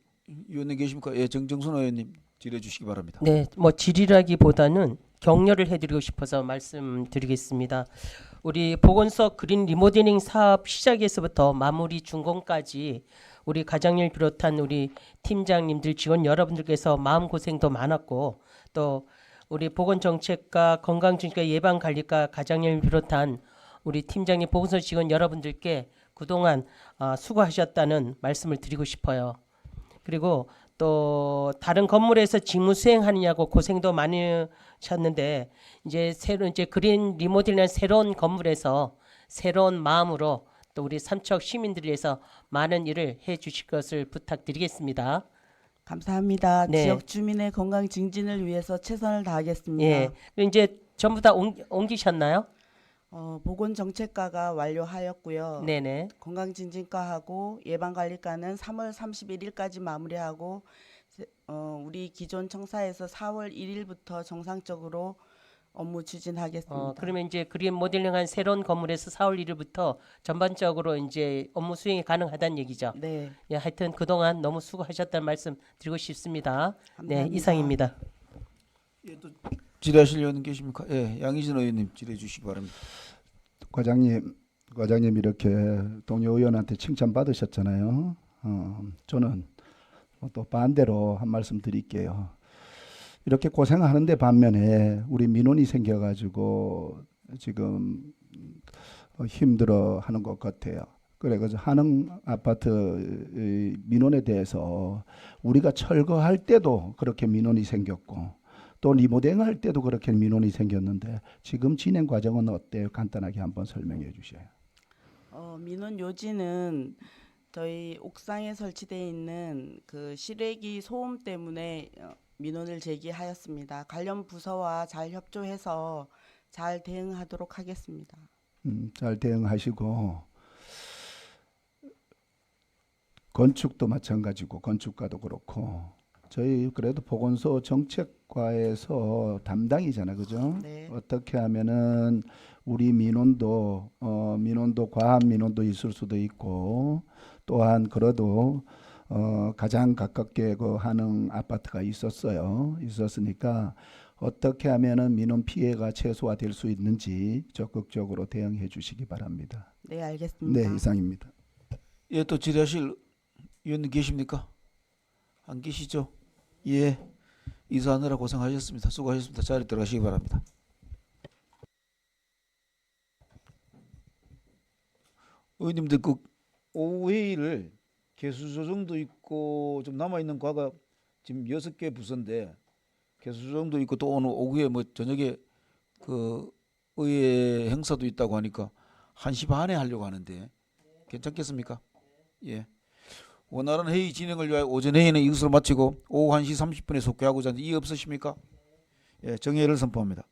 위원님 계십니까? 예, 정정순 의원님 질의해 주시기 바랍니다. 네, 뭐 질의라기보다는 격려를 해드리고 싶어서 말씀드리겠습니다. 우리 보건소 그린 리모델링 사업 시작에서부터 마무리 준공까지 우리 과장님을 비롯한 우리 팀장님들 직원 여러분들께서 마음고생도 많았고 또 우리 보건정책과 건강증과 예방관리과 과장님을 비롯한 우리 팀장님 보건소 직원 여러분들께 그동안 수고하셨다는 말씀을 드리고 싶어요. 그리고 또 다른 건물에서 직무 수행하느냐고 고생도 많이 하셨는데 이제 그린 리모델링 새로운 건물에서 새로운 마음으로 또 우리 삼척 시민들을 위해서 많은 일을 해 주실 것을 부탁드리겠습니다. 감사합니다. 네. 지역 주민의 건강 증진을 위해서 최선을 다하겠습니다. 예. 그리고 이제 전부 다 옮기셨나요? 보건정책과가 완료하였고요. 네네. 건강증진과하고 예방관리과는 3월 31일까지 마무리하고 우리 기존 청사에서 4월 1일부터 정상적으로 업무 추진하겠습니다. 그러면 이제 그린 모델링한 새로운 건물에서 4월 1일부터 전반적으로 이제 업무 수행이 가능하다는 얘기죠. 네, 예, 하여튼 그동안 너무 수고하셨다는 말씀 드리고 싶습니다. 네, 감사합니다. 이상입니다. 예, 또 질의하실 의원 계십니까? 예, 양희진 의원님 질의해 주시기 바랍니다. 과장님 이렇게 동료 의원한테 칭찬 받으셨잖아요. 저는 또 반대로 한 말씀 드릴게요. 이렇게 고생하는데 반면에 우리 민원이 생겨가지고 지금 힘들어하는 것 같아요. 그래서 한흥 아파트 민원에 대해서 우리가 철거할 때도 그렇게 민원이 생겼고 또 리모델링할 때도 그렇게 민원이 생겼는데 지금 진행 과정은 어때요? 간단하게 한번 설명해 주셔요. 민원 요지는 저희 옥상에 설치되어 있는 그 실외기 소음 때문에 민원을 제기하였습니다. 관련 부서와 잘 협조해서 잘 대응하도록 하겠습니다. 잘 대응하시고 건축도 마찬가지고 건축가도 그렇고 저희 그래도 보건소 정책과에서 담당이잖아요, 그죠? 네. 어떻게 하면은 우리 민원도 과한 민원도 있을 수도 있고 또한 그래도 가장 가깝게 그 한흥 아파트가 있었으니까 어떻게 하면은 민원 피해가 최소화될 수 있는지 적극적으로 대응해 주시기 바랍니다. 네, 알겠습니다. 네, 이상입니다. 예, 또 질의하실 의원님 계십니까? 안 계시죠? 예, 이사하느라 고생하셨습니다. 수고하셨습니다. 자리 들어가시기 바랍니다. 의원님들 그 오후 회의를 개수 조정도 있고 좀 남아 있는 과가 지금 6개 부서인데 개수 조정도 있고 또 오늘 오후에 뭐 저녁에 그 의회 행사도 있다고 하니까 1시 반에 하려고 하는데 괜찮겠습니까? 예. 원활한 회의 진행을 위하여 오전 회의는 이것으로 마치고 오후 1시 30분에 속개하고자 하는데 이의 없으십니까? 예, 정회를 선포합니다.